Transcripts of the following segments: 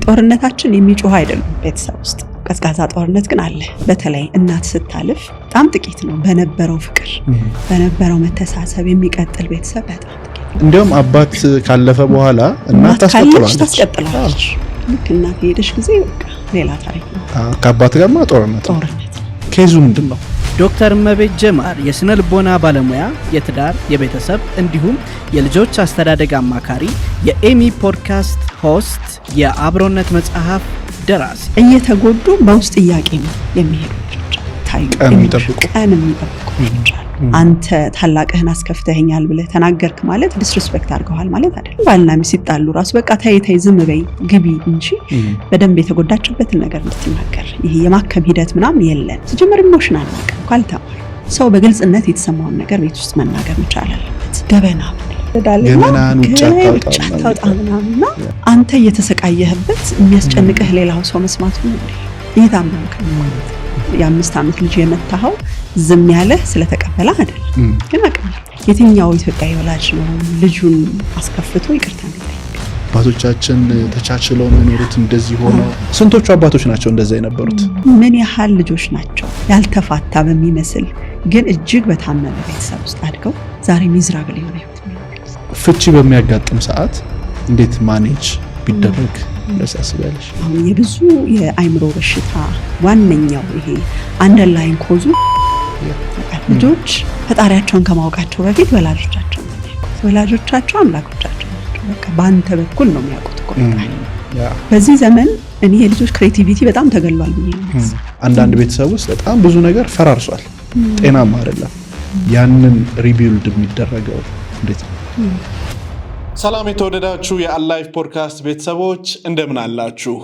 ጦርነታችን የሚጮህ አይደለም ቤተሰብ ውስጥ ቀዝቃዛ ጦርነት ግን አለ። በተለይ እናት ስታልፍ በጣም ጥቂት ነው በነበረው ፍቅር በነበረው መተሳሰብ የሚቀጥል ቤተሰብ በጣም ጥቂት። እንደውም አባት ካለፈ በኋላ እናት ታስቀጥላለች። ልክ እናት ሄደሽ ጊዜ በቃ ሌላ ታሪክ ነው። ከአባት ጋርማ ጦርነት። ኬዙ ምንድነው? ዶክተር እመቤት ጀማር የስነ ልቦና ባለሙያ፣ የትዳር የቤተሰብ እንዲሁም የልጆች አስተዳደግ አማካሪ፣ የኤሚ ፖድካስት ሆስት፣ የአብሮነት መጽሐፍ ደራሲ። እየተጎዱ በውስጥ ጥያቄ ነው የሚሄዱት ቀን የሚጠብቁ አንተ ታላቅህን አስከፍተኸኛል ብለህ ተናገርክ ማለት ዲስሪስፔክት አድርገዋል ማለት አይደለም። ባልና ሚስት ሲጣሉ ራሱ በቃ ተይ ዝም በይ ግቢ እንጂ በደንብ የተጎዳችበትን ነገር እንድትናገር ይሄ የማከም ሂደት ምናምን የለን። ሲጀመር ኢሞሽናል ነገር ካልተማር ሰው በግልጽነት የተሰማውን ነገር ቤት ውስጥ መናገር መቻል አለበት። ገበናን ውጭ አታውጣምና አንተ እየተሰቃየህበት የሚያስጨንቅህ ሌላው ሰው መስማቱ ነው እንዴ? እየታመምክ ማለት የ5 ዓመት ልጅ የመታኸው ዝም ያለህ ስለተቀበለ አይደለም። ግን አቅም የትኛው ኢትዮጵያዊ ወላጅ ነው ልጁን አስከፍቶ ይቅርታ የሚጠይቅ? አባቶቻችን ተቻችለው ነው የኖሩት እንደዚህ ሆነው። ስንቶቹ አባቶች ናቸው እንደዛ የነበሩት? ምን ያህል ልጆች ናቸው ያልተፋታ በሚመስል ግን እጅግ በታመመ ቤተሰብ ውስጥ አድገው ዛሬ ሚዝራብል የሆነ ህይወት የሚኖሩት? ፍቺ በሚያጋጥም ሰዓት እንዴት ማኔጅ ቢደረግ ለሳስበልሽ? አሁን የብዙ የአይምሮ በሽታ ዋነኛው ይሄ አንደርላይን ኮዙ ልጆች ፈጣሪያቸውን ከማወቃቸው በፊት ወላጆቻቸው አምላኮቻቸው ናቸው። በቃ በአንተ በኩል ነው የሚያውቁት እኮ ፈጣሪ። በዚህ ዘመን እኔ የልጆች ክሬቲቪቲ በጣም ተገሏል ብዬ ነው። አንዳንድ ቤተሰብ ውስጥ በጣም ብዙ ነገር ፈራርሷል፣ ጤናማ አይደለም። ያንን ሪቢልድ የሚደረገው እንዴት ነው? ሰላም የተወደዳችሁ የአላይፍ ፖድካስት ቤተሰቦች እንደምን አላችሁ?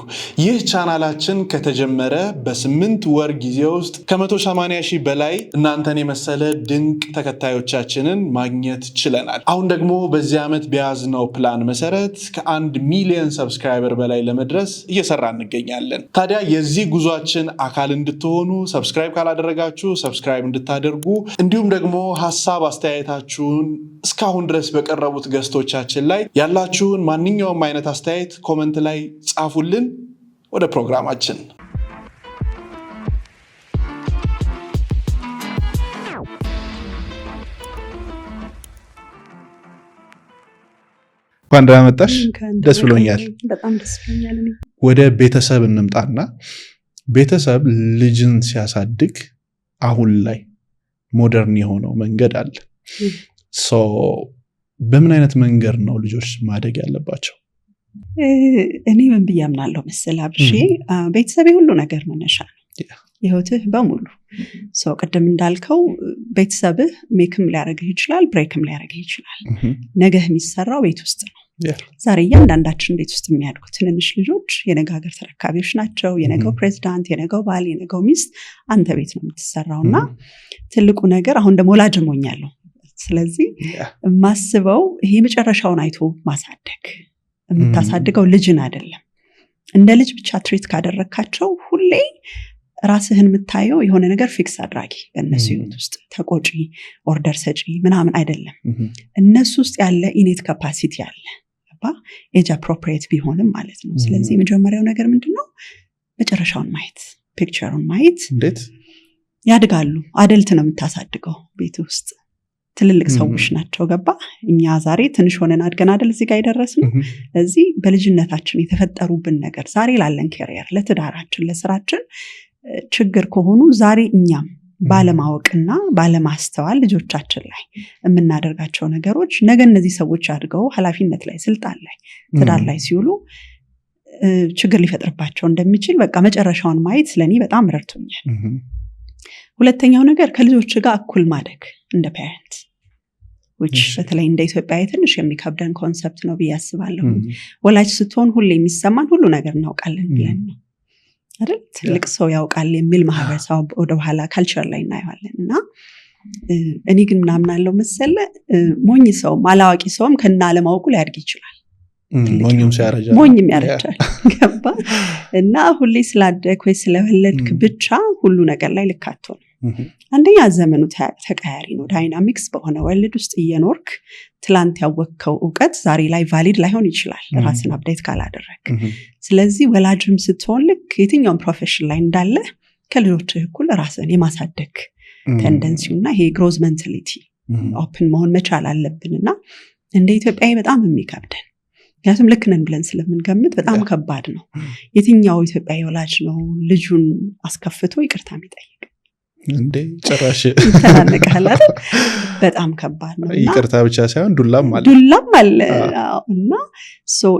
ይህ ቻናላችን ከተጀመረ በ8 ወር ጊዜ ውስጥ ከ180,000 በላይ እናንተን የመሰለ ድንቅ ተከታዮቻችንን ማግኘት ችለናል። አሁን ደግሞ በዚህ ዓመት በያዝነው ፕላን መሰረት ከ1 ሚሊዮን ሰብስክራይበር በላይ ለመድረስ እየሰራ እንገኛለን። ታዲያ የዚህ ጉዟችን አካል እንድትሆኑ ሰብስክራይብ ካላደረጋችሁ ሰብስክራይብ እንድታደርጉ፣ እንዲሁም ደግሞ ሀሳብ አስተያየታችሁን እስካሁን ድረስ በቀረቡት ገስቶቻችን ላይ ያላችሁን ማንኛውም አይነት አስተያየት ኮሜንት ላይ ጻፉልን። ወደ ፕሮግራማችን ባንዳ መጣሽ። ደስ ብሎኛል። በጣም ደስ ብሎኛል። ወደ ቤተሰብ እንምጣና ቤተሰብ ልጅን ሲያሳድግ አሁን ላይ ሞደርን የሆነው መንገድ አለ። በምን አይነት መንገድ ነው ልጆች ማደግ ያለባቸው? እኔ ምን ብዬ አምናለሁ መሰለህ አብርሽ፣ ቤተሰብ ሁሉ ነገር መነሻ ነው የህይወትህ በሙሉ። ሰው ቅድም እንዳልከው ቤተሰብህ ሜክም ሊያደርግህ ይችላል፣ ብሬክም ሊያደርግህ ይችላል። ነገህ የሚሰራው ቤት ውስጥ ነው። ዛሬ እያንዳንዳችን ቤት ውስጥ የሚያድጉ ትንንሽ ልጆች የነገ ሀገር ተረካቢዎች ናቸው። የነገው ፕሬዚዳንት፣ የነገው ባል፣ የነገው ሚስት አንተ ቤት ነው የምትሰራው። እና ትልቁ ነገር አሁን ደግሞ ወላጅ ሆኛለሁ። ስለዚህ የማስበው ይሄ መጨረሻውን አይቶ ማሳደግ። የምታሳድገው ልጅን አይደለም። እንደ ልጅ ብቻ ትሪት ካደረግካቸው ሁሌ ራስህን የምታየው የሆነ ነገር ፊክስ አድራጊ በእነሱ ህይወት ውስጥ ተቆጪ፣ ኦርደር ሰጪ ምናምን አይደለም። እነሱ ውስጥ ያለ ኢኔት ካፓሲቲ አለ፣ ኤጅ አፕሮፕሪየት ቢሆንም ማለት ነው። ስለዚህ የመጀመሪያው ነገር ምንድነው? መጨረሻውን ማየት፣ ፒክቸሩን ማየት። እንዴት ያድጋሉ? አደልት ነው የምታሳድገው ቤት ውስጥ ትልልቅ ሰዎች ናቸው። ገባ? እኛ ዛሬ ትንሽ ሆነን አድገን አይደል እዚህ ጋር የደረስነው። ስለዚህ በልጅነታችን የተፈጠሩብን ነገር ዛሬ ላለን ካሪየር፣ ለትዳራችን፣ ለስራችን ችግር ከሆኑ ዛሬ እኛም ባለማወቅና ባለማስተዋል ልጆቻችን ላይ የምናደርጋቸው ነገሮች ነገ እነዚህ ሰዎች አድገው ኃላፊነት ላይ፣ ስልጣን ላይ፣ ትዳር ላይ ሲውሉ ችግር ሊፈጥርባቸው እንደሚችል በቃ መጨረሻውን ማየት ስለኔ በጣም ረድቶኛል። ሁለተኛው ነገር ከልጆች ጋር እኩል ማደግ እንደ ፓረንት በተለይ እንደ ኢትዮጵያ ትንሽ የሚከብደን ኮንሰፕት ነው ብዬ አስባለሁ። ወላጅ ስትሆን ሁሌ የሚሰማን ሁሉ ነገር እናውቃለን ብለን ነው አይደል? ትልቅ ሰው ያውቃል የሚል ማህበረሰብ ወደ ኋላ ካልቸር ላይ እናየዋለን። እና እኔ ግን ምናምን አለው መሰለ ሞኝ ሰውም አላዋቂ ሰውም ከና አለማወቁ ሊያድግ ይችላል። ሞኝም ያረጃል። ገባ? እና ሁሌ ስላደግ ወይ ስለወለድክ ብቻ ሁሉ ነገር ላይ ልካቶ ነው። አንደኛ ዘመኑ ተቀያሪ ነው። ዳይናሚክስ በሆነ ወርልድ ውስጥ እየኖርክ ትላንት ያወቅከው እውቀት ዛሬ ላይ ቫሊድ ላይሆን ይችላል ራስን አፕዴት ካላደረግ። ስለዚህ ወላጅም ስትሆን ልክ የትኛውም ፕሮፌሽን ላይ እንዳለ ከልጆች እኩል ራስን የማሳደግ ቴንደንሲውና ይሄ ግሮዝ ሜንታሊቲ ኦፕን መሆን መቻል አለብንና እንደ ኢትዮጵያዊ በጣም የሚከብደን ምክንያቱም ልክ ነን ብለን ስለምንገምት በጣም ከባድ ነው። የትኛው ኢትዮጵያዊ ወላጅ ነው ልጁን አስከፍቶ ይቅርታ የሚጠይቅ? እንዴ ጭራሽ ተናነቀሃል አይደል? በጣም ከባድ ነው። ይቅርታ ብቻ ሳይሆን ዱላም አለ እና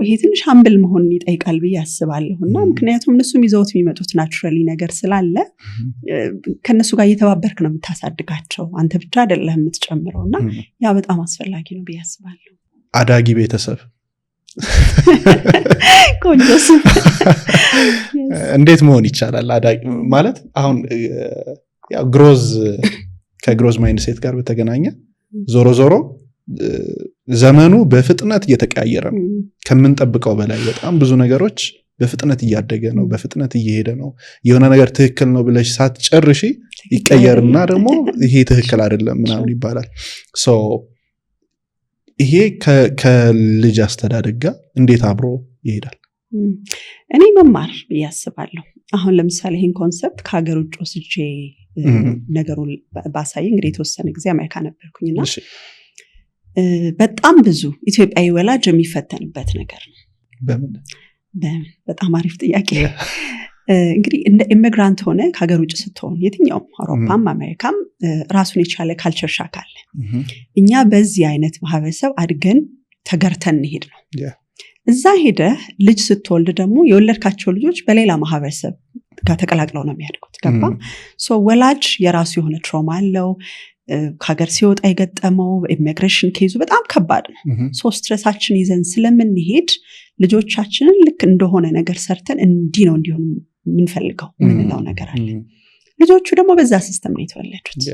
ይሄ ትንሽ ሀምብል መሆን ይጠይቃል ብዬ አስባለሁና ምክንያቱም እነሱም ይዘውት የሚመጡት ናቹራሊ ነገር ስላለ ከነሱ ጋር እየተባበርክ ነው የምታሳድጋቸው፣ አንተ ብቻ አይደለም የምትጨምረውና ያ በጣም አስፈላጊ ነው ብዬ አስባለሁ። አዳጊ ቤተሰብ ቆንጆስ እንዴት መሆን ይቻላል? አዳጊ ማለት አሁን ያው ከግሮዝ ማይንድሴት ጋር በተገናኘ ዞሮ ዘመኑ በፍጥነት እየተቀያየረ ነው። ከምንጠብቀው በላይ በጣም ብዙ ነገሮች በፍጥነት እያደገ ነው፣ በፍጥነት እየሄደ ነው። የሆነ ነገር ትክክል ነው ብለሽ ሳትጨርሺ ይቀየርና ደግሞ ይሄ ትክክል አይደለም ምናምን ይባላል። ይሄ ከልጅ አስተዳደግ ጋር እንዴት አብሮ ይሄዳል? እኔ መማር ብዬ አስባለሁ። አሁን ለምሳሌ ይህን ኮንሰፕት ከሀገር ውጭ ወስጄ ነገሩን ባሳይ እንግዲህ የተወሰነ ጊዜ አሜሪካ ነበርኩኝና በጣም ብዙ ኢትዮጵያዊ ወላጅ የሚፈተንበት ነገር ነው። በምን? በጣም አሪፍ ጥያቄ። እንግዲህ እንደ ኢሚግራንት ሆነ ከሀገር ውጭ ስትሆን የትኛውም አውሮፓም አሜሪካም ራሱን የቻለ ካልቸር ሻክ አለ። እኛ በዚህ አይነት ማህበረሰብ አድገን ተገርተን እንሄድ ነው። እዛ ሄደ ልጅ ስትወልድ ደግሞ የወለድካቸው ልጆች በሌላ ማህበረሰብ ጋር ተቀላቅለው ነው የሚያድጉት። ገባ? ወላጅ የራሱ የሆነ ትሮማ አለው። ከሀገር ሲወጣ የገጠመው ኢሚግሬሽን ኬዙ በጣም ከባድ ነው። ስትረሳችን ይዘን ስለምንሄድ ልጆቻችንን ልክ እንደሆነ ነገር ሰርተን እንዲህ ነው እንዲሆን የምንፈልገው ምንለው ነገር አለ። ልጆቹ ደግሞ በዛ ሲስተም ነው የተወለዱት።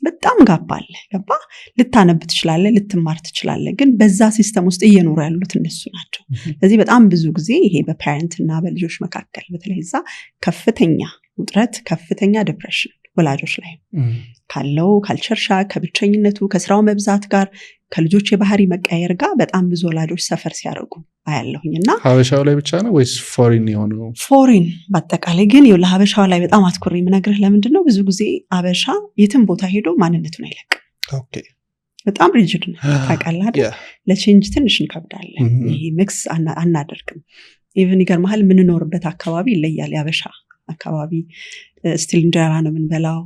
በጣም ጋባ አለ። ገባ? ልታነብ ትችላለህ፣ ልትማር ትችላለህ፣ ግን በዛ ሲስተም ውስጥ እየኖሩ ያሉት እነሱ ናቸው። ስለዚህ በጣም ብዙ ጊዜ ይሄ በፓረንት እና በልጆች መካከል በተለይ እዛ ከፍተኛ ውጥረት፣ ከፍተኛ ዲፕሬሽን ወላጆች ላይ ካለው ካልቸር ሻክ፣ ከብቸኝነቱ፣ ከስራው መብዛት ጋር ከልጆች የባህሪ መቀየር ጋር በጣም ብዙ ወላጆች ሰፈር ሲያደርጉ አያለሁኝና ሀበሻው ላይ ብቻ ነው ወይስ ፎሪን የሆነው? ፎሪን በአጠቃላይ ግን ለሀበሻው ላይ በጣም አትኩሬ የምነግርህ ለምንድን ነው ብዙ ጊዜ ሀበሻ የትም ቦታ ሄዶ ማንነቱን አይለቅም። በጣም ሪጅድ ነው ታውቃለህ አይደል? ለቼንጅ ትንሽ እንከብዳለን። ይሄ ሚክስ አናደርግም። ኢቭን ይገርምሃል የምንኖርበት አካባቢ ይለያል። የሀበሻ አካባቢ ስቲል እንጀራ ነው የምንበላው።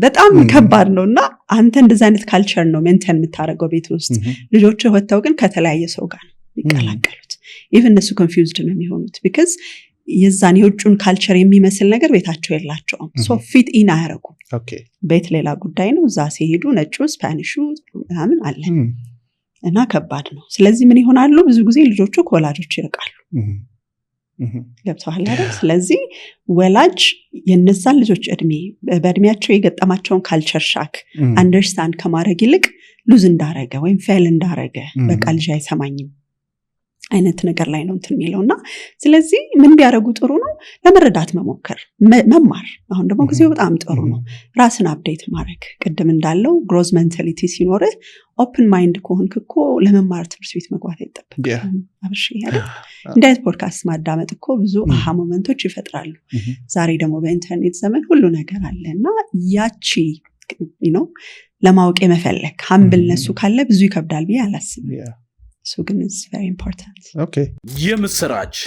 በጣም ከባድ ነው እና አንተ እንደዚህ አይነት ካልቸር ነው ሜንቴን የምታደርገው ቤት ውስጥ። ልጆች ወጥተው ግን ከተለያየ ሰው ጋር ነው ይቀላቀሉት። ኢቭን እነሱ ኮንፊውዝድ ነው የሚሆኑት ቢካዝ የዛን የውጩን ካልቸር የሚመስል ነገር ቤታቸው የላቸውም። ፊት ኢን አያረጉም። ቤት ሌላ ጉዳይ ነው፣ እዛ ሲሄዱ ነጩ ስፓኒሹ ምናምን አለ እና ከባድ ነው። ስለዚህ ምን ይሆናሉ? ብዙ ጊዜ ልጆቹ ከወላጆች ይርቃሉ። ገብተዋል አይደል? ስለዚህ ወላጅ የነዛን ልጆች በእድሜያቸው የገጠማቸውን ካልቸር ሻክ አንደርስታንድ ከማድረግ ይልቅ ሉዝ እንዳረገ ወይም ፌል እንዳረገ በቃ ልጅ አይሰማኝም አይነት ነገር ላይ ነው እንትን የሚለውና ስለዚህ ምን ቢያደርጉ ጥሩ ነው? ለመረዳት መሞከር፣ መማር። አሁን ደግሞ ጊዜው በጣም ጥሩ ነው። ራስን አፕዴት ማድረግ። ቅድም እንዳለው ግሮዝ ሜንታሊቲ ሲኖርህ ኦፕን ማይንድ ከሆንክ እኮ ለመማር ትምህርት ቤት መግባት አይጠበቅም። አብሽ ያለ እንዳይት ፖድካስት ማዳመጥ እኮ ብዙ አሃ ሞመንቶች ይፈጥራሉ። ዛሬ ደግሞ በኢንተርኔት ዘመን ሁሉ ነገር አለ እና ያቺ ለማወቅ የመፈለግ ሀምብልነሱ ካለ ብዙ ይከብዳል ብዬ አላስብም። So it's very important. Okay. የምስራች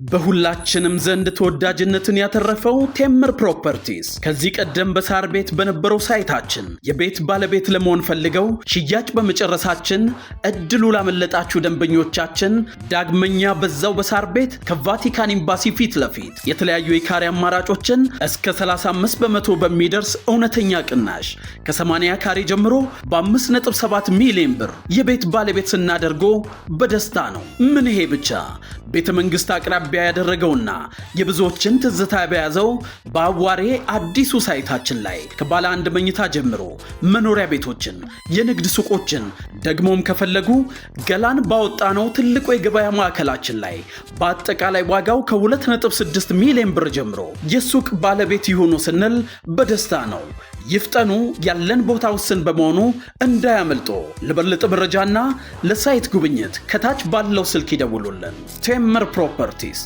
በሁላችንም ዘንድ ተወዳጅነትን ያተረፈው ቴምር ፕሮፐርቲስ ከዚህ ቀደም በሳር ቤት በነበረው ሳይታችን የቤት ባለቤት ለመሆን ፈልገው ሽያጭ በመጨረሳችን እድሉ ላመለጣችሁ ደንበኞቻችን ዳግመኛ በዛው በሳር ቤት ከቫቲካን ኤምባሲ ፊት ለፊት የተለያዩ የካሬ አማራጮችን እስከ 35% በሚደርስ እውነተኛ ቅናሽ ከ80 ካሬ ጀምሮ በ5.7 ሚሊዮን ብር የቤት ባለቤት ስናደርጎ በደስታ ነው። ምን ይሄ ብቻ! ቤተ መንግስት አቅራቢያ ያደረገውና የብዙዎችን ትዝታ በያዘው በአዋሬ አዲሱ ሳይታችን ላይ ከባለ አንድ መኝታ ጀምሮ መኖሪያ ቤቶችን፣ የንግድ ሱቆችን ደግሞም ከፈለጉ ገላን ባወጣነው ትልቁ የገበያ ማዕከላችን ላይ በአጠቃላይ ዋጋው ከ2.6 ሚሊዮን ብር ጀምሮ የሱቅ ባለቤት ይሆኑ ስንል በደስታ ነው። ይፍጠኑ። ያለን ቦታ ውስን በመሆኑ እንዳያመልጦ። ለበለጠ መረጃና ለሳይት ጉብኝት ከታች ባለው ስልክ ይደውሉልን። ቴምር ፕሮፐርቲስ።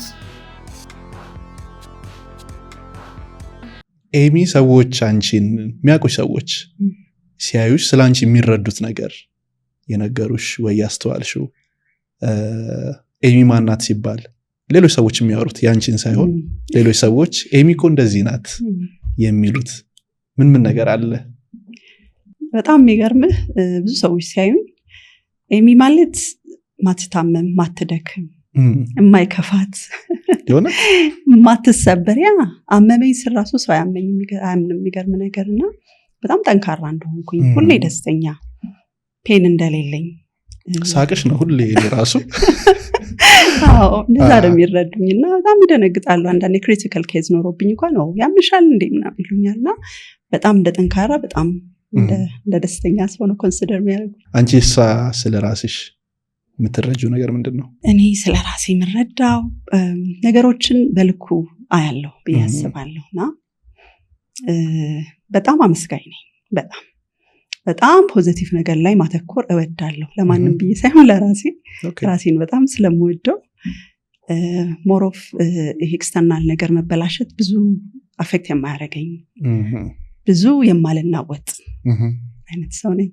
ኤሚ ሰዎች አንቺን የሚያውቁሽ ሰዎች ሲያዩሽ ስለ አንቺ የሚረዱት ነገር የነገሩሽ ወይ ያስተዋልሽው ኤሚ ማናት ሲባል ሌሎች ሰዎች የሚያወሩት ያንቺን ሳይሆን ሌሎች ሰዎች ኤሚ እኮ እንደዚህ ናት የሚሉት ምን ነገር አለ? በጣም የሚገርምህ ብዙ ሰዎች ሲያዩኝ ኤሚ ማለት ማትታመም፣ ማትደክም፣ የማይከፋት የሆነ ማትሰበር፣ ያ አመመኝ ስራሱ ሰው አያምንም የሚገርም ነገርና በጣም ጠንካራ እንደሆንኩኝ ሁሌ ደስተኛ ፔን እንደሌለኝ ሳቅሽ ነው ሁሌ ራሱ አዎ እንደዛ ነው የሚረዱኝና በጣም ይደነግጣሉ። አንዳንዴ ክሪቲካል ኬዝ ኖሮብኝ እንኳን ነው ያምሻል እንዴ ምናምን ይሉኛልና በጣም እንደጠንካራ በጣም እንደ ደስተኛ ሰው ነው ኮንሲደር የሚያደርጉ። አንቺስ ስለ ራስሽ የምትረጂው ነገር ምንድነው? እኔ ስለ ራሴ የምረዳው ነገሮችን በልኩ አያለሁ ብዬ አስባለሁና በጣም አመስጋኝ ነኝ። በጣም ፖዚቲቭ ነገር ላይ ማተኮር እወዳለሁ። ለማንም ብዬ ሳይሆን ለራሴ ራሴን በጣም ስለምወደው ሞር ኦፍ ኤክስተርናል ነገር መበላሸት ብዙ አፌክት የማያደርገኝ ብዙ የማልናወጥ አይነት ሰው ነኝ።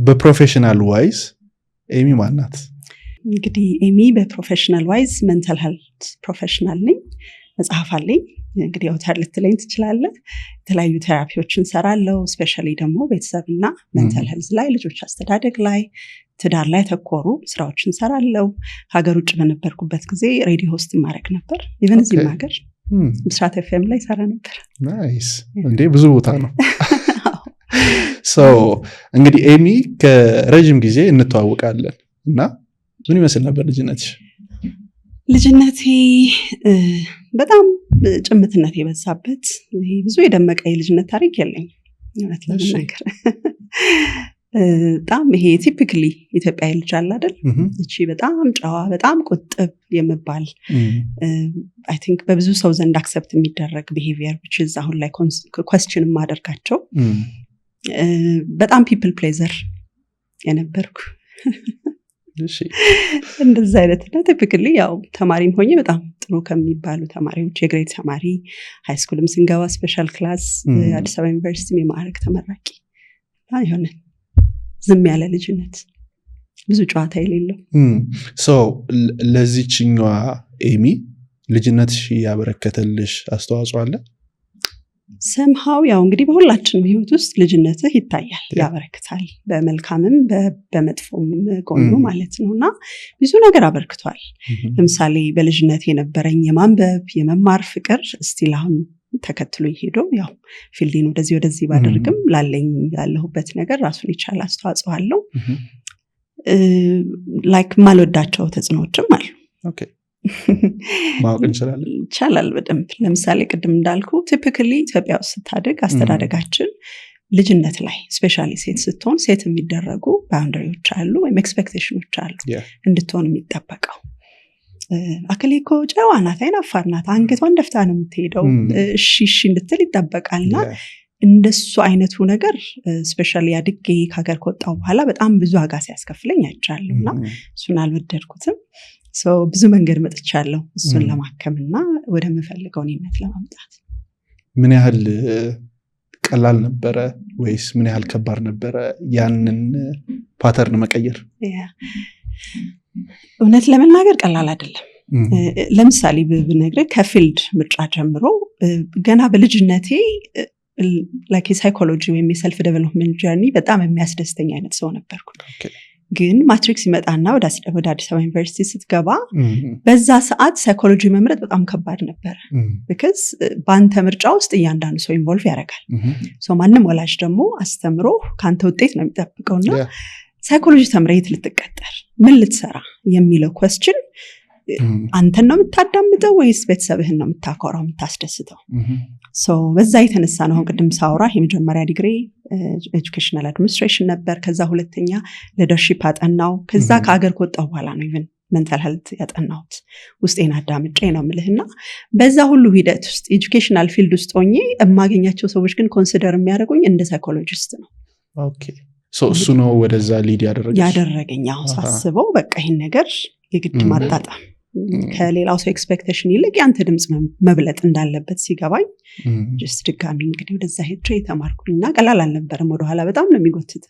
በፕሮፌሽናል ዋይዝ ኤሚ ማናት? እንግዲህ ኤሚ በፕሮፌሽናል ዋይዝ ሜንታል ሄልት ፕሮፌሽናል ነኝ። መጽሐፍ አለኝ። እንግዲህ አውታር ልትለኝ ትችላለህ። የተለያዩ ቴራፒዎችን ሰራለሁ። ስፔሻሊ ደግሞ ቤተሰብና ሜንታል ሄልዝ ላይ፣ ልጆች አስተዳደግ ላይ፣ ትዳር ላይ ተኮሩ ስራዎችን ሰራለሁ። ሀገር ውጭ በነበርኩበት ጊዜ ሬዲዮ ሆስት ማድረግ ነበር። ኢቨን እዚህም ሀገር ብስራት ኤፍኤም ላይ ሰራ ነበር። ናይስ እንዴ! ብዙ ቦታ ነው። እንግዲህ ኤሚ ከረጅም ጊዜ እንተዋወቃለን እና ምን ይመስል ነበር ልጅነትሽ? ልጅነቴ በጣም ጭምትነት የበዛበት ብዙ የደመቀ የልጅነት ታሪክ የለኝ እውነት ለመናገር። በጣም ይሄ ቲፒክሊ ኢትዮጵያዊ ልጅ አለ አይደል? እቺ በጣም ጨዋ በጣም ቁጥብ የምባል አይ ቲንክ በብዙ ሰው ዘንድ አክሰፕት የሚደረግ ቢሄቪየር which is አሁን ላይ question ማደርጋቸው በጣም ፒፕል ፕሌዘር የነበርኩ እንደዛ አይነት እና ቲፒክሊ ያው ተማሪም ሆኜ በጣም ጥሩ ከሚባሉ ተማሪዎች የግሬድ ተማሪ ሃይስኩልም ስንገባ ስፔሻል ክላስ አዲስ አበባ ዩኒቨርሲቲ የማዕረግ ተመራቂ የሆነ ዝም ያለ ልጅነት ብዙ ጨዋታ የሌለው። ለዚህኛዋ ኤሚ ልጅነትሽ ያበረከተልሽ አስተዋጽኦ አለ? ሰምሃው ያው እንግዲህ በሁላችንም ህይወት ውስጥ ልጅነትህ ይታያል፣ ያበረክታል፣ በመልካምም በመጥፎም ጎኑ ማለት ነውና ብዙ ነገር አበርክቷል። ለምሳሌ በልጅነት የነበረኝ የማንበብ የመማር ፍቅር ስቲል አሁን ተከትሎኝ ሄዶ ያው ፊልዲን ወደዚህ ባደርግም ላለሁበት ነገር ራሱን ይቻላል አስተዋጽኦ አለው። ላይክ ማልወዳቸው ተጽዕኖዎችም አሉ። ኦኬ ማወቅ እንችላለን? ይቻላል በደንብ። ለምሳሌ ቅድም እንዳልኩ ቲፒካሊ ኢትዮጵያ ውስጥ ስታድግ አስተዳደጋችን ልጅነት ላይ ስፔሻሊ ሴት ስትሆን ሴት የሚደረጉ ባውንደሪዎች አሉ ወይም ኤክስፔክቴሽኖች አሉ እንድትሆን የሚጠበቀው። አከሌ እኮ ጨዋ ናት፣ አይናፋር ናት፣ አንገቷን ደፍታ ነው የምትሄደው፣ እሺ እንድትል ይጠበቃልና እንደሱ አይነቱ ነገር ስፔሻሊ አድጌ ከሀገር ከወጣሁ በኋላ በጣም ብዙ ዋጋ ሲያስከፍለኝ አይቻለሁና እሱን አልወደድኩትም። ብዙ መንገድ መጥቻለሁ እሱን ለማከምና ወደምፈልገው እኔነት ለማምጣት። ምን ያህል ቀላል ነበረ ወይስ ምን ያህል ከባድ ነበረ ያንን ፓተርን መቀየር? እውነት ለመናገር ቀላል አይደለም። ለምሳሌ ብነግርህ ከፊልድ ምርጫ ጀምሮ ገና በልጅነቴ ላይክ የሳይኮሎጂ ወይም የሰልፍ ዴቨሎፕመንት ጀርኒ በጣም የሚያስደስተኝ አይነት ሰው ነበርኩ። ግን ማትሪክስ ይመጣና ወደ አዲስ አበባ ዩኒቨርሲቲ ስትገባ በዛ ሰዓት ሳይኮሎጂ መምረጥ በጣም ከባድ ነበረ። ቢካዝ በአንተ ምርጫ ውስጥ እያንዳንዱ ሰው ኢንቮልቭ ያደርጋል። ማንም ወላጅ ደግሞ አስተምሮ ከአንተ ውጤት ነው የሚጠብቀውና ሳይኮሎጂ ተምረህ የት ልትቀጠር ምን ልትሰራ የሚለው ኮስችን አንተን ነው የምታዳምጠው ወይስ ቤተሰብህን ነው የምታኮራው የምታስደስተው? በዛ የተነሳ ነው ቅድም ሳውራ የመጀመሪያ ዲግሪ ኤጁኬሽናል አድሚኒስትሬሽን ነበር። ከዛ ሁለተኛ ሊደርሺፕ አጠናው። ከዛ ከሀገር ከወጣሁ በኋላ ነው ኢቨን ሜንታል ሄልት ያጠናሁት ውስጤን አዳምጬ ነው የምልህና በዛ ሁሉ ሂደት ውስጥ ኤጁኬሽናል ፊልድ ውስጥ ሆኜ የማገኛቸው ሰዎች ግን ኮንሲደር የሚያደርጉኝ እንደ ሳይኮሎጂስት ነው። ኦኬ እሱ ነው ወደዛ ሊድ ያደረገኝ። ሳስበው በቃ ይህን ነገር የግድ ማጣጣም ከሌላው ሰው ኤክስፔክቴሽን ይልቅ ያንተ ድምፅ መብለጥ እንዳለበት ሲገባኝ ጀስት ድጋሚ እንግዲህ ወደዛ ሄጄ የተማርኩኝና ቀላል አልነበረም። ወደኋላ በጣም ነው የሚጎትት።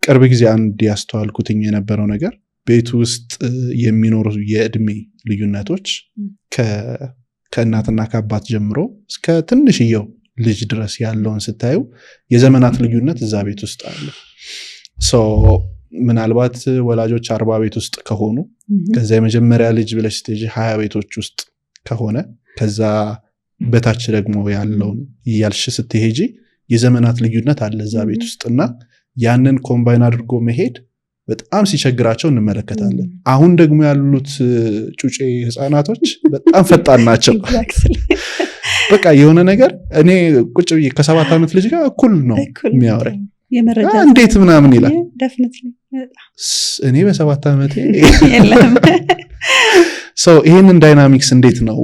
ቅርብ ጊዜ አንድ ያስተዋልኩትኝ የነበረው ነገር ቤት ውስጥ የሚኖሩ የእድሜ ልዩነቶች ከእናትና ከአባት ጀምሮ እስከ ትንሽየው ልጅ ድረስ ያለውን ስታዩ የዘመናት ልዩነት እዛ ቤት ውስጥ አለ። ምናልባት ወላጆች 40 ቤት ውስጥ ከሆኑ ከዛ የመጀመሪያ ልጅ ብለሽ ስትሄጂ 20 ቤቶች ውስጥ ከሆነ ከዛ በታች ደግሞ ያለውን ያልሽ ስትሄጂ የዘመናት ልዩነት አለ እዛ ቤት ውስጥና ያንን ኮምባይን አድርጎ መሄድ በጣም ሲቸግራቸው እንመለከታለን። አሁን ደግሞ ያሉት ጩጬ ህፃናቶች በጣም ፈጣን ናቸው። በቃ የሆነ ነገር እኔ ቁጭ ብዬ ከ7 ዓመት ልጅ ጋር እኩል ነው የሚያወራኝ እንዴት ምናምን ይላል። እኔ በ7 ዓመቴ ይህንን ዳይናሚክስ እንዴት ነው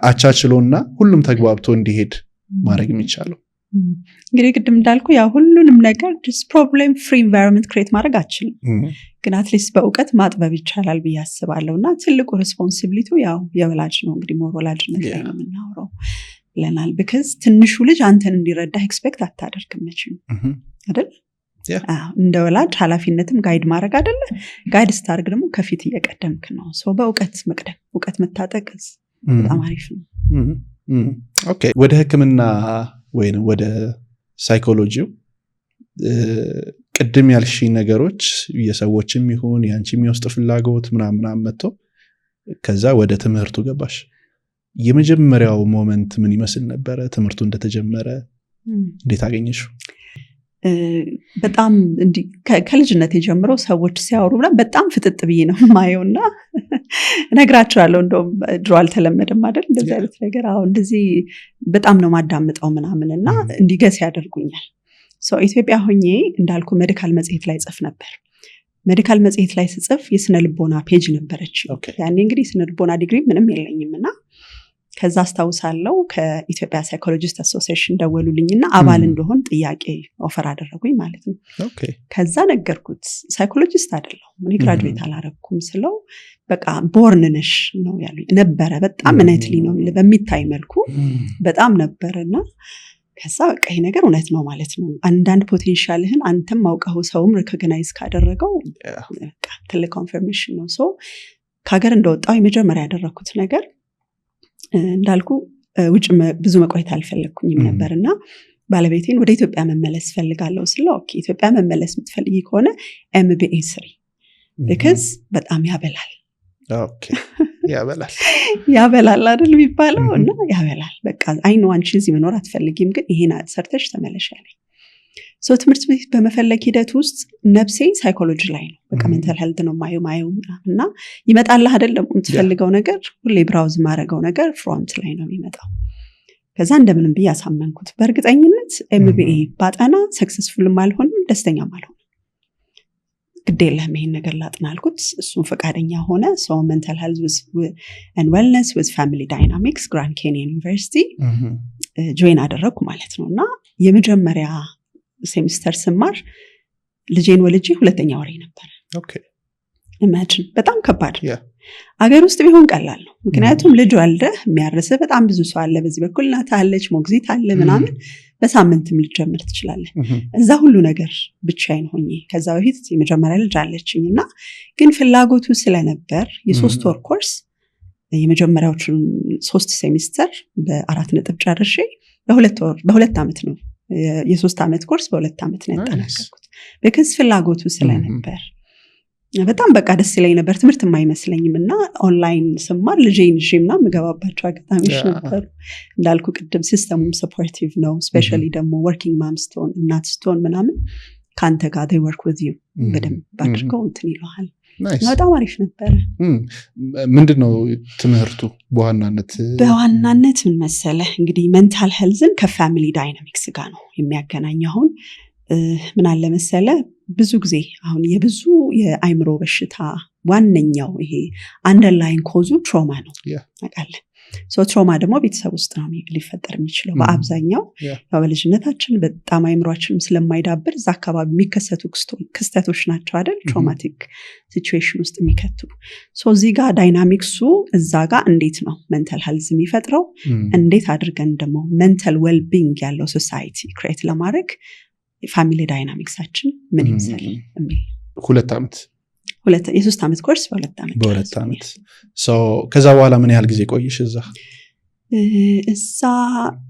አቻችሎና ሁሉም ተግባብቶ እንዲሄድ ማድረግ የሚቻለው? እንግዲህ ቅድም እንዳልኩ ያው ሁሉንም ነገር just problem free environment create ማድረግ አችልም፣ ግን አትሊስት በእውቀት ማጥበብ ይቻላል ብዬ አስባለሁ። እና ትልቁ ሬስፖንሲቢሊቲ ያው የወላጅ ነው። እንግዲህ ሞር ወላጅነት ላይ ነው የምናወራው ብለናል። because ትንሹ ልጅ አንተን እንዲረዳ ኤክስፔክት አታደርግም መቼም አይደል? እንደ ወላጅ ኃላፊነትም ጋይድ ማድረግ አይደለ? ጋይድ ስታርግ ደግሞ ከፊት እየቀደምክ ነው። በእውቀት መቅደም፣ እውቀት መታጠቅ በጣም አሪፍ ነው። ኦኬ ወደ ህክምና ወይም ወደ ሳይኮሎጂው ቅድም ያልሽ ነገሮች የሰዎችም ይሁን ያንቺም የውስጥ ፍላጎት ምናምን መጥቶ ከዛ ወደ ትምህርቱ ገባሽ። የመጀመሪያው ሞመንት ምን ይመስል ነበረ? ትምህርቱ እንደተጀመረ እንዴት አገኘሽው? በጣም እንዲህ ከልጅነት ጀምሮ ሰዎች ሲያወሩ በጣም ፍጥጥ ብዬ ነው ማየውና እነግራቸዋለሁ። እንደውም ድሮ አልተለመደም አይደል እንደዚህ አይነት ነገር። አሁን እንደዚህ በጣም ነው ማዳምጠው ምናምንና እንዲገስ ያደርጉኛል። ኢትዮጵያ ሆኜ እንዳልኩ ሜዲካል መጽሔት ላይ ጽፍ ነበር። ሜዲካል መጽሔት ላይ ስጽፍ የስነ ልቦና ፔጅ ነበረች። ያኔ እንግዲህ ስነ ልቦና ዲግሪ ምንም የለኝምና ከዛ አስታውሳለሁ ከኢትዮጵያ ሳይኮሎጂስት አሶሲዬሽን ደወሉልኝና አባል እንደሆን ጥያቄ ኦፈር አደረጉኝ ማለት ነው። ከዛ ነገርኩት ሳይኮሎጂስት አይደለሁም እኔ ግራጁዌት አላረኩም ስለው በቃ ቦርን ነሽ ነው ያሉኝ ነበረ። በጣም ነትሊ ነው በሚታይ መልኩ በጣም ነበርና ከዛ በቃ ይሄ ነገር እውነት ነው ማለት ነው። አንዳንድ ፖቴንሻልህን አንተም ማውቀው ሰውም ሪኮግናይዝ ካደረገው በቃ ትልቅ ኮንፈርሜሽን ነው። ከሀገር እንደወጣው የመጀመሪያ ያደረኩት ነገር እንዳልኩ ውጭ ብዙ መቆየት አልፈለግኩኝም ነበርና ባለቤቴን ወደ ኢትዮጵያ መመለስ ፈልጋለሁ ስለው ኦኬ ኢትዮጵያ መመለስ የምትፈልጊ ከሆነ MBA ስሪ because በጣም ያበላል። ኦኬ ያበላል አይደል የሚባለው? እና ያበላል በቃ አይ ኖ አንቺ እዚህ መኖር አትፈልጊም ግን ይሄን ሰርተሽ ተመለሽ ያለኝ። ትምህርት ቤት በመፈለግ ሂደት ውስጥ ነፍሴ ሳይኮሎጂ ላይ ነው። በቃ ሜንታል ሄልት ነው ማየው እና ይመጣልህ አይደለም የምትፈልገው ነገር ሁሌ ብራውዝ ማድረገው ነገር ፍሮንት ላይ ነው የሚመጣው። ከዛ እንደምንም ብዬ አሳመንኩት። በእርግጠኝነት MBA ባጠና ሰክሰስፉልም አልሆንም ደስተኛም አልሆንም። ግዴለህም ይሄን ነገር ላጥና አልኩት። እሱም ፈቃደኛ ሆነ። ሜንታል ሄልዝ and wellness with family dynamics Grand Canyon University ጆይን አደረኩ ማለት ነው። እና የመጀመሪያ ሴሚስተር ስማር ልጄን ወልጄ 2ኛ ወሬ ነበር። ኢማጂን በጣም ከባድ አገር ውስጥ ቢሆን ቀላል ነው። ምክንያቱም ልጅ ወልደህ የሚያርስህ በጣም ብዙ ሰው አለ። በዚህ በኩል እናት አለች፣ ሞግዚት አለ ምናምን በሳምንትም ልጀምር ትችላለህ። እዛ ሁሉ ነገር ብቻዬን ሆኜ ከዛ በፊት የመጀመሪያ ልጅ አለችኝና ግን ፍላጎቱ ስለነበር የ3 ወር ኮርስ የመጀመሪያዎቹን 3 ሴሚስተር በ4 ነጥብ ጨርሼ በ2 ዓመት ነው የ3 ዓመት ኮርስ በ2 ዓመት ነው ያጠናቀቅኩት። በከስ ፍላጎቱ ስለነበር በጣም በቃ ደስ ይለኝ ነበር። ትምህርት የማይመስለኝም እና ኦንላይን ስማር ልጄን ይዤምና ምገባባቸው አጋጣሚዎች ነበሩ። እንዳልኩ ቅድም ሲስተሙም ሰፖርቲቭ ነው። ስፔሻሊ ደግሞ ወርኪንግ ማም ስትሆን እናት ስትሆን ምናምን ከአንተ ጋር they work with you በደንብ አድርገው እንትን ይለዋል። በጣም አሪፍ ነበረ። ምንድነው ትምህርቱ በዋናነት ምን መሰለህ እንግዲህ ሜንታል ሄልዝን ከፋሚሊ ዳይናሚክስ ጋር ነው የሚያገናኘው። ምን አለ መሰለህ ብዙ ጊዜ አሁን የብዙ የአይምሮ በሽታ ዋነኛው ይሄ አንደርላይን ኮዙ ትሮማ ነው አቃለን ትሮማ ደግሞ ቤተሰብ ውስጥ ነው ሊፈጠር የሚችለው በአብዛኛው በልጅነታችን በጣም አይምሯችንም ስለማይዳብር እዛ አካባቢ የሚከሰቱ ክስተቶች ናቸው አይደል ትሮማቲክ ሲቹዌሽን ውስጥ የሚከቱ እዚህ ጋር ዳይናሚክሱ እዛ ጋር እንዴት ነው ሜንታል ሄልዝ የሚፈጥረው እንዴት አድርገን ደግሞ ሜንታል ዌልቢንግ ያለው ሶሳይቲ ክሬት ለማድረግ ፋሚሊ ዳይናሚክሳችን ምን ይመስላል የሚል 2 ዓመት የ3 ዓመት ኮርስ በ2 ዓመት ከዛ በኋላ ምን ያህል ጊዜ ቆይሽ እዛ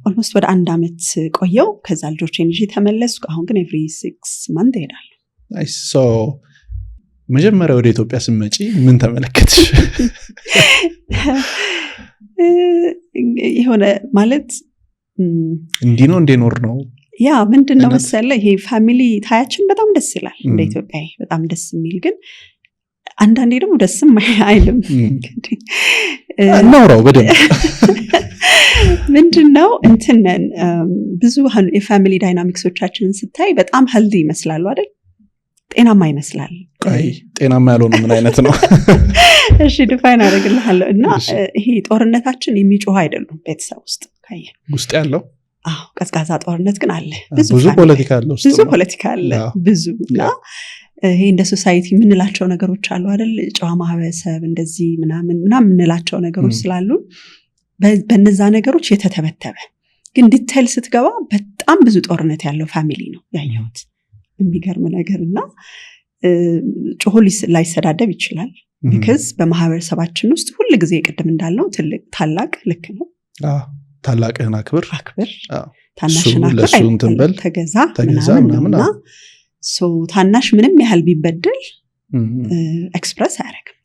ኦልሞስት ወደ 1 ዓመት ቆየው ከዛ ልጆቼን ይዤ ተመለስኩ አሁን ግን ኤቭሪ 6 months እሄዳለሁ ናይስ መጀመሪያ ወደ ኢትዮጵያ ስትመጪ ምን ተመለከትሽ የሆነ ማለት እንዲህ ነው እንደኖር ነው ያ ምንድነው መሰለህ ይሄ ፋሚሊ ታያችን በጣም ደስ ይላል እንደ ኢትዮጵያዊ በጣም ደስ የሚል ግን አንዳንዴ ደግሞ ደስም አይልም እናውራው በደንብ ምንድነው እንትነን ብዙ የፋሚሊ ዳይናሚክሶቻችንን ስታይ በጣም ሄልዲ ይመስላሉ አይደል ጤናማ ይመስላል ጤናማ ያልሆነ ምን አይነት ነው እሺ ዲፋይን አደርግልሃለሁ እና ይሄ ጦርነታችን የሚጮህ አይደሉም ቤተሰብ ውስጥ ካየ ውስጥ ያለው ቀዝቃዛ ጦርነት ግን አለ ብዙ ፖለቲካ አለ ብዙ ፖለቲካ አለ ብዙ እና ይሄ እንደ ሶሳይቲ ምንላቸው ነገሮች አሉ አይደል ጨዋ ማህበረሰብ እንደዚህ ምናምን ምንላቸው ነገሮች ስላሉ በእነዛ ነገሮች የተተበተበ ግን ዲቴል ስትገባ በጣም ብዙ ጦርነት ያለው ፋሚሊ ነው ያየሁት የሚገርም ነገርና ጮሁ ላይሰዳደብ ይችላል because በማህበረሰባችን ውስጥ ሁሉ ጊዜ ቅድም እንዳልነው ትልቅ ታላቅ ልክ ነው ታላቅህን አክብር ታናሽን አክብር ተገዛ ምናምን ታናሽ ምንም ያህል ቢበደል ኤክስፕረስ አያደርግም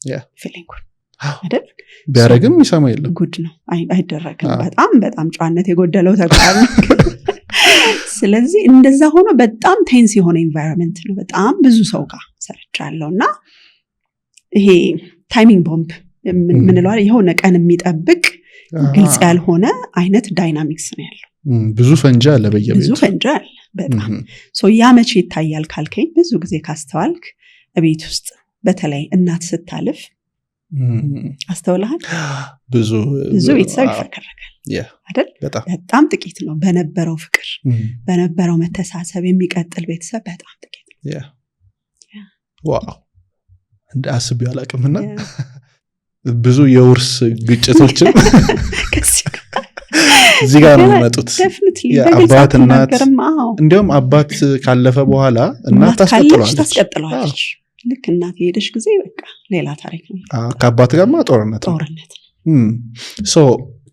ፊሊንጉን አይደል ቢያደርግም ይሰማ የለም ጉድ ነው አይደረግም በጣም ጨዋነት የጎደለው ተግባር ነው ስለዚህ እንደዛ ሆኖ በጣም ቴንስ የሆነ ኢንቫይሮንመንት ነው በጣም ብዙ ሰው ጋር ሰርቻለሁ እና ይሄ ታይሚንግ ቦምብ ምንለው የሆነ ቀን የሚጠብቅ ግልጽ ያልሆነ አይነት ዳይናሚክስ ነው ያለው ብዙ ፈንጃ አለ በየቤቱ ብዙ ፈንጃ አለ በጣም ያ መቼ ይታያል ካልከኝ ብዙ ጊዜ ካስተዋልክ ቤት ውስጥ በተለይ እናት ስታልፍ አስተውልሃል ብዙ ቤተሰብ ይፈከረካል አይደል በጣም ጥቂት ነው በነበረው ፍቅር በነበረው መተሳሰብ የሚቀጥል ቤተሰብ በጣም ጥቂት ነው ዋው እንደ አስቤው አላውቅምና ብዙ የውርስ ግጭቶችም እዚህ ጋር ነው የሚመጡት አባት እናት እንዲያውም አባት ካለፈ በኋላ እናት ታስቀጥለዋለች ልክ እናት የሄደች ጊዜ በቃ ሌላ ታሪክ ነው ከአባት ጋርማ ጦርነት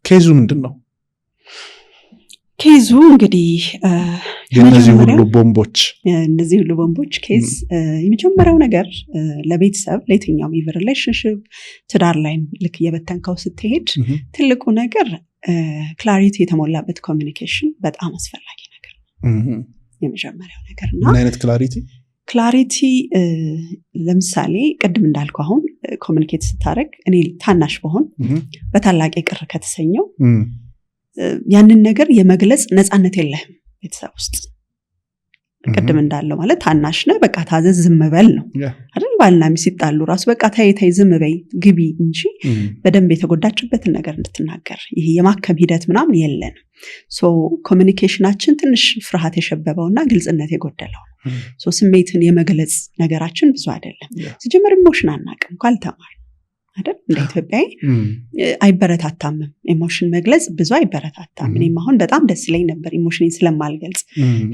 ኬዙ ምንድን ነው ኬዙ እንግዲህ እነዚህ ሁሉ ቦምቦች ኬዝ የመጀመሪያው ነገር ለቤተሰብ ለየትኛውም ኢቨን ሪሌሽንሽፕ ትዳር ላይ ልክ እየበተንከው ስትሄድ ትልቁ ነገር ክላሪቲ የተሞላበት ኮሚኒኬሽን በጣም አስፈላጊ ነገር የመጀመሪያው ነገር እና ምን አይነት ክላሪቲ ለምሳሌ ቅድም እንዳልኩ አሁን ኮሚኒኬት ስታደርግ እኔ ታናሽ በሆን በታላቅ ቅር ከተሰኘው ያንን ነገር የመግለጽ ነፃነት የለህም ቤተሰብ ውስጥ ቅድም እንዳለው ማለት ታናሽ ነህ በቃ ታዘዝ ዝም በል ነው አይደል ባልና ሚስት ሲጣሉ ራሱ በቃ ተይ ዝም በይ ግቢ እንጂ በደንብ የተጎዳችበትን ነገር እንድትናገር ይሄ የማከም ሂደት ምናምን የለንም ኮሚኒኬሽናችን ትንሽ ፍርሃት የሸበበውና ግልጽነት የጎደለው ነው ስሜትን የመግለጽ ነገራችን ብዙ አይደለም ሲጀመር ኢሞሽን አናውቅም ካልተማር አይደል እንደ ኢትዮጵያዊ አይበረታታም ኢሞሽን መግለጽ ብዙ አይበረታታም እኔም አሁን በጣም ደስ ይለኝ ነበር ኢሞሽኔን ስለማልገልጽ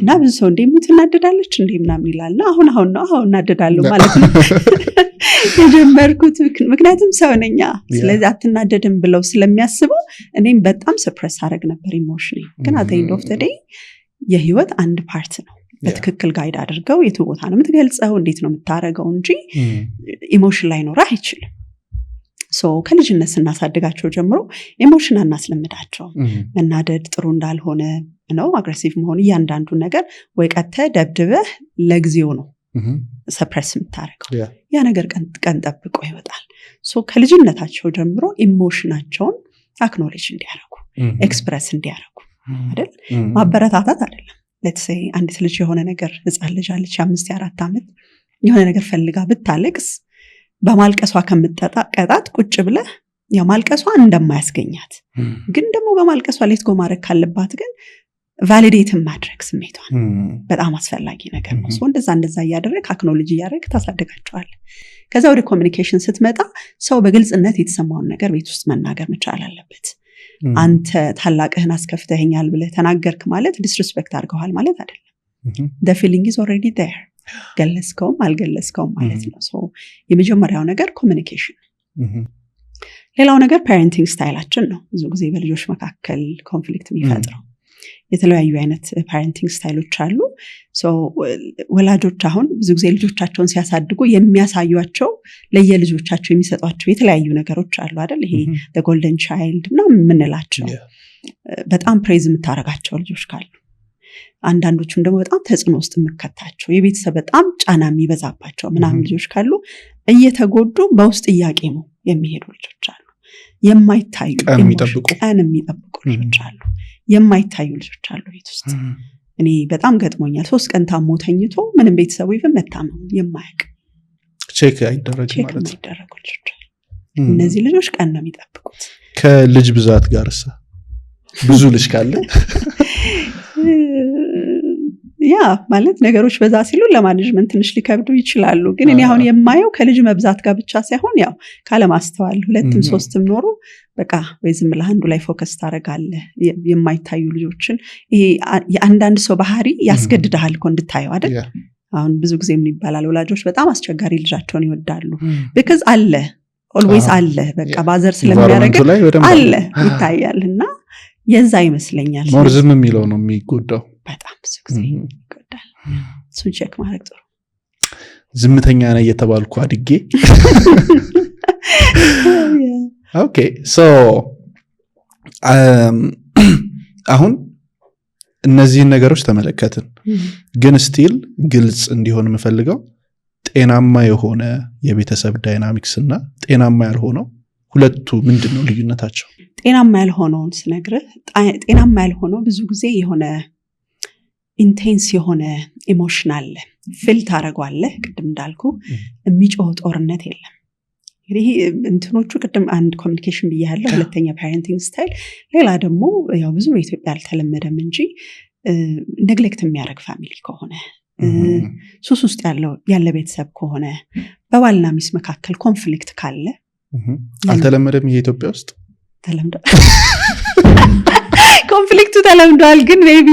እና ብዙ ሰው እንዴ ትናደዳለች እንዴ ምናምን ይላልና አሁን እናደዳለሁ ማለት ነው የጀመርኩት ምክንያቱም ሰው ነኝ ስለዚህ አትናደድም ብለው ስለሚያስቡ እኔም በጣም ሰፕረስ አደረግ ነበር ኢሞሽኔ ግን at the end of the day የህይወት አንድ ፓርት ነው በትክክል ጋይድ አድርገው የቱ ቦታ ነው የምትገልጸው እንዴት ነው የምታረገው እንጂ ኢሞሽን ላይ ኖር አይችልም ከልጅነት ስናሳድጋቸው ጀምሮ ኢሞሽን አናስለምዳቸው መናደድ ጥሩ እንዳልሆነ ነው አግሬሲቭ መሆን እያንዳንዱ ነገር ወይ ቀጥተ ደብድበህ ለጊዜው ነው ሰፕረስ የምታረገው ያ ነገር ቀን ጠብቆ ይወጣል ከልጅነታቸው ጀምሮ ኢሞሽናቸውን አክኖሌጅ እንዲያረጉ ኤክስፕረስ እንዲያረጉ አይደል ማበረታታት አይደለም let's say አንዲት ልጅ የሆነ ነገር ህፃን ልጅ አለች 5-4 ዓመት የሆነ ነገር ፈልጋ ብታለቅስ በማልቀሷ ከምትቀጣት ቁጭ ብለህ ያው ማልቀሷ እንደማያስገኛት ግን ደግሞ በማልቀሷ ሌት ጎ ማድረግ ካለባት ግን ቫሊዴትን ማድረግ ስሜቷን በጣም አስፈላጊ ነገር ነው። እንደዛ እያደረግ አክኖሎጂ እያደረግ ታሳድጋቸዋለህ። ከዛ ወደ ኮሚኒኬሽን ስትመጣ ሰው በግልጽነት የተሰማውን ነገር ቤት ውስጥ መናገር መቻል አለበት። አንተ ታላቅህን አስከፍተኸኛል ብለህ ተናገርክ ማለት ዲስሪስፔክት አድርገዋል ማለት አይደለም። the feeling is already there ገለጽከውም አልገለጽከውም ማለት ነው። ሶ የመጀመሪያው ነገር ኮሚኒኬሽን። ሌላው ነገር ፓረንቲንግ ስታይላችን ነው። ብዙ ጊዜ በልጆች መካከል ኮንፍሊክት የሚፈጥረው የተለያዩ አይነት ፓረንቲንግ ስታይሎች አሉ። ወላጆች አሁን ብዙ ጊዜ ልጆቻቸውን ሲያሳድጉ የሚያሳዩቸው ለየልጆቻቸው የሚሰጧቸው የተለያዩ ነገሮች አሉ አይደል? ይሄ the golden child ምናምን የምንላቸው በጣም ፕሬዝ የምታረጋቸው ልጆች ካሉ፣ አንዳንዶቹም ደግሞ በጣም ተጽዕኖ ውስጥ የምከታቸው የቤተሰብ በጣም ጫና የሚበዛባቸው ምናምን ልጆች ካሉ እየተጎዱ በውስጥ እያቄሙ የሚሄዱ ልጆች አሉ። የማይታዩ ቀን የሚጠብቁ ልጆች አሉ። የማይታዩ ልጆች አሉ ቤት ውስጥ። እኔ በጣም ገጥሞኛል። 3 ቀን ታሞ ተኝቶ ምንም ቤተሰቡ ይፈም መታመሙ የማያውቅ ቼክ አይደረግም ማለት ነው። እነዚህ ልጆች ቀን ነው የሚጠብቁት። ከልጅ ብዛት ጋርሳ ብዙ ልጅ ካለ ያ ማለት ነገሮች በዛ ሲሉ ለማኔጅመንት ትንሽ ሊከብዱ ይችላሉ። ግን እኔ አሁን የማየው ከልጅ መብዛት ጋር ብቻ ሳይሆን ያው ካለማስተዋል 2ም 3ም ኖሮ በቃ ወይ ዝም ብለህ አንዱ ላይ ፎከስ ታደርጋለህ። የማይታዩ ልጆችን ይሄ የአንዳንድ ሰው ባህሪ ያስገድድሃል እኮ እንድታየው አይደል? አሁን ብዙ ጊዜ ምን ይባላል ወላጆች በጣም አስቸጋሪ ልጃቸውን ይወዳሉ። because አለ ኦልዌይስ አለ በቃ ባዘር ስለሚያደርግ አለ ይታያልና የዛ ይመስለኛል ሞር ዝም የሚለው ነው የሚጎዳው። በጣም ብዙ ጊዜ ይጎዳል። እሱን ቼክ ማድረግ ጥሩ። ዝምተኛ ነኝ እየተባልኩ አድጌ ኦኬ ሶ አሁን እነዚህን ነገሮች ተመለከትን። ግን ስቲል ግልጽ እንዲሆን የምፈልገው ጤናማ የሆነ የቤተሰብ ዳይናሚክስ እና ጤናማ ያልሆነው ሁለቱ ምንድነው ልዩነታቸው? ጤናማ ያልሆነውን ስነግርህ ጤናማ ያልሆነው ብዙ ጊዜ የሆነ ኢንቴንስ የሆነ ኢሞሽን አለ፣ ፊል ታደርገዋለህ። ቅድም እንዳልኩ የሚጮህ ጦርነት የለም። እንግዲህ እንትኖቹ ቅድም አንድ ኮሚኒኬሽን ብያለሁ፣ ሁለተኛ ፓረንቲንግ ስታይል፣ ሌላ ደግሞ ያው ብዙ በኢትዮጵያ አልተለመደም እንጂ ነግሌክት የሚያደርግ ፋሚሊ ከሆነ ሱስ ውስጥ ያለ ቤተሰብ ከሆነ በባልና ሚስት መካከል ኮንፍሊክት ካለ አልተለመደም። ይሄ ኢትዮጵያ ውስጥ ተለምዷል። ኮንፍሊክቱ ተለምዷል። ግን ሜቢ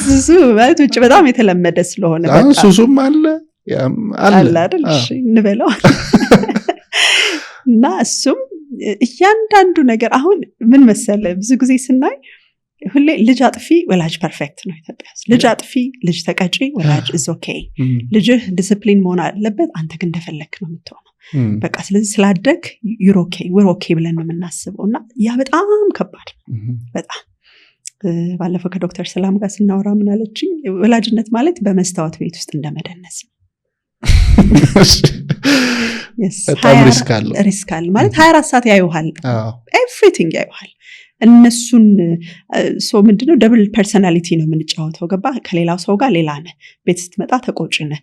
ሱሱ ማለት ውጭ በጣም የተለመደ ስለሆነ አሁን ሱሱም አለ አይደል? እሺ እንበለው እና እሱም እያንዳንዱ ነገር አሁን ምን መሰለ ብዙ ጊዜ ስናይ ሁሌ ልጅ አጥፊ ወላጅ ፐርፌክት ነው ኢትዮጵያ። ልጅ አጥፊ ልጅ ተቀጪ ወላጅ is okay። ልጅህ ዲሲፕሊን መሆን አለበት፣ አንተ ግን እንደፈለክ ነው የምትሆነው። በቃ ስለዚህ ስላደግ you're okay we're okay ብለን ነው የምናስበው። እና ያ በጣም ከባድ በጣም ባለፈው ከዶክተር ሰላም ጋር ስናወራ ምን አለችኝ፣ ወላጅነት ማለት በመስታወት ቤት ውስጥ እንደመደነስ ነው። በጣም ሪስክ አለው ማለት 24 ሰዓት ያዩሃል፣ ኤቭሪቲንግ ያዩሃል። እነሱን ሰው ምንድነው ደብል ፐርሰናሊቲ ነው የምንጫወተው። ገባ? ከሌላው ሰው ጋር ሌላ ነህ፣ ቤት ስትመጣ ተቆጭ ነህ፣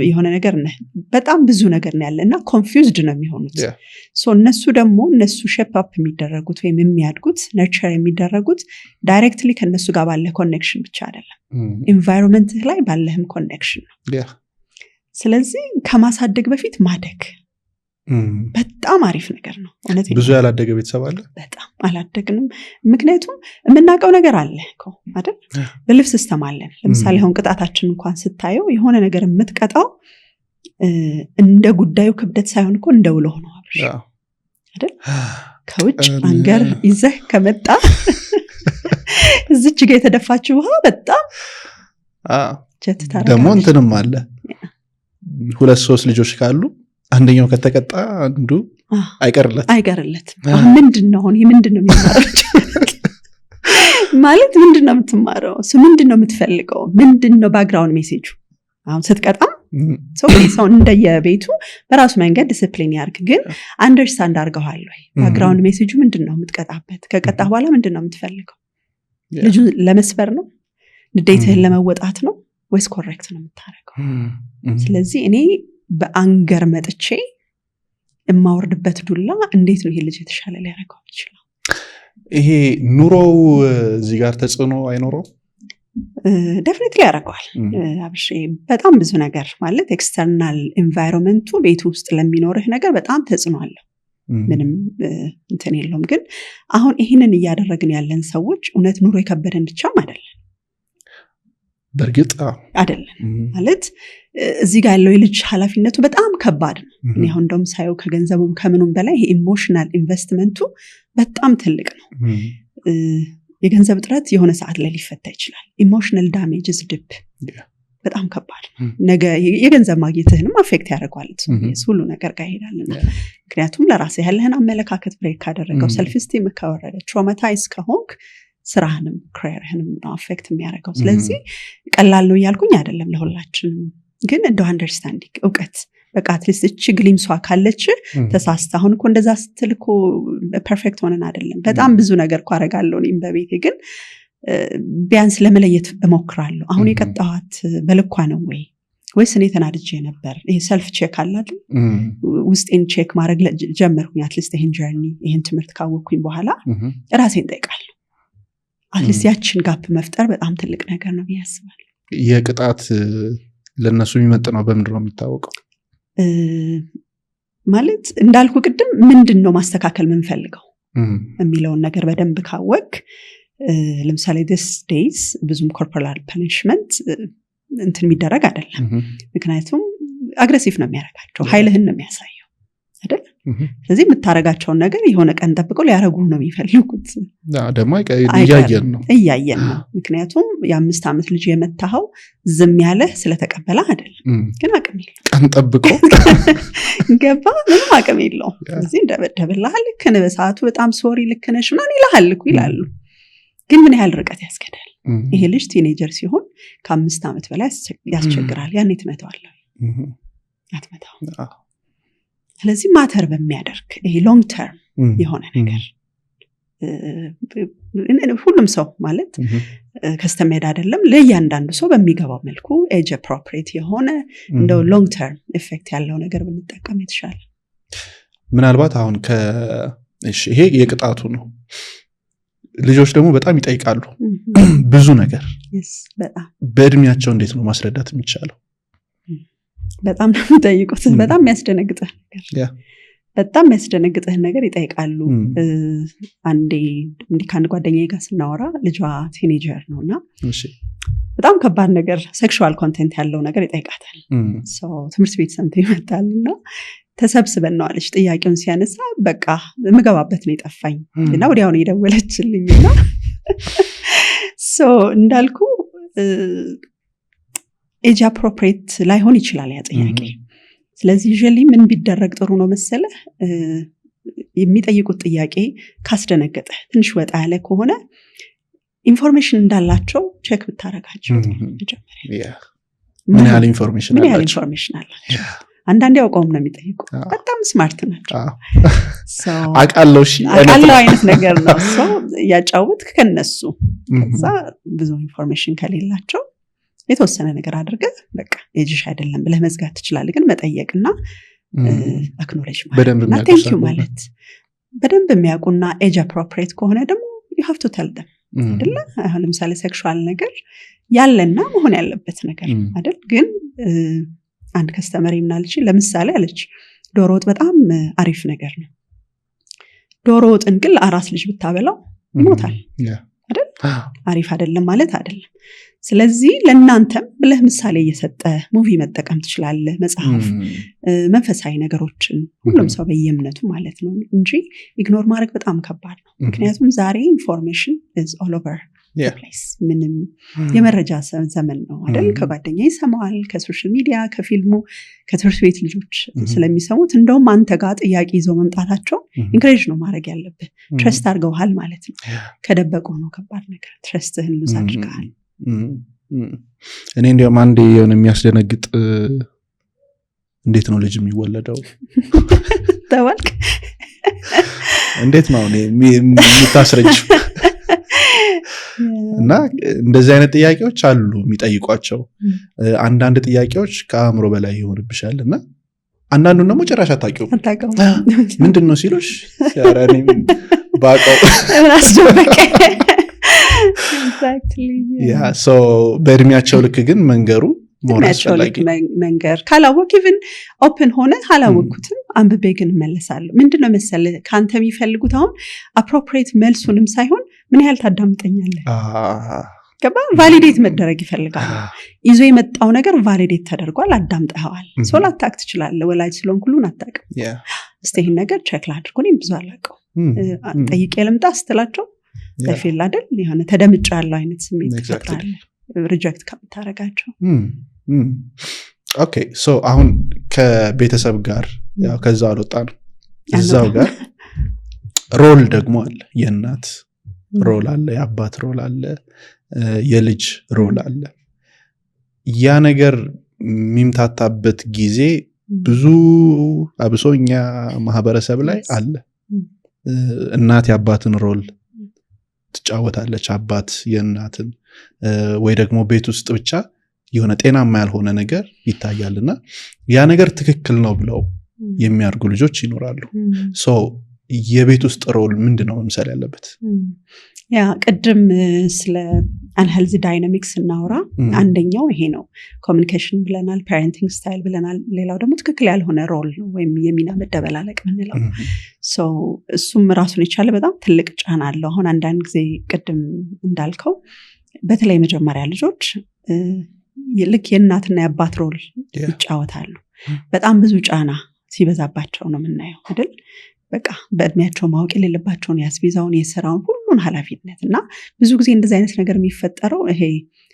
የሆነ ነገር ነህ፣ በጣም ብዙ ነገር ነው ያለና ኮንፊውዝድ ነው የሚሆኑት። እነሱ ደግሞ እነሱ ሼፕ አፕ የሚደረጉት ወይም የሚያድጉት ነርቸር የሚደረጉት ዳይሬክትሊ ከነሱ ጋር ባለ ኮኔክሽን ብቻ አይደለም፣ ኢንቫይሮንመንት ላይ ባለህም ኮኔክሽን ነው። ስለዚህ ከማሳደግ በፊት ማደግ በጣም አሪፍ ነገር ነው። ብዙ ያላደገ ቤተሰብ አለ። በጣም አላደግንም። ምክንያቱም የምናውቀው ነገር አለ እኮ አይደል? በልብስ ሲስተም አለን። ለምሳሌ አሁን ቅጣታችን እንኳን ስታየው የሆነ ነገር የምትቀጣው እንደ ጉዳዩ ክብደት ሳይሆን እኮ እንደ ውሎ ነው አይደል? ከውጭ አንገር ይዘህ ከመጣ እዚች ጋር የተደፋችው ውሃ በጣም ደግሞ እንትንም አለ 2-3 ልጆች ካሉ አንደኛው ከተቀጣ አንዱ አይቀርለትም። አሁን ምንድነው የሚማረው ማለት ምንድነው የምትማረው? እሱ ምንድነው የምትፈልገው? ምንድነው ባክግራውንድ ሜሴጁ? አሁን ስትቀጣ ሰው እንደየቤቱ በራሱ መንገድ ዲሲፕሊን ያርግ። ግን አንደርስታንድ አድርገዋል ወይ? ባክግራውንድ ሜሴጁ ምንድነው የምትቀጣበት? ከቀጣ በኋላ ምንድነው የምትፈልገው? ልጁ ለመስበር ነው? ንዴትህን ለመወጣት ነው ወይስ ኮሬክት ነው የምታደርገው? ስለዚህ እኔ በአንገር መጥቼ የማወርድበት ዱላ እንዴት ነው ይሄ ልጅ የተሻለ ሊያደርገው ይችላል? ይሄ ኑሮው እዚህ ጋር ተጽዕኖ አይኖረው? ዴፊኒትሊ ያደርገዋል አብሽ። በጣም ብዙ ነገር ማለት ኤክስተርናል ኤንቫይሮንመንቱ ቤት ውስጥ ለሚኖርህ ነገር በጣም ተጽዕኖ አለው። ምንም እንትን የለውም። ግን አሁን ይህንን እያደረግን ያለን ሰዎች እውነት ኑሮ የከበደን ብቻም አይደለም። በእርግጥ አይደለም ማለት እዚህ ጋር ያለው የልጅ ኃላፊነቱ በጣም ከባድ ነው። እኔ አሁን እንደውም ሳየው ከገንዘቡም ከምኑም በላይ ይሄ ኢሞሽናል ኢንቨስትመንቱ በጣም ትልቅ ነው። የገንዘብ እጥረት የሆነ ሰዓት ላይ ሊፈታ ይችላል። ኢሞሽናል ዳሜጅስ ድብ በጣም ከባድ ነው። ነገ የገንዘብ ማግኘትህንም አፌክት ያደርገዋል። ሁሉ ነገር ጋር ይሄዳልና ምክንያቱም ለራስ ያለህን አመለካከት ብሬክ ካደረገው ሰልፍ ስቲም ከወረደ ትራውማታይዝ ከሆንክ ስራህንም ክሬርህንም ነው አፌክት የሚያደርገው። ስለዚህ ቀላል ነው እያልኩኝ አይደለም ለሁላችንም። ግን እንደው አንደርስታንዲንግ እውቀት በቃ አትሊስት እቺ ግሊምሷ ካለች ተሳስተ አሁን እኮ እንደዛ ስትል እኮ ፐርፌክት ሆነን አይደለም። በጣም ብዙ ነገር እኮ አደርጋለሁ እኔም በቤቴ። ግን ቢያንስ ለመለየት እሞክራለሁ። አሁን የቀጣኋት በልኳ ነው ወይስ እኔ ተናድጄ ነበር? ይሄ ሰልፍ ቼክ አለ አይደል? ውስጤን ቼክ ማድረግ ጀመርኩኝ። አትሊስት ይሄን ጀርኒ ይሄን ትምህርት ካወቅኩኝ በኋላ ራሴን ጠይቃለሁ። አትሊስት ያችን ጋፕ መፍጠር በጣም ትልቅ ነገር ነው ብዬ አስባለሁ። የቅጣት ለነሱ የሚመጥነው በምንድን ነው የሚታወቀው? ማለት እንዳልኩ ቅድም ምንድነው ማስተካከል ምንፈልገው የሚለውን ነገር በደንብ ካወቅ ለምሳሌ this days ብዙም corporal punishment እንትን የሚደረግ አይደለም። ምክንያቱም አግሬሲቭ ነው የሚያደርጋቸው፣ ኃይልህን ነው የሚያሳየው አይደል? ስለዚህ የምታረጋቸውን ነገር የሆነ ቀን ጠብቀው ሊያረጉ ነው የሚፈልጉት። ደግሞ እያየን ነው። ምክንያቱም የ5 ዓመት ልጅ የመታኸው ዝም ያለህ ስለተቀበለ አይደለም፣ ግን አቅም የለው ቀን ጠብቆ ገባ ምንም አቅም የለው። ስለዚህ እንደበደብልሃል ልክ ነህ፣ በሰዓቱ በጣም ሶሪ ልክ ነሽ ምናምን ይልሃል እኮ ይላሉ። ግን ምን ያህል ርቀት ያስገዳል? ይሄ ልጅ ቲኔጀር ሲሆን ከ5 ዓመት በላይ ያስቸግራል። ያኔ ትመታዋለህ አትመታው። ስለዚህ ማተር በሚያደርግ ይሄ ሎንግ ተርም የሆነ ነገር ሁሉም ሰው ማለት ከስተሜድ አይደለም፣ ለእያንዳንዱ ሰው በሚገባው መልኩ ኤጅ አፕሮፕሪየት የሆነ እንደው ሎንግ ተርም ኢፌክት ያለው ነገር ብንጠቀም የተሻለ። ምናልባት አሁን ይሄ የቅጣቱ ነው። ልጆች ደግሞ በጣም ይጠይቃሉ ብዙ ነገር። በእድሜያቸው እንዴት ነው ማስረዳት የሚቻለው? በጣም ነው የሚጠይቁት። በጣም የሚያስደነግጥህ ነገር በጣም የሚያስደነግጥህ ነገር ይጠይቃሉ። አንዴ እንዲህ ከአንድ ጓደኛዬ ጋር ስናወራ ልጇ ቲኔጀር ነው እና በጣም ከባድ ነገር ሴክሹዋል ኮንቴንት ያለው ነገር ይጠይቃታል። ትምህርት ቤት ሰምተ ይመጣል እና ተሰብስበን ነው አለች። ጥያቄውን ሲያነሳ በቃ የምገባበት ነው የጠፋኝ እና ወዲያውኑ የደወለችልኝ እና እንዳልኩ ኤጅ አፕሮፕሪየት ላይሆን ይችላል ያ ጥያቄ። ስለዚህ ዩዥዋሊ ምን ቢደረግ ጥሩ ነው መሰለህ? የሚጠይቁት ጥያቄ ካስደነገጠ ትንሽ ወጣ ያለ ከሆነ ኢንፎርሜሽን እንዳላቸው ቼክ ብታረጋቸው መጀመሪያ ምን ያህል ኢንፎርሜሽን አላቸው። አንዳንዴ ያውቀውም ነው የሚጠይቁ። በጣም ስማርት ናቸው። አቃለው አይነት ነገር ነው ሰው ያጫውትክ ከነሱ። ከዛ ብዙ ኢንፎርሜሽን ከሌላቸው የተወሰነ ነገር አድርገህ በቃ ኤጅሽ አይደለም ብለህ መዝጋት ትችላለህ። ግን መጠየቅና አክኖሌጅ ማለትና ቴንክ ዩ ማለት በደንብ የሚያውቁና ኤጅ አፕሮፕሪየት ከሆነ ደግሞ you have to tell them አይደለ? አሁን ለምሳሌ ሴክሹዋል ነገር ያለና መሆን ያለበት ነገር አይደል? ግን አንድ ከስተመሪ ምናለች ለምሳሌ አለች ዶሮ ወጥ በጣም አሪፍ ነገር ነው። ዶሮ ወጥን ግን አራስ ልጅ ብታበላው ይሞታል አይደል? አሪፍ አይደለም ማለት አይደለም። ስለዚህ ለእናንተም ብለህ ምሳሌ እየሰጠ ሙቪ መጠቀም ትችላለህ፣ መጽሐፍ፣ መንፈሳዊ ነገሮችን ሁሉም ሰው በየእምነቱ ማለት ነው እንጂ ኢግኖር ማድረግ በጣም ከባድ ነው። ምክንያቱም ዛሬ ኢንፎርሜሽን is all over the place። ምንም የመረጃ ዘመን ነው አይደል? ከጓደኛ ይሰማዋል፣ ከሶሻል ሚዲያ፣ ከፊልሙ፣ ከትምህርት ቤት ልጆች ስለሚሰሙት እንደውም አንተ ጋር ጥያቄ ይዘው መምጣታቸው ኢንክሬጅ ነው ማድረግ ያለብህ። ትረስት አድርገውሃል ማለት ነው። ከደበቁ ነው ከባድ ነገር። ትረስትህን ሉዝ አድርገሃል። እኔ እንዲያውም አንዴ የሆነ የሚያስደነግጥ እንዴት ነው ልጅ የሚወለደው ተባልክ? እንዴት ነው የምታስረጅው? እና እንደዚህ አይነት ጥያቄዎች አሉ የሚጠይቋቸው። አንዳንድ ጥያቄዎች ከአእምሮ በላይ ይሆንብሻል እና አንዳንዱን ደግሞ ጭራሽ አታውቂውም። አታውቀውም። ምንድን ነው ሲሉሽ ያራኒ ባቀው አስደበቀ። ያ ሶ በእድሜያቸው ልክ ግን መንገሩ እድሜያቸው ልክ መንገር ካላወቅ ኢቭን ኦፕን ሆነ አላወቅኩትም አንብቤ ግን እመለሳለሁ። ምንድነው መሰለህ ከአንተ የሚፈልጉት አሁን አፕሮፕሪየት መልሱንም ሳይሆን ምን ያህል ታዳምጠኛለህ ገባ ቫሊዴት መደረግ ይፈልጋል። ይዞ የመጣው ነገር ቫሊዴት ተደርጓል አዳምጠኸዋል። ሶ ላታውቅ ትችላለህ ወላጅ ስለሆንክ ሁሉን አታውቅም። እስቲ ይሄን ነገር ቼክ ላድርግ እኔም ብዙ አላውቀው ጠይቄ ልምጣ ስትላቸው ለፊል አይደል የሆነ ተደምጫለሁ አይነት ስሜት ይፈጥራል ሪጀክት ከምታረጋቸው። ኦኬ ሶ አሁን ከቤተሰብ ጋር ያው ከዛው አልወጣን እዛው ጋር ሮል ደግሞ አለ። የእናት ሮል አለ፣ የአባት ሮል አለ፣ የልጅ ሮል አለ። ያ ነገር የሚምታታበት ጊዜ ብዙ አብሶኛ ማህበረሰብ ላይ አለ። እናት የአባትን ሮል ትጫወታለች፣ አባት የእናትን ወይ ደግሞ ቤት ውስጥ ብቻ የሆነ ጤናማ ያልሆነ ነገር ይታያልና ያ ነገር ትክክል ነው ብለው የሚያርጉ ልጆች ይኖራሉ። ሶ የቤት ውስጥ ሮል ምንድነው መምሰል ያለበት? ያ ቅድም ስለ አንሄልዚ ዳይናሚክስ እናወራ አንደኛው ይሄ ነው። ኮሚኒኬሽን ብለናል፣ ፓረንቲንግ ስታይል ብለናል። ሌላው ደግሞ ትክክል ያልሆነ ሮል ነው ወይም የሚና መደበላለቅ ምንለው። ሶ እሱም ራሱን የቻለ በጣም ትልቅ ጫና አለው። አሁን አንዳንድ ጊዜ ቅድም እንዳልከው በተለይ መጀመሪያ ልጆች ልክ የእናትና የአባት ሮል ይጫወታሉ። በጣም ብዙ ጫና ሲበዛባቸው ነው የምናየው አይደል? በቃ በእድሜያቸው ማወቅ የሌለባቸውን ያስቤዛውን የስራውን ሁሉን ኃላፊነት እና ብዙ ጊዜ እንደዚህ አይነት ነገር የሚፈጠረው ይሄ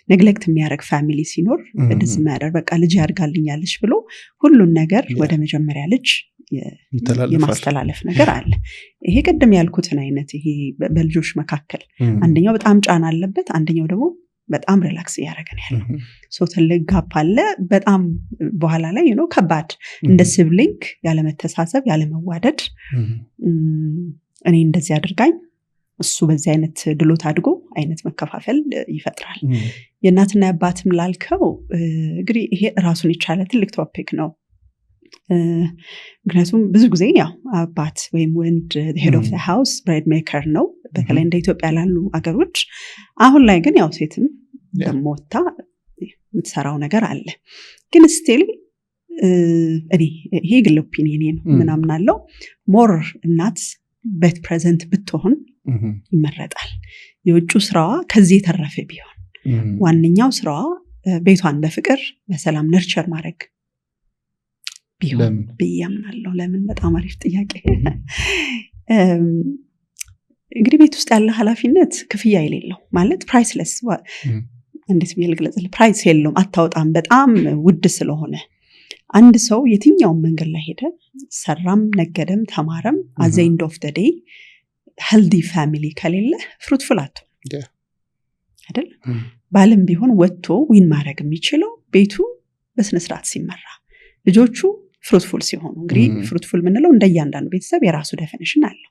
ነግሌክት የሚያደርግ ፋሚሊ ሲኖር እንደዚህ ማያደርግ በቃ ልጅ ያድጋልኛለች ብሎ ሁሉን ነገር ወደ መጀመሪያ ልጅ የማስተላለፍ ነገር አለ። ይሄ ቅድም ያልኩትን አይነት ይሄ በልጆች መካከል አንደኛው በጣም ጫና አለበት፣ አንደኛው ደግሞ በጣም ሪላክስ እያደረገን ያለው ሶ ትልቅ ጋፕ አለ። በጣም በኋላ ላይ ከባድ እንደ ሲብሊንግ ያለመተሳሰብ ያለመዋደድ እኔ እንደዚህ አድርጋኝ እሱ በዚህ አይነት ድሎት አድጎ አይነት መከፋፈል ይፈጥራል። የእናትና የአባትም ላልከው እንግዲህ ይሄ ራሱን የቻለ ትልቅ ቶፒክ ነው። ምክንያቱም ብዙ ጊዜ ያው አባት ወይም ወንድ ሄድ ኦፍ ዘ ሃውስ ብሬድ ሜከር ነው በተለይ እንደ ኢትዮጵያ ላሉ አገሮች። አሁን ላይ ግን ያው ሴትም ደሞታ የምትሰራው ነገር አለ። ግን ስቲል እኔ ይሄ ግል ኦፒኒየን ነው ምናምን አለው ሞር እናት ቤት ፕሬዘንት ብትሆን ይመረጣል። የውጩ ስራዋ ከዚህ የተረፈ ቢሆን ዋነኛው ስራዋ ቤቷን በፍቅር በሰላም ነርቸር ማድረግ ቢሆን ብያምናለሁ። ለምን? በጣም አሪፍ ጥያቄ። እንግዲህ ቤት ውስጥ ያለ ኃላፊነት ክፍያ የሌለው ማለት ፕራይስለስ እንዴት ብዬ ልግለጽልህ? ፕራይስ የለውም፣ አታወጣም። በጣም ውድ ስለሆነ አንድ ሰው የትኛውን መንገድ ላይ ሄደ ሰራም ነገደም ተማረም አዘ ኤንድ ኦፍ ዘ ዴይ ሄልዲ ፋሚሊ ከሌለ ፍሩትፉል አትሆንም አይደል? ባልም ቢሆን ወጥቶ ዊን ማድረግ የሚችለው ቤቱ በስነስርዓት ሲመራ ልጆቹ ፍሩትፉል ሲሆኑ። እንግዲህ ፍሩትፉል ምንለው እንደያንዳንዱ ቤተሰብ የራሱ ዴፊኒሽን አለው።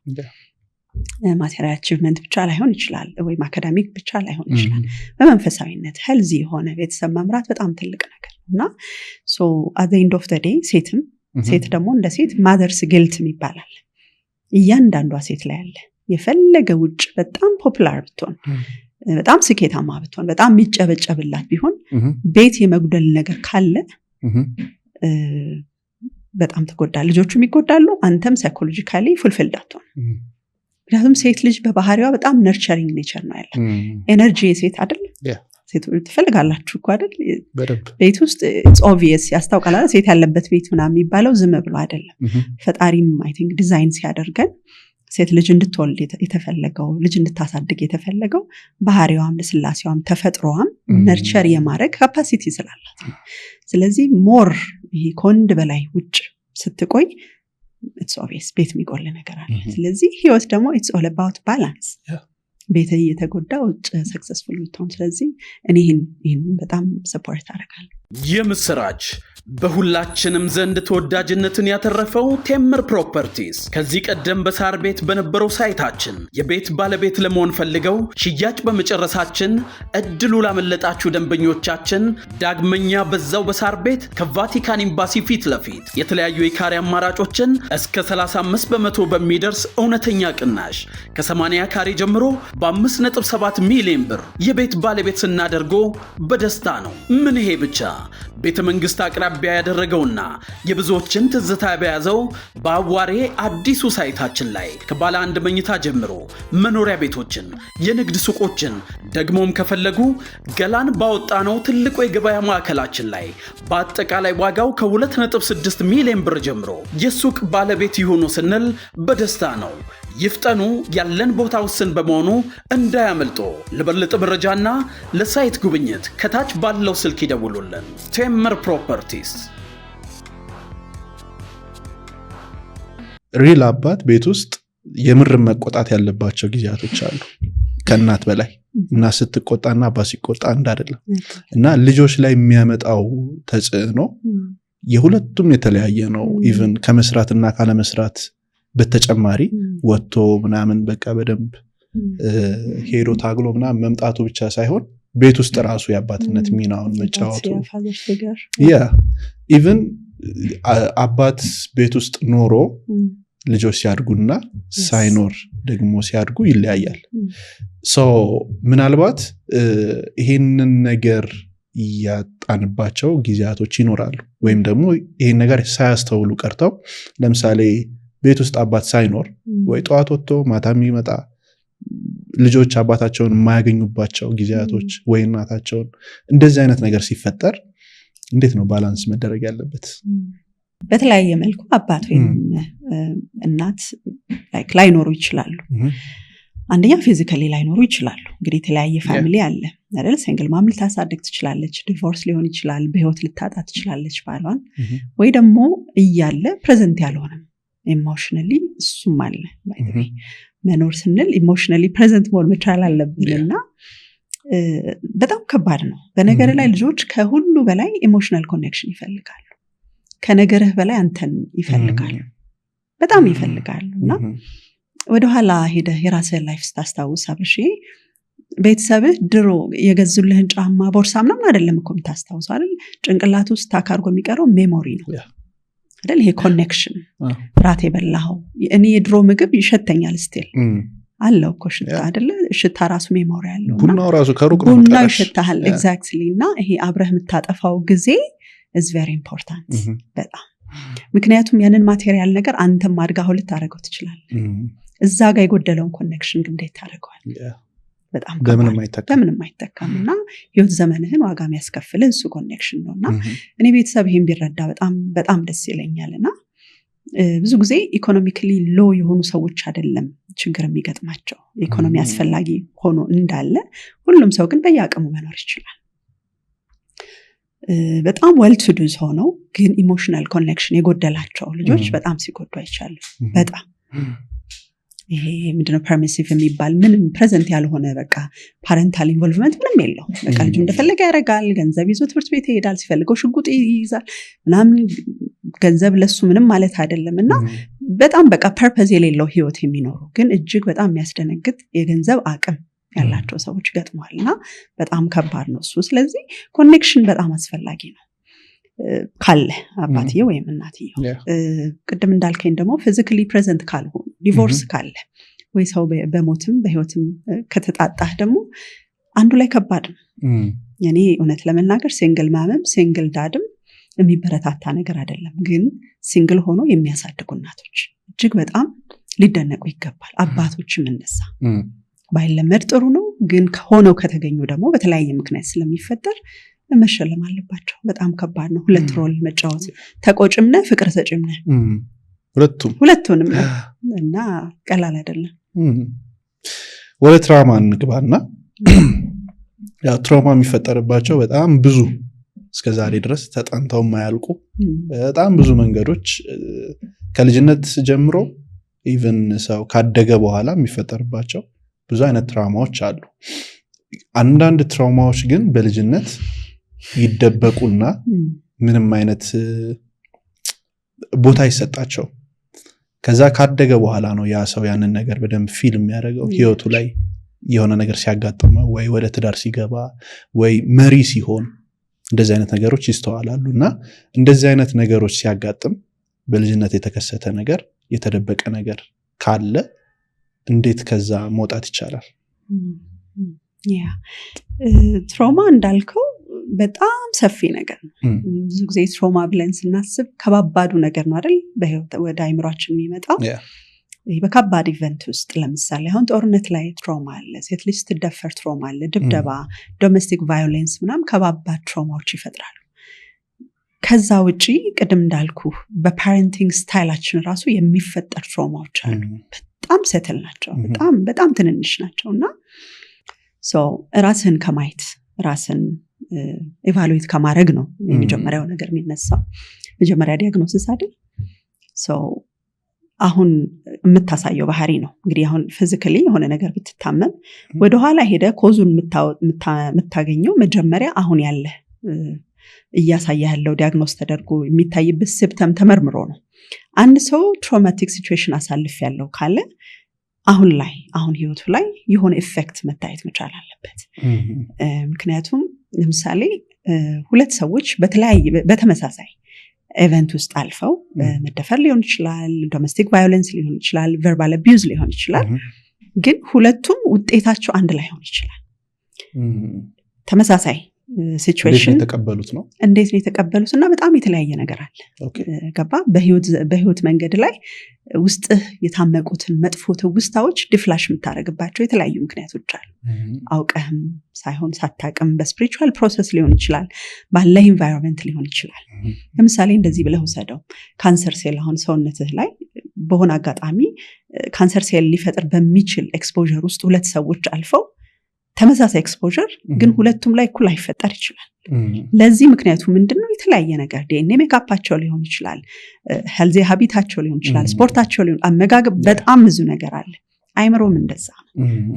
ማቴሪያል አቺቭመንት ብቻ ላይሆን ይችላል ወይም አካዳሚክ ብቻ ላይሆን ይችላል። በመንፈሳዊነት ሄልዚ የሆነ ቤተሰብ መምራት በጣም ትልቅ ነገር እና ሶ አት ዘ ኤንድ ኦፍ ዘ ዴይ ሴት ደግሞ እንደ ሴት ማዘርስ ጊልት ይባላል። እያንዳንዷ ሴት ላይ አለ። የፈለገ ውጭ በጣም ፖፑላር ብትሆን በጣም ስኬታማ ብትሆን በጣም የሚጨበጨብላት ቢሆን ቤት የመጉደል ነገር ካለ በጣም ተጎዳል። ልጆቹም ይጎዳሉ፣ አንተም ሳይኮሎጂካሊ ፉልፊልድ አትሆን። ምክንያቱም ሴት ልጅ በባህሪዋ በጣም ነርቸሪንግ ኔቸር ነው ያለ ኤነርጂ የሴት አይደል? ሴት ትፈልጋላችሁ እኮ አይደል? ቤት ውስጥ ኢትስ ኦብቪየስ ያስታውቃል። ሴት ያለበት ቤት ምናምን የሚባለው ዝም ብሎ አይደለም። ፈጣሪም አይ ቲንክ ዲዛይን ሲያደርገን ሴት ልጅ እንድትወልድ የተፈለገው ልጅ እንድታሳድግ የተፈለገው ባህሪዋም ለስላሴዋም ተፈጥሮዋም ነርቸር የማድረግ ካፓሲቲ ስላላት ነው። ስለዚህ ሞር ይሄ ከወንድ በላይ ውጭ ስትቆይ ኢትስ ኦብቪየስ ቤት የሚጎል ነገር አለ። ስለዚህ ህይወት ደግሞ ኢትስ ኦል አባውት ባላንስ። ቤት እየተጎዳ ውጭ ሰክሰስፉል ብትሆን። ስለዚህ እኔ ይህን በጣም ሰፖርት አደርጋለሁ። የምስራች በሁላችንም ዘንድ ተወዳጅነትን ያተረፈው ቴምር ፕሮፐርቲስ ከዚህ ቀደም በሳር ቤት በነበረው ሳይታችን የቤት ባለቤት ለመሆን ፈልገው ሽያጭ በመጨረሳችን እድሉ ላመለጣችሁ ደንበኞቻችን ዳግመኛ በዛው በሳር ቤት ከቫቲካን ኤምባሲ ፊት ለፊት የተለያዩ የካሬ አማራጮችን እስከ 35% በሚደርስ እውነተኛ ቅናሽ ከ80 ካሬ ጀምሮ በ5.7 ሚሊዮን ብር የቤት ባለቤት ስናደርጎ በደስታ ነው። ምን ይሄ ብቻ ቤተ መንግስት አቅራቢያ ያደረገውና የብዙዎችን ትዝታ በያዘው በአዋሬ አዲሱ ሳይታችን ላይ ከባለ አንድ መኝታ ጀምሮ መኖሪያ ቤቶችን፣ የንግድ ሱቆችን ደግሞም ከፈለጉ ገላን ባወጣነው ትልቁ የገበያ ማዕከላችን ላይ በአጠቃላይ ዋጋው ከ2.6 ሚሊዮን ብር ጀምሮ የሱቅ ባለቤት ይሆኑ ስንል በደስታ ነው። ይፍጠኑ፣ ያለን ቦታ ውስን በመሆኑ እንዳያመልጦ። ለበለጠ መረጃና ለሳይት ጉብኝት ከታች ባለው ስልክ ይደውሉልን። ቴምር ፕሮፐርቲስ። ሪል አባት ቤት ውስጥ የምር መቆጣት ያለባቸው ጊዜያቶች አሉ ከእናት በላይ እና ስትቆጣና አባት ሲቆጣ አይደለም እና ልጆች ላይ የሚያመጣው ተጽዕኖ የሁለቱም የተለያየ ነው። ኢቭን ከመስራትና ካለመስራት በተጨማሪ ወጥቶ ምናምን በቃ በደንብ ሄዶ ታግሎ ምናምን መምጣቱ ብቻ ሳይሆን ቤት ውስጥ ራሱ የአባትነት ሚናውን መጫወቱ ኢቭን አባት ቤት ውስጥ ኖሮ ልጆች ሲያድጉና ሳይኖር ደግሞ ሲያድጉ ይለያያል። ምናልባት ይሄንን ነገር ያጣንባቸው ጊዜያቶች ይኖራሉ ወይም ደግሞ ይሄን ነገር ሳያስተውሉ ቀርተው ለምሳሌ ቤት ውስጥ አባት ሳይኖር ወይ ጠዋት ወጥቶ ማታ የሚመጣ ልጆች አባታቸውን የማያገኙባቸው ጊዜያቶች ወይ እናታቸውን እንደዚህ አይነት ነገር ሲፈጠር እንዴት ነው ባላንስ መደረግ ያለበት? በተለያየ መልኩ አባት ወይም እናት ላይኖሩ ይችላሉ። አንደኛ ፊዚካሊ ላይኖሩ ይችላሉ። እንግዲህ የተለያየ ፋሚሊ አለ አይደል? ሲንግል ማም ልታሳድግ ትችላለች፣ ዲቮርስ ሊሆን ይችላል፣ በህይወት ልታጣ ትችላለች ባሏን፣ ወይ ደግሞ እያለ ፕሬዘንት ያልሆነም ኢሞሽናሊ እሱም አለ። መኖር ስንል ኢሞሽናሊ ፕሬዘንት መሆን መቻል አለብንና በጣም ከባድ ነው። በነገር ላይ ልጆች ከሁሉ በላይ ኢሞሽናል ኮኔክሽን ይፈልጋሉ። ከነገርህ በላይ አንተን ይፈልጋሉ፣ በጣም ይፈልጋሉ። እና ወደኋላ ሄደህ የራስህን ላይፍ ስታስታውስ አብርሽ ቤተሰብህ ድሮ የገዙልህን ጫማ ቦርሳ ምናምን አይደለም እኮ የምታስታውሰው አይደል? ጭንቅላት ውስጥ ታካርጎ የሚቀረው ሜሞሪ ነው አይደል? ይሄ ኮኔክሽን ራት የበላኸው እኔ የድሮ ምግብ ይሸተኛል ስቲል አለው እኮ ሽታ አይደለ? ሽታ ራሱ ሜሞሪ አለው። ቡናው ራሱ ከሩቅ ነው ቡናው ይሸታል። ኤግዛክትሊ። እና ይሄ አብረህ የምታጠፋው ጊዜ is very important በጣም ምክንያቱም ያንን ማቴሪያል ነገር አንተም አድጋው ልታረጋው ትችላለህ። እዛ ጋር የጎደለውን ኮኔክሽን ግን እንዴት ታረጋዋል? በጣም በምንም አይተካም። እና ህይወት ዘመንህን ዋጋ የሚያስከፍልህ እሱ ኮኔክሽን ነውና እኔ ቤተሰብ ይሄን ቢረዳ በጣም በጣም ደስ ይለኛልና ብዙ ጊዜ ኢኮኖሚካሊ ሎ የሆኑ ሰዎች አይደለም ችግር የሚገጥማቸው። ኢኮኖሚ አስፈላጊ ሆኖ እንዳለ ሁሉም ሰው ግን በየአቅሙ መኖር ይችላል። በጣም ዌል ቱ ዱ ሆነው ግን ኢሞሽናል ኮኔክሽን የጎደላቸው ልጆች በጣም ሲጎዱ አይቻሉ። በጣም ይሄ ምንድነው ፐርሚሲቭ የሚባል ምንም ፕሬዘንት ያልሆነ በቃ ፓረንታል ኢንቮልቭመንት ምንም የለው። በቃ ልጁ እንደፈለገ ያደርጋል፣ ገንዘብ ይዞ ትምህርት ቤት ይሄዳል፣ ሲፈልገው ሽጉጥ ይይዛል ምናምን። ገንዘብ ለሱ ምንም ማለት አይደለም። እና በጣም በቃ ፐርፐዝ የሌለው ህይወት የሚኖሩ ግን እጅግ በጣም የሚያስደነግጥ የገንዘብ አቅም ያላቸው ሰዎች ገጥመዋል። እና በጣም ከባድ ነው እሱ። ስለዚህ ኮኔክሽን በጣም አስፈላጊ ነው ካለ አባትዬ ወይም እናትዬ። ቅድም እንዳልከኝ ደግሞ ፊዚካሊ ፕሬዘንት ካልሆኑ፣ ዲቮርስ ካለ ወይ ሰው በሞትም በህይወትም ከተጣጣህ ደግሞ አንዱ ላይ ከባድ ነው። እኔ እውነት ለመናገር ሲንግል ማምም ሲንግል ዳድም የሚበረታታ ነገር አይደለም። ግን ሲንግል ሆኖ የሚያሳድጉ እናቶች እጅግ በጣም ሊደነቁ ይገባል። አባቶችም እነሳ ባይለመድ ጥሩ ነው። ግን ከሆነው ከተገኙ ደግሞ በተለያየ ምክንያት ስለሚፈጠር መሸለም አለባቸው። በጣም ከባድ ነው። ሁለት ሮል መጫወት፣ ተቆጭም ነህ ፍቅር ሰጭም ነህ፣ ሁለቱንም ነው እና ቀላል አይደለም። ወደ ትራውማ እንግባና ያው ትራውማ የሚፈጠርባቸው በጣም ብዙ እስከዛሬ ድረስ ተጠንተው የማያልቁ በጣም ብዙ መንገዶች ከልጅነት ጀምሮ ኢቭን ሰው ካደገ በኋላ የሚፈጠርባቸው ብዙ አይነት ትራውማዎች አሉ። አንዳንድ ትራውማዎች ግን በልጅነት ይደበቁና ምንም አይነት ቦታ ይሰጣቸው። ከዛ ካደገ በኋላ ነው ያ ሰው ያንን ነገር በደንብ ፊልም የሚያደርገው ህይወቱ ላይ የሆነ ነገር ሲያጋጥመው ወይ ወደ ትዳር ሲገባ ወይ መሪ ሲሆን እንደዚህ አይነት ነገሮች ይስተዋላሉና እንደዚህ አይነት ነገሮች ሲያጋጥም በልጅነት የተከሰተ ነገር የተደበቀ ነገር ካለ እንዴት ከዛ መውጣት ይቻላል? ያ ትራውማ እንዳልከው በጣም ሰፊ ነገር ነው። ብዙ ጊዜ ትራውማ ብለን ስናስብ ከባባዱ ነገር ነው አይደል በህይወት ወደ አይምሯችን የሚመጣው። በከባድ ኢቨንት ውስጥ ለምሳሌ አሁን ጦርነት ላይ ትራውማ አለ፣ ሴት ልጅ ስትደፈር ትራውማ አለ፣ ድብደባ፣ ዶሜስቲክ ቫዮሌንስ ምናምን ከባባድ ትራውማዎች ይፈጥራሉ። ከዛ ውጪ ቅድም እንዳልኩ በፓረንቲንግ ስታይላችን ራሱ የሚፈጠር ትራውማዎች አሉ። በጣም ሰትል ናቸው፣ በጣም ትንንሽ ናቸው። እና ራስን ከማየት ራስን ኤቫሉዌት ከማድረግ ነው የመጀመሪያው ነገር የሚነሳው። መጀመሪያ ዲያግኖሲስ አይደል አሁን የምታሳየው ባህሪ ነው። እንግዲህ አሁን ፊዚካሊ የሆነ ነገር ብትታመም ወደኋላ ሄደ ኮዙን የምታገኘው መጀመሪያ አሁን ያለ እያሳየ ያለው ዲያግኖስ ተደርጎ የሚታይበት ሲምፕተም ተመርምሮ ነው። አንድ ሰው ትራውማቲክ ሲቹዌሽን አሳልፍ ያለው ካለ አሁን ህይወቱ ላይ የሆነ ኢፌክት መታየት መቻል አለበት። ምክንያቱም ለምሳሌ ሁለት ሰዎች በተመሳሳይ ኤቨንት ውስጥ አልፈው መደፈር ሊሆን ይችላል፣ ዶሜስቲክ ቫዮለንስ ሊሆን ይችላል፣ ቨርባል አቢዩዝ ሊሆን ይችላል። ግን ሁለቱም ውጤታቸው አንድ ላይ ሆን ይችላል። ተመሳሳይ ሲቹዌሽን እንዴት ነው የተቀበሉት እና በጣም የተለያየ ነገር አለ። ገባ? በህይወት መንገድ ላይ ውስጥ የታመቁትን መጥፎ ትውስታዎች ዲፍላሽ የምታደርግባቸው የተለያዩ ምክንያቶች አሉ። አውቀህም ሳይሆን ሳታቅም በስፒሪቹዋል ፕሮሰስ ሊሆን ይችላል፣ ባለ ኢንቫይሮንመንት ሊሆን ይችላል። ለምሳሌ እንደዚህ ብለህ ውሰደው፣ ካንሰር ሴል አሁን ሰውነትህ ላይ በሆነ አጋጣሚ ካንሰር ሴል ሊፈጥር በሚችል ኤክስፖዠር ውስጥ ሁለት ሰዎች አልፈው ተመሳሳይ ኤክስፖዠር ግን ሁለቱም ላይ እኩል አይፈጠር ይችላል። ለዚህ ምክንያቱ ምንድነው? የተለያየ ነገር ዲኤንኤ ሜካፓቸው ሊሆን ይችላል፣ ሄልዚ ሃቢታቸው ሊሆን ይችላል፣ ስፖርታቸው ሊሆን፣ አመጋገብ፣ በጣም ብዙ ነገር አለ። አይምሮም እንደዛ ነው።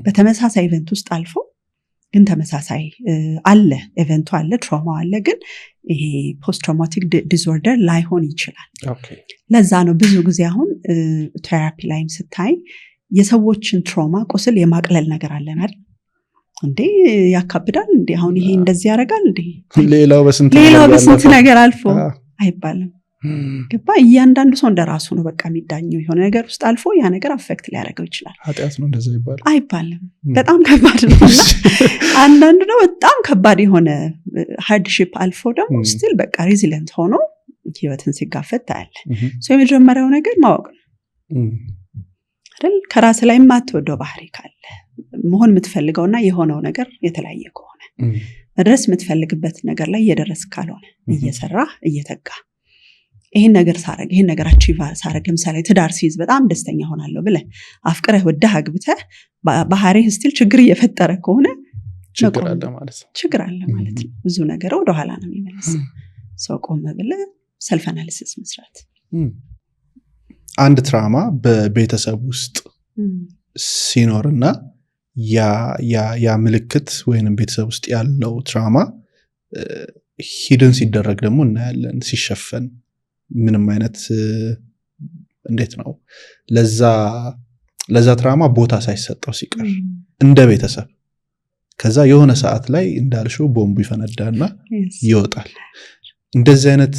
በተመሳሳይ ኢቨንት ውስጥ አልፎ ግን ተመሳሳይ አለ ኢቨንቱ አለ፣ ትራውማ አለ፣ ግን ይሄ ፖስት ትራውማቲክ ዲስኦርደር ላይሆን ይችላል። ለዛ ነው ብዙ ጊዜ አሁን ቴራፒ ላይም ስታይ የሰዎችን ትራውማ ቁስል የማቅለል ነገር አለን አይደል? እንዴ ያካብዳል እንዴ አሁን ይሄ እንደዚህ ያደርጋል እንዴ ሌላው በስንት ነገር አልፎ አይባልም። ገባ? እያንዳንዱ ሰው እንደራሱ ነው በቃ የሚዳኘው። የሆነ ነገር ውስጥ አልፎ ያ ነገር አፌክት ሊያደርገው ይችላል። ኃጢአት ነው እንደዛ ይባላል አይባልም። በጣም ከባድ ነው። አንዳንዱ ነው በጣም ከባድ የሆነ ሃርድሺፕ አልፎ ደግሞ ስቲል በቃ ሬዚሊየንት ሆኖ ህይወትን ሲጋፈጥ ታያለ። የመጀመሪያው ነገር ማወቅ ነው አይደል? ከራስ ላይ የማትወደው ባህሪ ካለ መሆን የምትፈልገውና የሆነው ነገር የተለያየ ከሆነ መድረስ የምትፈልግበት ነገር ላይ እየደረስ ካልሆነ እየሰራ እየተጋ ይሄን ነገር ሳረግ ይሄን ነገር አቺቭ ሳረግ ለምሳሌ ትዳር ሲይዝ በጣም ደስተኛ ሆናለሁ ብለህ አፍቅረህ ወደህ አግብተህ ባህሪህ ስቲል ችግር እየፈጠረ ከሆነ ችግር አለ ማለት ነው። ብዙ ነገር ወደ ኋላ ነው የሚመለሰው። ሰው ቆመ ብለህ ሰልፍ አናሊሲስ መስራት። አንድ ትራውማ በቤተሰብ ውስጥ ሲኖርና ያ ምልክት ወይንም ቤተሰብ ውስጥ ያለው ትራውማ ሂድን ሲደረግ ደግሞ እናያለን፣ ሲሸፈን ምንም አይነት እንዴት ነው ለዛ ትራውማ ቦታ ሳይሰጠው ሲቀር እንደ ቤተሰብ ከዛ የሆነ ሰዓት ላይ እንዳልሽው ቦምቡ ይፈነዳና ይወጣል። እንደዚህ አይነት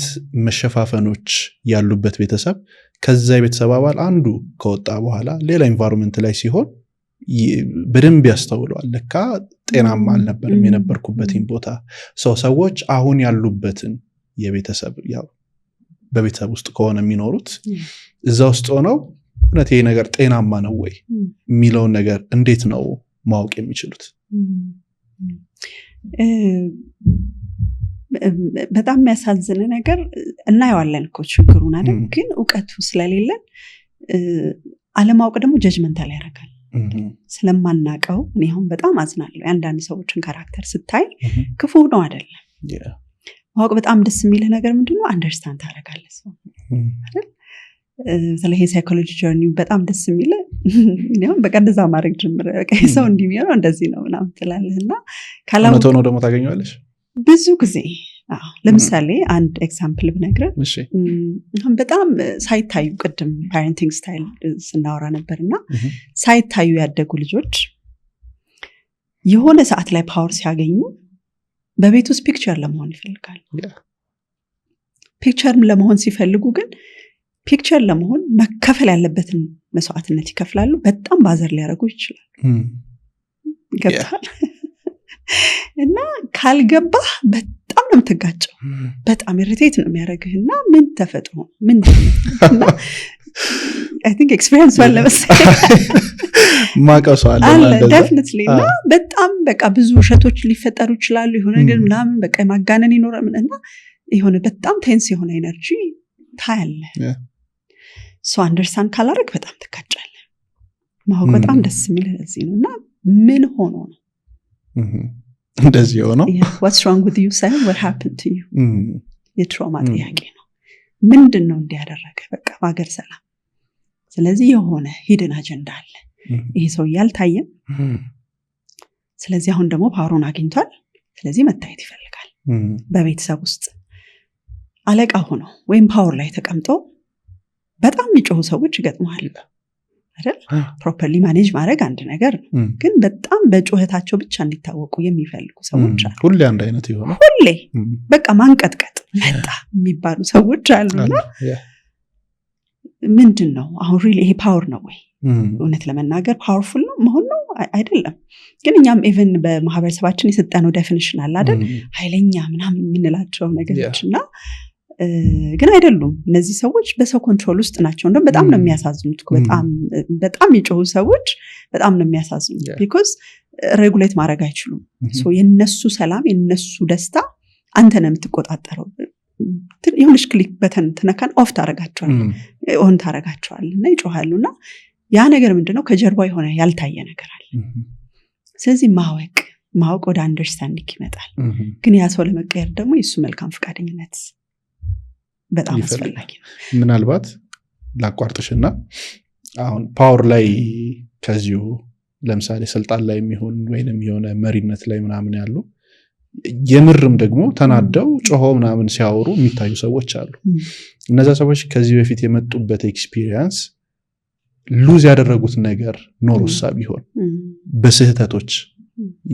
መሸፋፈኖች ያሉበት ቤተሰብ ከዛ የቤተሰብ አባል አንዱ ከወጣ በኋላ ሌላ ኢንቫይሮንመንት ላይ ሲሆን በደንብ ያስተውለዋል። ለካ ጤናማ አልነበረም የነበርኩበትን ቦታ። ሰዎች አሁን ያሉበትን የቤተሰብ ያው በቤተሰብ ውስጥ ከሆነ የሚኖሩት እዛ ውስጥ ሆነው እውነት ይሄ ነገር ጤናማ ነው ወይ የሚለውን ነገር እንዴት ነው ማወቅ የሚችሉት? በጣም የሚያሳዝን ነገር እናየዋለን እኮ ችግሩን አይደል? ግን እውቀቱ ስለሌለን አለማወቅ ደግሞ ጀጅመንታል ያደርጋል። ስለማናቀው እኔ አሁን በጣም አዝናለሁ። አንዳንድ ሰዎችን ካራክተር ስታይ ክፉ ነው አይደለም። ማወቅ በጣም ደስ የሚልህ ነገር ምንድነው? አንደርስታንድ ታደርጋለህ ሰው አይደል? ስለዚህ ሳይኮሎጂ ጆርኒ በጣም ደስ የሚልህ እኔም በቃ እንደዛ ማድረግ ጀምረ በቃ ሰው እንዲህ የሚሆነው እንደዚህ ነው ምናምን ትላለህና ካላወቅ ነው ደግሞ ታገኘዋለሽ። ብዙ ጊዜ ለምሳሌ አንድ ኤግዛምፕል ብነግርህ እሺ በጣም ሳይታዩ ቅድም ፓረንቲንግ ስታይል ስናወራ ነበርና ሳይታዩ ያደጉ ልጆች የሆነ ሰዓት ላይ ፓወር ሲያገኙ በቤት ውስጥ ፒክቸር ለመሆን ይፈልጋሉ። ፒክቸር ለመሆን ሲፈልጉ ግን ፒክቸር ለመሆን መከፈል ያለበትን መስዋዕትነት ይከፍላሉ። በጣም ባዘር ሊያደርጉ ይችላል። ገብቷል? እና ካልገባህ በጣም ነው የምትጋጨው። በጣም ኢሪቴት ነው የሚያደርግህና ምን ተፈጥሮ ምንድነው? I think experience አለ መሰለኝ ማቀሱ አለ definitely እና በጣም በቃ ብዙ ውሸቶች ሊፈጠሩ ይችላሉ። የሆነ ግን ምናምን በቃ ማጋነን ይኖራል እና የሆነ በጣም ቴንስ የሆነ ኤነርጂ ታያለ። ሶ አንደርስታንድ ካላረግ በጣም ትጋጫለህ። ማወቅ በጣም ደስ የሚል ለዚህ ነውና ምን ሆኖ ነው እንደዚህ ሆነው what's wrong with you say what happened to you የትራውማ ጥያቄ ነው። ምንድነው እንዲያደረገ በቃ ባገር ሰላም። ስለዚህ የሆነ ሂድን አጀንዳ አለ። ይሄ ሰው ያልታየም። ስለዚህ አሁን ደግሞ ፓወሩን አግኝቷል። ስለዚህ መታየት ይፈልጋል። በቤተሰብ ውስጥ አለቃ ሆኖ ወይም ፓወር ላይ ተቀምጦ በጣም የሚጮሁ ሰዎች ይገጥማሉ አይደል? ፕሮፐርሊ ማኔጅ ማድረግ አንድ ነገር ነው፣ ግን በጣም በጩኸታቸው ብቻ እንዲታወቁ የሚፈልጉ ሰዎች አሉ። ሁሌ አንድ አይነት ይሆናል። ሁሌ በቃ ማንቀጥቀጥ መጣ የሚባሉ ሰዎች አሉና ምንድነው አሁን ሪሊ ይሄ ፓወር ነው ወይ? እውነት ለመናገር ፓወርፉል ነው መሆን ነው አይደለም። ግን እኛም ኢቭን በማህበረሰባችን የሰጠነው ዴፊኒሽን አለ አይደል? ኃይለኛ ምናምን የምንላቸው ነገሮችና ግን አይደሉም። እነዚህ ሰዎች በሰው ኮንትሮል ውስጥ ናቸው። እንደውም በጣም ነው የሚያሳዝኑት። በጣም የጮሁ ሰዎች በጣም ነው የሚያሳዝኑት። ቢኮዝ ሬጉሌት ማድረግ አይችሉም። ሶ የነሱ ሰላም የነሱ ደስታ አንተ ነው የምትቆጣጠረው። የሆነች ክሊክ በተን ተነካን ኦፍ ታረጋቸዋል ኦን ታረጋቸዋል እና ይጮሃሉና ያ ነገር ምንድነው? ከጀርባ የሆነ ያልታየ ነገር አለ። ስለዚህ ማወቅ ወደ አንደርስታንዲንግ ይመጣል። ግን ያ ሰው ለመቀየር ደግሞ የሱ መልካም ፈቃደኝነት በጣም አስፈላጊ ነው። ምናልባት ላቋርጥሽና አሁን ፓወር ላይ ከዚሁ ለምሳሌ ስልጣን ላይ የሚሆን ወይንም የሆነ መሪነት ላይ ምናምን ያሉ የምርም ደግሞ ተናደው ጮሆ ምናምን ሲያወሩ የሚታዩ ሰዎች አሉ። እነዛ ሰዎች ከዚህ በፊት የመጡበት ኤክስፒሪየንስ ሉዝ ያደረጉት ነገር ኖሮሳ ቢሆን በስህተቶች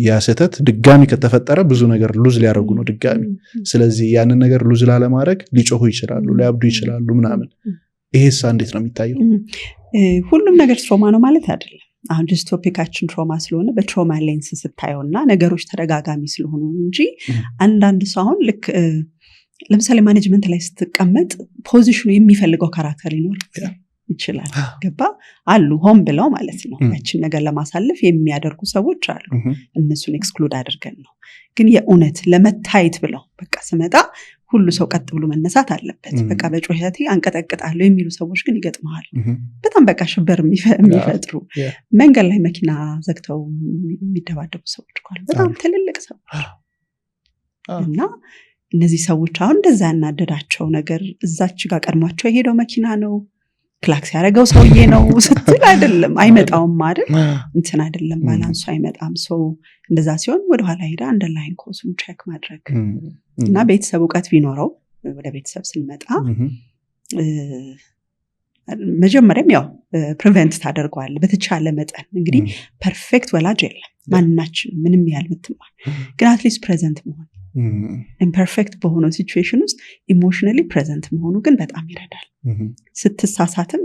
ያ ስህተት ድጋሚ ከተፈጠረ ብዙ ነገር ሉዝ ሊያደርጉ ነው ድጋሚ። ስለዚህ ያንን ነገር ሉዝ ላለማድረግ ሊጮሁ ይችላሉ፣ ሊያብዱ ይችላሉ ምናምን። ይሄሳ እንዴት ነው የሚታየው? ሁሉም ነገር ትሮማ ነው ማለት አይደለም። አሁን ጀስት ቶፒካችን ትሮማ ስለሆነ በትሮማ ሌንስ ስታየውና ነገሮች ተደጋጋሚ ስለሆኑ እንጂ አንዳንድ ሰው አሁን ልክ ለምሳሌ ማኔጅመንት ላይ ስትቀመጥ ፖዚሽኑ የሚፈልገው ካራክተር ሊኖር ይችላል። ገባ አሉ ሆን ብለው ማለት ነው ያችን ነገር ለማሳለፍ የሚያደርጉ ሰዎች አሉ። እነሱን ኤክስክሉድ አድርገን ነው። ግን የእውነት ለመታየት ብለው በቃ ስመጣ ሁሉ ሰው ቀጥ ብሎ መነሳት አለበት፣ በቃ በጩኸቴ አንቀጠቅጣለሁ የሚሉ ሰዎች ግን ይገጥመዋል። በጣም በቃ ሽብር የሚፈጥሩ መንገድ ላይ መኪና ዘግተው የሚደባደቡ ሰዎች አሉ፣ በጣም ትልልቅ ሰዎች። እና እነዚህ ሰዎች አሁን እንደዛ ያናደዳቸው ነገር እዛች ጋር ቀድሟቸው የሄደው መኪና ነው፣ ክላክስ ያደረገው ሰውዬ ነው ስትል አይደለም፣ አይመጣውም አይደል? እንትን አይደለም፣ ባላንሱ አይመጣም። ሰው እንደዛ ሲሆን ወደኋላ ሄዳ አንደርላይን ኮዙን ቼክ ማድረግ እና ቤተሰብ እውቀት ቢኖረው ወደ ቤተሰብ ስንመጣ መጀመሪያም ያው ፕሪቨንት ታደርገዋል በተቻለ መጠን። እንግዲህ ፐርፌክት ወላጅ የለም ማንናችን ምንም ያህል ምትማር፣ ግን አትሊስት ፕሬዘንት መሆን ኢምፐርፌክት በሆነው ሲቹዌሽን ውስጥ ኢሞሽናሊ ፕሬዘንት መሆኑ ግን በጣም ይረዳል። ስትሳሳትም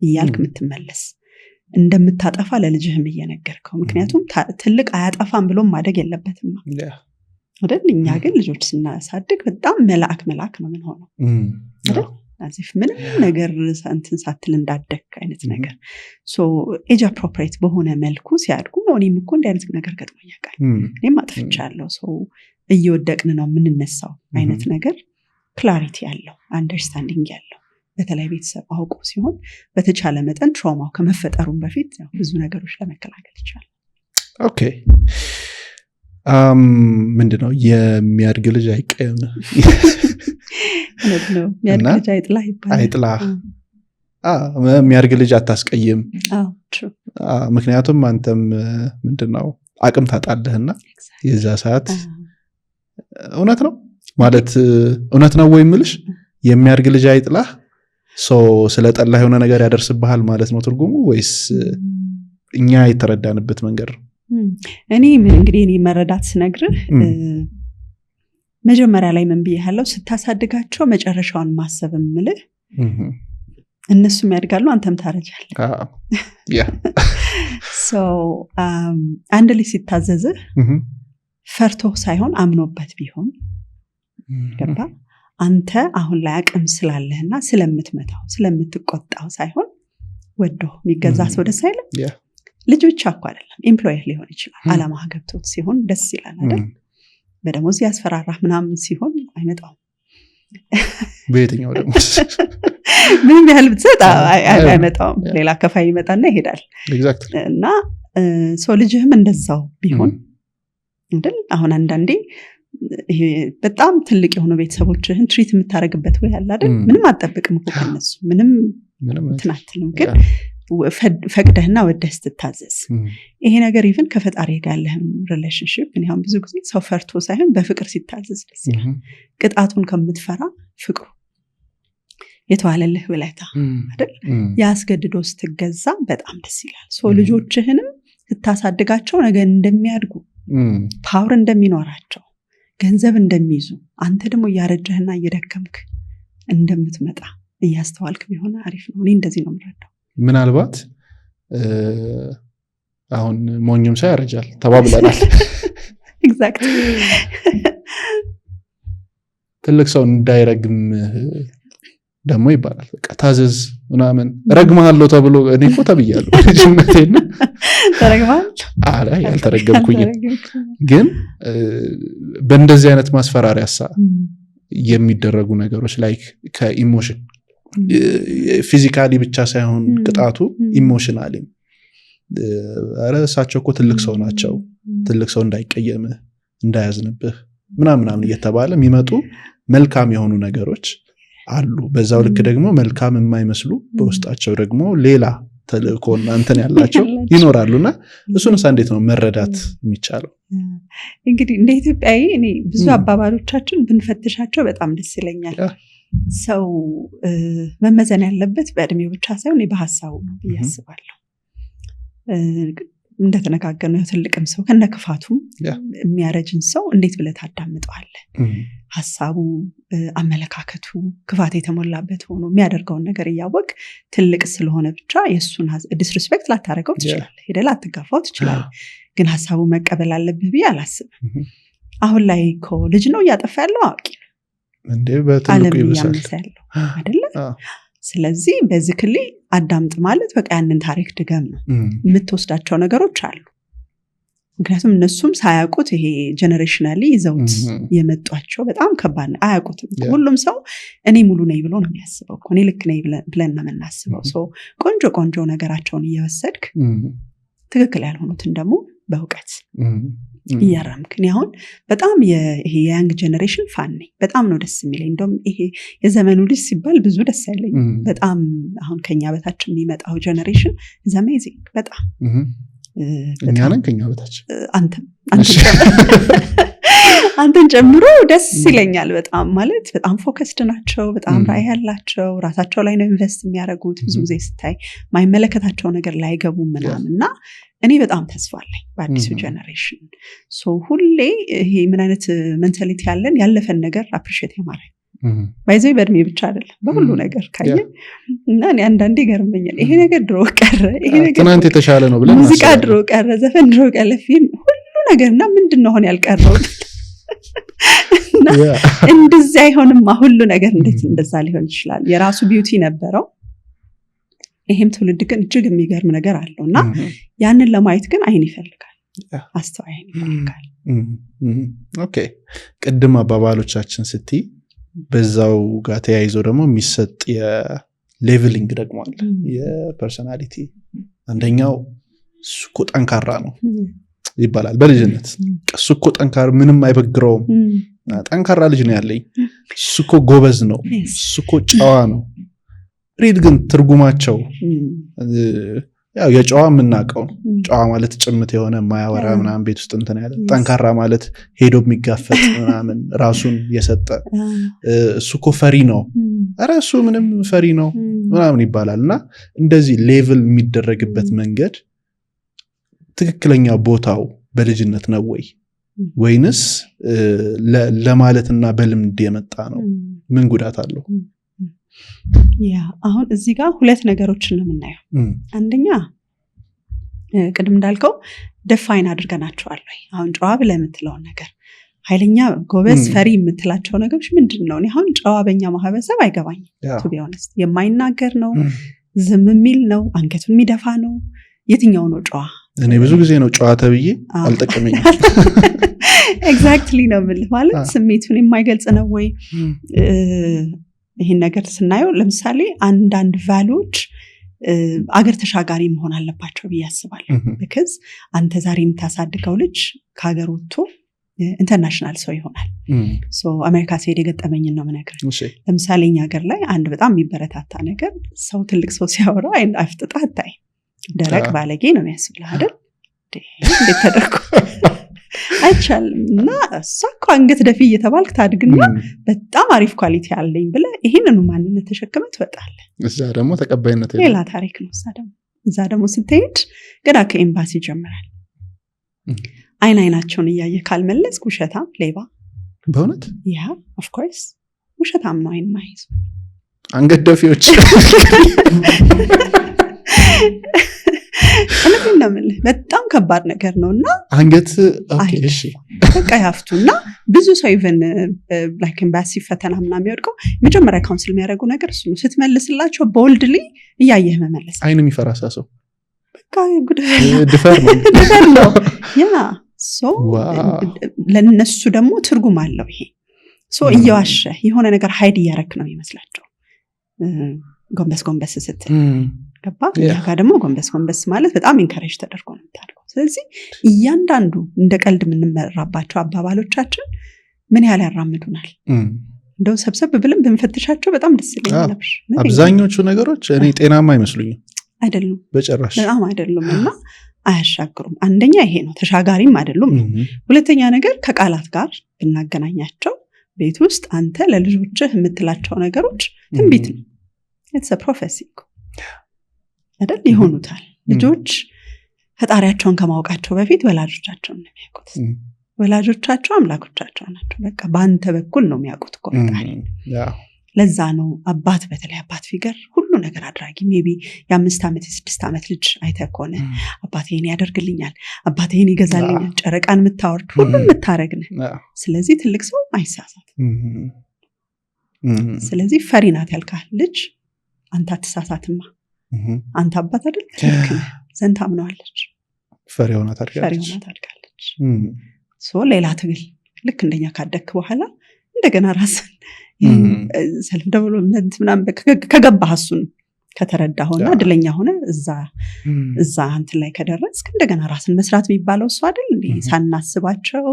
እያልክ የምትመለስ እንደምታጠፋ ለልጅህም እየነገርከው። ምክንያቱም ትልቅ አያጠፋም ብሎም ማደግ የለበትም አይደል? እኛ ግን ልጆች ስናሳድግ በጣም መልአክ ነው ምን ሆነው አይደል? አዚፍ ምንም ነገር እንትን ሳትል እንዳደግ አይነት ነገር። ሶ ኤጅ አፕሮፕሪየት በሆነ መልኩ ሲያድጉ ነው እኔም እኮ እንዲህ አይነት ነገር ገጥሞኝ ያውቃል፣ እኔም አጥፍቻለሁ፣ ሰው እየወደቅን ነው የምንነሳው አይነት ነገር ክላሪቲ ያለው አንደርስታንዲንግ ያለው በተለይ ቤተሰብ አውቆ ሲሆን በተቻለ መጠን ትራውማው ከመፈጠሩም በፊት ብዙ ነገሮች ለመከላከል ይቻላል። ኦኬ ምንድነው የሚያድግ ልጅ አይቀየም ነው? የሚያድግ ልጅ አይጥላ ይባላል። አይጥላ የሚያድግ ልጅ አታስቀይም። ምክንያቱም አንተም ምንድነው አቅም ታጣለህና የዛ ሰዓት እውነት ነው ማለት እውነት ነው ወይ የምልሽ የሚያድግ ልጅ አይጥላህ ሰው ስለጠላህ የሆነ ነገር ያደርስብሃል ማለት ነው ትርጉሙ ወይስ እኛ የተረዳንበት መንገድ ነው? እኔ እንግዲህ እኔ መረዳት ስነግርህ መጀመሪያ ላይ ምን ብያለሁ ስታሳድጋቸው መጨረሻውን ማሰብ ምልህ እነሱም ያድጋሉ አንተም ታረጃለህ። አንድ ልጅ ሲታዘዝህ ፈርቶ ሳይሆን አምኖበት ቢሆን ገባ አንተ አሁን ላይ አቅም ስላለህና ስለምትመታው ስለምትቆጣው ሳይሆን ወዶ የሚገዛ ሰው ደስ አይልም። ልጆች እኮ አይደለም ኤምፕሎየር ሊሆን ይችላል አላማ ገብቶት ሲሆን ደስ ይላል አይደል? በደሞዝ ያስፈራራህ ምናምን ሲሆን አይመጣውም። በየትኛው ደግሞ ምንም ያህል ብትሰጥ አይመጣውም። ሌላ ከፋይ ይመጣና ይሄዳል። እና ሰው ልጅህም እንደዛው ቢሆን አይደል? አሁን አንዳንዴ ይሄ በጣም ትልቅ የሆኑ ቤተሰቦችህን ትሪት የምታረግበት ወይ አለ አይደል? ምንም አትጠብቅም እኮ ከነሱ ምንም ትናትልም ግን ፈቅደህና ወደህ ስትታዘዝ ይሄ ነገር ኢቭን ከፈጣሪ ጋር ያለህን ሪሌሽንሺፕ እኔ አሁን ብዙ ጊዜ ሰው ፈርቶ ሳይሆን በፍቅር ሲታዘዝ ደስ ይላል። ቅጣቱን ከምትፈራ ፍቅሩ የተዋለልህ ውለታ አይደል? ያስገድዶ ስትገዛ በጣም ደስ ይላል። ሰው ልጆችህንም ስታሳድጋቸው ነገ እንደሚያድጉ ፓወር እንደሚኖራቸው ገንዘብ እንደሚይዙ አንተ ደግሞ እያረጀህና እየደከምክ እንደምትመጣ እያስተዋልክ ቢሆን አሪፍ ነው። እኔ እንደዚህ ነው የምረዳው። ምናልባት አሁን ሞኝም ሰው ያረጃል ተባብለናል። ኤግዛክትሊ ትልቅ ሰው እንዳይረግም ደግሞ ይባላል። በቃ ታዘዝ ምናምን ረግማለሁ ተብሎ እኔ እኮ ተብያለሁ ልጅነቴን ተረግማል አላ ያልተረገምኩኝ ግን በእንደዚህ አይነት ማስፈራሪያሳ የሚደረጉ ነገሮች ላይክ ከኢሞሽን ፊዚካሊ ብቻ ሳይሆን ቅጣቱ ኢሞሽናሊ አረ እሳቸው እኮ ትልቅ ሰው ናቸው ትልቅ ሰው እንዳይቀየምህ እንዳያዝንብህ ምናምን እየተባለ የሚመጡ መልካም የሆኑ ነገሮች አሉ። በዛው ልክ ደግሞ መልካም የማይመስሉ በውስጣቸው ደግሞ ሌላ ተልእኮና እንትን ያላቸው ይኖራሉና እሱንስ እንዴት ነው መረዳት የሚቻለው? እንግዲህ እንደ ኢትዮጵያዊ እኔ ብዙ አባባሎቻችን ብንፈትሻቸው በጣም ደስ ይለኛል። ሰው መመዘን ያለበት በእድሜው ብቻ ሳይሆን በሐሳቡ ነው ብዬ አስባለሁ። እንደተነጋገርነው ትልቅም ሰው ከነክፋቱም የሚያረጅን ሰው እንዴት ብለህ ታዳምጠዋለህ? ሐሳቡ አመለካከቱ ክፋት የተሞላበት ሆኖ የሚያደርገውን ነገር እያወቅ ትልቅ ስለሆነ ብቻ የሱን ዲስሪስፔክት ላታረገው ትችላለህ፣ ሄደህ ላትጋፋው ትችላለህ። ግን ሐሳቡ መቀበል አለብህ ብዬ አላስብም። አሁን ላይ እኮ ልጅ ነው እያጠፋ ያለው አዋቂ ነው እንዴ በትልቁ ይብሳል አይደለ? ስለዚህ በዚህ ክሊ አዳምጥ ማለት በቃ ያንን ታሪክ ድገም ነው። የምትወስዳቸው ነገሮች አሉ። ምክንያቱም እነሱም ሳያውቁት ይሄ ጀነሬሽናሊ ይዘውት የመጧቸው በጣም ከባድ ነው። አያውቁትም። ሁሉም ሰው እኔ ሙሉ ነኝ ብሎ ነው የሚያስበው። እኔ ልክ ነኝ ብለን ነው የምናስበው። ቆንጆ ቆንጆ ነገራቸውን እየወሰድክ ትክክል ያልሆኑትን ደግሞ በእውቀት እያራምክ። እኔ አሁን በጣም ይሄ የያንግ ጀነሬሽን ፋን ነኝ። በጣም ነው ደስ የሚለኝ። እንደውም ይሄ የዘመኑ ልጅ ሲባል ብዙ ደስ አይለኝ። በጣም አሁን ከኛ በታች የሚመጣው ጀነሬሽን is amazing በጣም እኛ ነን ከኛ በታች አንተን ጨምሮ ደስ ይለኛል በጣም። ማለት በጣም ፎከስድ ናቸው፣ በጣም ራዕይ ያላቸው፣ ራሳቸው ላይ ነው ኢንቨስት የሚያደርጉት። ብዙ ጊዜ ስታይ ማይመለከታቸው ነገር ላይ ገቡ ምናምንና እኔ በጣም ተስፋ አለኝ በአዲሱ ጀነሬሽን። ሁሌ ይሄ ምን አይነት ሜንታሊቲ ያለን ያለፈን ነገር አፕሪሺየት የማድረግ ባይዘይ በእድሜ ብቻ አይደለም በሁሉ ነገር ካየ እና እኔ አንዳንዴ ገርመኛል። ይሄ ነገር ድሮ ቀረ፣ ይሄ ነገር ትናንት የተሻለ ነው ብለን ሙዚቃ ድሮ ቀረ፣ ዘፈን ድሮ ቀረ፣ ፊልም ሁሉ ነገርና ምንድነው ሆነ ያልቀረው? እንደዚህ አይሆንም። ሁሉ ነገር እንዴት እንደዛ ሊሆን ይችላል? የራሱ ቢዩቲ ነበረው። ይሄም ትውልድ ግን እጅግ የሚገርም ነገር አለውና ያንን ለማየት ግን አይን ይፈልጋል፣ አስተዋይ አይን ይፈልጋል። ኦኬ ቅድም አባባሎቻችን ስትይ በዛው ጋር ተያይዞ ደግሞ የሚሰጥ የሌቭሊንግ ደግሞ አለ የፐርሶናሊቲ። አንደኛው እሱኮ ጠንካራ ነው ይባላል በልጅነት። እሱኮ ጠንካራ ምንም አይበግረውም፣ ጠንካራ ልጅ ነው ያለኝ፣ እሱኮ ጎበዝ ነው፣ እሱኮ ጨዋ ነው። ሪድ ግን ትርጉማቸው ያው የጨዋ የምናውቀው ጨዋ ማለት ጭምት የሆነ ማያወራ ምናምን ቤት ውስጥ እንትን ያለ ጠንካራ ማለት ሄዶ የሚጋፈጥ ምናምን ራሱን የሰጠ እሱ እኮ ፈሪ ነው ኧረ እሱ ምንም ፈሪ ነው ምናምን ይባላል እና እንደዚህ ሌቭል የሚደረግበት መንገድ ትክክለኛ ቦታው በልጅነት ነው ወይንስ ለማለትና በልምድ የመጣ ነው ምን ጉዳት አለው ያ አሁን እዚህ ጋር ሁለት ነገሮችን ነው የምናየው አንደኛ ቅድም እንዳልከው ዲፋይን አድርገናቸዋል አሁን ጨዋ ብለህ የምትለው ነገር ኃይለኛ ጎበዝ ፈሪ የምትላቸው ነገሮች ምንድነው አሁን ጨዋ በእኛ ማህበረሰብ አይገባኝም to be honest የማይናገር ነው ዝም የሚል ነው አንገቱን የሚደፋ ነው የትኛው ነው ጨዋ እኔ ብዙ ጊዜ ነው ጨዋ ተብዬ አልጠቀመኝም ኤግዛክትሊ ነው ማለት ስሜቱን የማይገልጽ ነው ወይ ይሄን ነገር ስናየው ለምሳሌ አንዳንድ ቫልዩዎች አገር ተሻጋሪ መሆን አለባቸው ብያስባለሁ because አንተ ዛሬ የምታሳድገው ልጅ ከሀገር ወጥቶ ኢንተርናሽናል ሰው ይሆናል ሶ አሜሪካ ሲሄድ የገጠመኝ ነው ምነግር ለምሳሌ እኛ ሀገር ላይ አንድ በጣም የሚበረታታ ነገር ሰው ትልቅ ሰው ሲያወራ አፍጥጣ አታይ ደረቅ ባለጌ ነው የሚያስብልህ አይደል እንዴት ተደርጎ አይቻልም እና እሷ አንገት ደፊ እየተባልክ ታድግና በጣም አሪፍ ኳሊቲ አለኝ ብለህ ይሄንኑ ማንነት ተሸክመህ ትወጣለህ እዛ ደግሞ ተቀባይነት ሌላ ታሪክ ነው እዛ ደግሞ ስትሄድ ገና ከኤምባሲ ይጀምራል አይናቸውን እያየ ካልመለስክ ውሸታም ሌባ በእውነት ያ ኦፍ ኮርስ ውሸታም ነው አይን ማይዝ አንገት ደፊዎች በጣም ከባድ ነገር ነውና አንገት ኦኬ እሺ በቃ ያፍቱና ብዙ ሰው ኢቨን ላይክ ኤምባሲ ፈተና ምናምን የሚወድቀው መጀመሪያ ካውንስል የሚያደርጉ ነገር እሱ ነው ስትመልስላቸው ቦልድሊ እያየህ መመለስ አይን የሚፈራሳ ሰው በቃ ድፈር ነው ያ ሶ ለነሱ ደግሞ ትርጉም አለው ይሄ ሶ እየዋሸ የሆነ ነገር ሃይድ እያረክ ነው ይመስላቸው ጎንበስ ስትል ገባ ያ ደግሞ ጎንበስ ማለት በጣም ኢንከሬጅ ተደርጎ ነው ታድርጎ ስለዚህ እያንዳንዱ እንደ ቀልድ የምንመራባቸው አባባሎቻችን ምን ያህል ያራምዱናል እንደው ሰብሰብ ብለን ብንፈትሻቸው በጣም ደስ ይለኛል አብዛኞቹ ነገሮች እኔ ጤናማ አይመስሉኝም አይደሉም በጭራሽ በጣም አይደሉምና አያሻግሩም አንደኛ ይሄ ነው ተሻጋሪም አይደሉም ሁለተኛ ነገር ከቃላት ጋር ብናገናኛቸው ቤት ውስጥ አንተ ለልጆችህ የምትላቸው ነገሮች ትንቢት ነው it's a prophecy አይደል ይሆኑታል ልጆች ፈጣሪያቸውን ከማወቃቸው በፊት ወላጆቻቸውን ነው የሚያውቁት ወላጆቻቸው አምላኮቻቸው ናቸው በቃ በአንተ በኩል ነው የሚያውቁት ቆጣሪ ለዛ ነው አባት በተለይ አባት ፊገር ሁሉ ነገር አድራጊ ሜቢ የ5 ዓመት የ6 ዓመት ልጅ አይተህ ከሆነ አባቴ ይሄን ያደርግልኛል አባቴ ይሄን ይገዛልኛል ጨረቃን የምታወርድ ሁሉ የምታረግ ነህ ስለዚህ ትልቅ ሰው አይሳሳት ስለዚህ ፈሪ ናት ያልካል ልጅ አንተ አትሳሳትማ አንተ አባት አይደል ዘንድ ታምነዋለች ፈሪ ሆና ታድጋለች ሶ ሌላ ትግል ልክ እንደኛ ካደክ በኋላ እንደገና ራስን ሰልፍ ዴቨሎፕመንት ምናምን ከገባህ እሱን ከተረዳ ሆነ እድለኛ ሆነ እዛ እንትን ላይ ከደረስክ እንደገና ራስን መስራት የሚባለው እሱ አይደል እንዴ ሳናስባቸው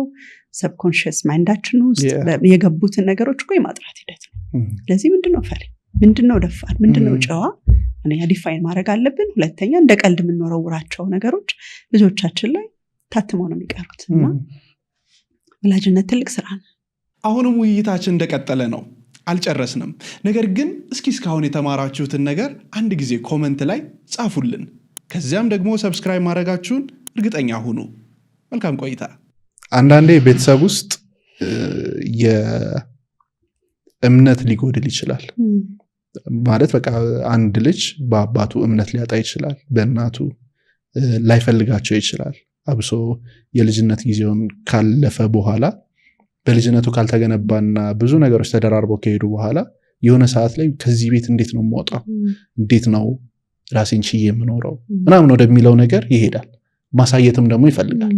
ሰብኮንሺየስ ማይንዳችን ውስጥ የገቡትን ነገሮች እኮ የማጥራት ሂደት ነው ስለዚህ ምንድነው ፈሪ ምንድነው ደፋር ምንድነው ጨዋ አንደኛ ዲፋይን ማድረግ አለብን ሁለተኛ እንደ ቀልድ የምንወረውራቸው ነገሮች ልጆቻችን ላይ ታትመው ነው የሚቀሩት እና ወላጅነት ትልቅ ስራ ነው አሁንም ውይይታችን እንደቀጠለ ነው አልጨረስንም ነገር ግን እስካሁን የተማራችሁትን ነገር አንድ ጊዜ ኮሜንት ላይ ጻፉልን ከዚያም ደግሞ ሰብስክራይብ ማድረጋችሁን እርግጠኛ ሁኑ መልካም ቆይታ አንዳንዴ ቤተሰብ ውስጥ የእምነት ሊጎድል ይችላል ማለት በቃ አንድ ልጅ በአባቱ እምነት ሊያጣ ይችላል በእናቱ ላይፈልጋቸው ይችላል አብሶ የልጅነት ጊዜውን ካለፈ በኋላ በልጅነቱ ካልተገነባና ብዙ ነገሮች ተደራርበው ከሄዱ በኋላ የሆነ ሰዓት ላይ ከዚህ ቤት እንዴት ነው የምወጣው እንዴት ነው ራሴን ችዬ የምኖረው ምናምን ወደሚለው ነገር ይሄዳል ማሳየትም ደግሞ ይፈልጋል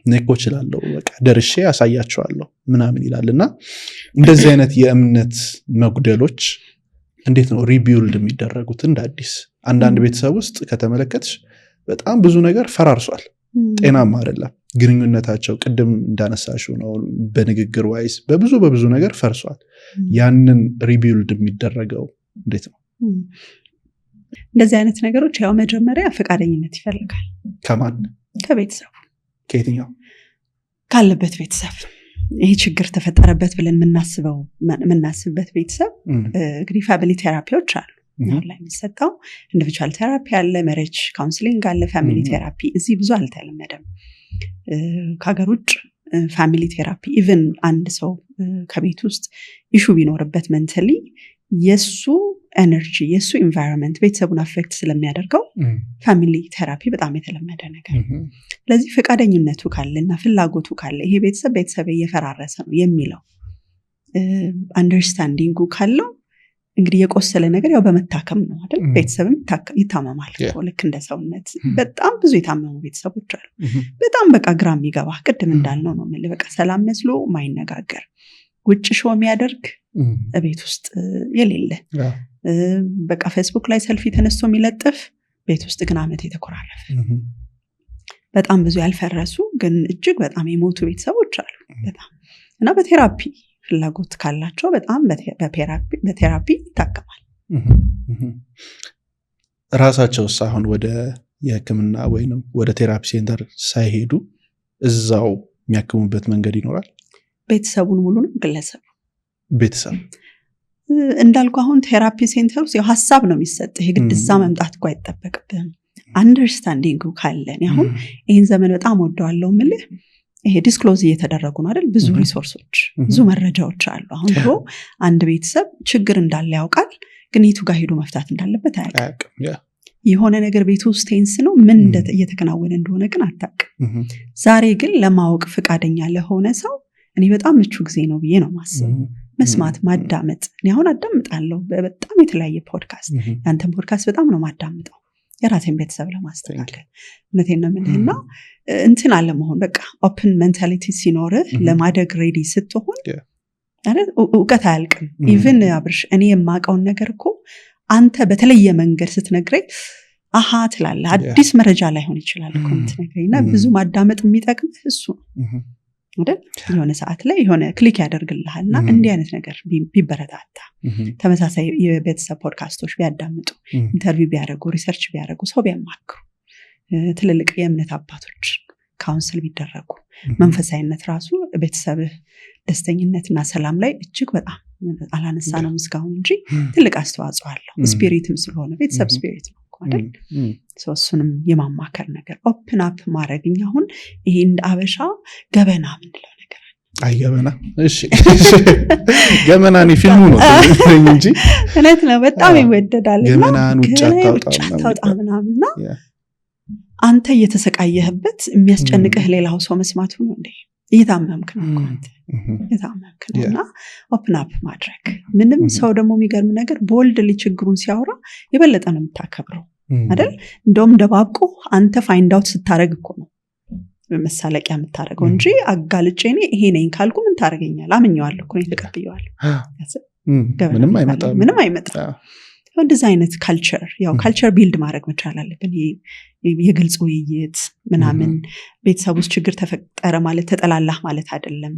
ነኮ ይችላልው በቃ ደርሼ ያሳያቸዋለሁ ምናምን ይላልና እንደዚህ አይነት የእምነት መጉደሎች እንዴት ነው ሪቢልድ የሚደረጉት እንደ አዲስ አንዳንድ ቤተሰብ ውስጥ ከተመለከትሽ በጣም ብዙ ነገር ፈራርሷል ጤናማ አይደለም ግንኙነታቸው ቅድም እንዳነሳሽው ነው በንግግር ዋይስ በብዙ ነገር ፈርሷል ያንን ሪቢልድ የሚደረገው እንዴት ነው እንደዚህ አይነት ነገሮች ያው መጀመሪያ ፈቃደኝነት ይፈልጋል። ከማን? ከቤተሰቡ። ከየትኛው? ካለበት ቤተሰብ። ይሄ ችግር ተፈጠረበት ብለን የምናስብበት ቤተሰብ እንግዲህ ፋሚሊ ቴራፒዎች አሉ አሁን ላይ የሚሰጠው። ኢንዲቪጁዋል ቴራፒ አለ፣ ሜሬጅ ካውንስሊንግ አለ፣ ፋሚሊ ቴራፒ እዚህ ብዙ አልተለመደም። ከሀገር ውጭ ፋሚሊ ቴራፒ ኢቨን አንድ ሰው ከቤት ውስጥ ኢሹ ቢኖርበት ሜንታሊ የሱ ኤነርጂ የሱ ኢንቫይሮንመንት ቤተሰቡን አፌክት ስለሚያደርገው ፋሚሊ ቴራፒ በጣም የተለመደ ነገር። ስለዚህ ፈቃደኝነቱ ካለና ፍላጎቱ ካለ ይሄ ቤተሰብ እየፈራረሰ ነው የሚለው አንደርስታንዲንጉ ካለው እንግዲህ የቆሰለ ነገር ያው በመታከም ነው አይደል? ቤተሰብም ይታመማል ልክ እንደ ሰውነት። በጣም ብዙ የታመሙ ቤተሰቦች አሉ። በጣም በቃ ግራ የሚገባ ቅድም እንዳልነው ነው የምልህ። በቃ ሰላም መስሎ ማይነጋገር ውጭ ሾው የሚያደርግ ቤት ውስጥ የሌለ በቃ ፌስቡክ ላይ ሰልፊ ተነስቶ የሚለጥፍ ቤት ውስጥ ግን አመት የተኮራረፈ በጣም ብዙ ያልፈረሱ ግን እጅግ በጣም የሞቱ ቤተሰቦች አሉ። በጣም እና በቴራፒ ፍላጎት ካላቸው በጣም በቴራፒ ይታከማል። ራሳቸውስ አሁን ወደ የህክምና ወይንም ወደ ቴራፒ ሴንተር ሳይሄዱ እዛው የሚያክሙበት መንገድ ይኖራል? ቤተሰቡን ሙሉ ነው ግለሰቡ? ቤተሰብ እንዳልኩ አሁን ቴራፒ ሴንተር ውስጥ ሀሳብ ነው የሚሰጥ። ይሄ ግድ እዛ መምጣት እኮ አይጠበቅብህም። አንደርስታንዲንጉ ካለን አሁን ይህን ዘመን በጣም ወደዋለው ምልህ ይሄ ዲስክሎዝ እየተደረጉ ነው አይደል? ብዙ ሪሶርሶች ብዙ መረጃዎች አሉ። አሁን ድሮ አንድ ቤተሰብ ችግር እንዳለ ያውቃል፣ ግን የቱ ጋር ሄዶ መፍታት እንዳለበት አያውቅም። የሆነ ነገር ቤቱ ውስጥ ቴንስ ነው ምን እየተከናወነ እንደሆነ ግን አታውቅም። ዛሬ ግን ለማወቅ ፈቃደኛ ለሆነ ሰው እኔ በጣም ምቹ ጊዜ ነው ብዬ ነው ማስበው። መስማት ማዳመጥ። እኔ አሁን አዳምጣለሁ በጣም የተለያየ ፖድካስት። ያንተን ፖድካስት በጣም ነው ማዳምጠው የራሴን ቤተሰብ ለማስተካከል። እውነቴን ነው የምልህና እንትን አለመሆን በቃ ኦፕን ሜንታሊቲ ሲኖርህ ለማደግ ሬዲ ስትሆን እውቀት አያልቅም። ኢቭን አብርሽ እኔ የማውቀውን ነገር እኮ አንተ በተለየ መንገድ ስትነግረኝ አሃ ትላለህ። አዲስ መረጃ ላይሆን ይችላል እኮ የምትነግረኝ እና ብዙ ማዳመጥ የሚጠቅምህ እሱ ነው አይደል? የሆነ ሰዓት ላይ የሆነ ክሊክ ያደርግልሃልና እንዲህ አይነት ነገር ቢበረታታ ተመሳሳይ የቤተሰብ ፖድካስቶች ቢያዳምጡ፣ ኢንተርቪው ቢያደርጉ፣ ሪሰርች ቢያደርጉ፣ ሰው ቢያማክሩ፣ ትልልቅ የእምነት አባቶች ካውንስል ቢደረጉ፣ መንፈሳዊነት ራሱ ቤተሰብህ ደስተኝነትና ሰላም ላይ እጅግ በጣም አላነሳ ነው ምስጋውን እንጂ ትልቅ አስተዋጽኦ አለው። ስፒሪትም ስለሆነ ቤተሰብ ስፒሪት ነው አይደል? እሱንም የማማከር ነገር ኦፕን አፕ ማድረግኝ አሁን ይሄ እንደ አበሻ ገበና ምንለው ነገር አይ ገበና እሺ ገበና ነው ፊልሙ ነው እንጂ እውነት ነው በጣም ይወደዳል። ገበናን ውጭ አታውጣ ምናምንና አንተ እየተሰቃየህበት የሚያስጨንቅህ ሌላው ሰው መስማቱ ነው እንዴ? እየታመምክ ነው አንተ እየታመምክ ነውና ኦፕን አፕ ማድረግ ምንም ሰው ደግሞ የሚገርም ነገር ቦልድሊ ችግሩን ሲያወራ የበለጠ ነው የምታከብረው አይደል? እንደውም ደባብቆ አንተ ፋይንድ አውት ስታረግ እኮ ነው መሳለቂያ የምታረገው እንጂ አጋልጬ እኔ ይሄ ነኝ ካልኩ ምን ታረገኛል? አምኜዋለሁ እኮ ነው ተቀብየዋለሁ። ምንም አይመጣም። እንደዚህ አይነት ካልቸር ያው ካልቸር ቢልድ ማድረግ መቻል አለብን። የግልጽ ውይይት ምናምን ቤተሰብ ውስጥ ችግር ተፈጠረ ማለት ተጠላላህ ማለት አይደለም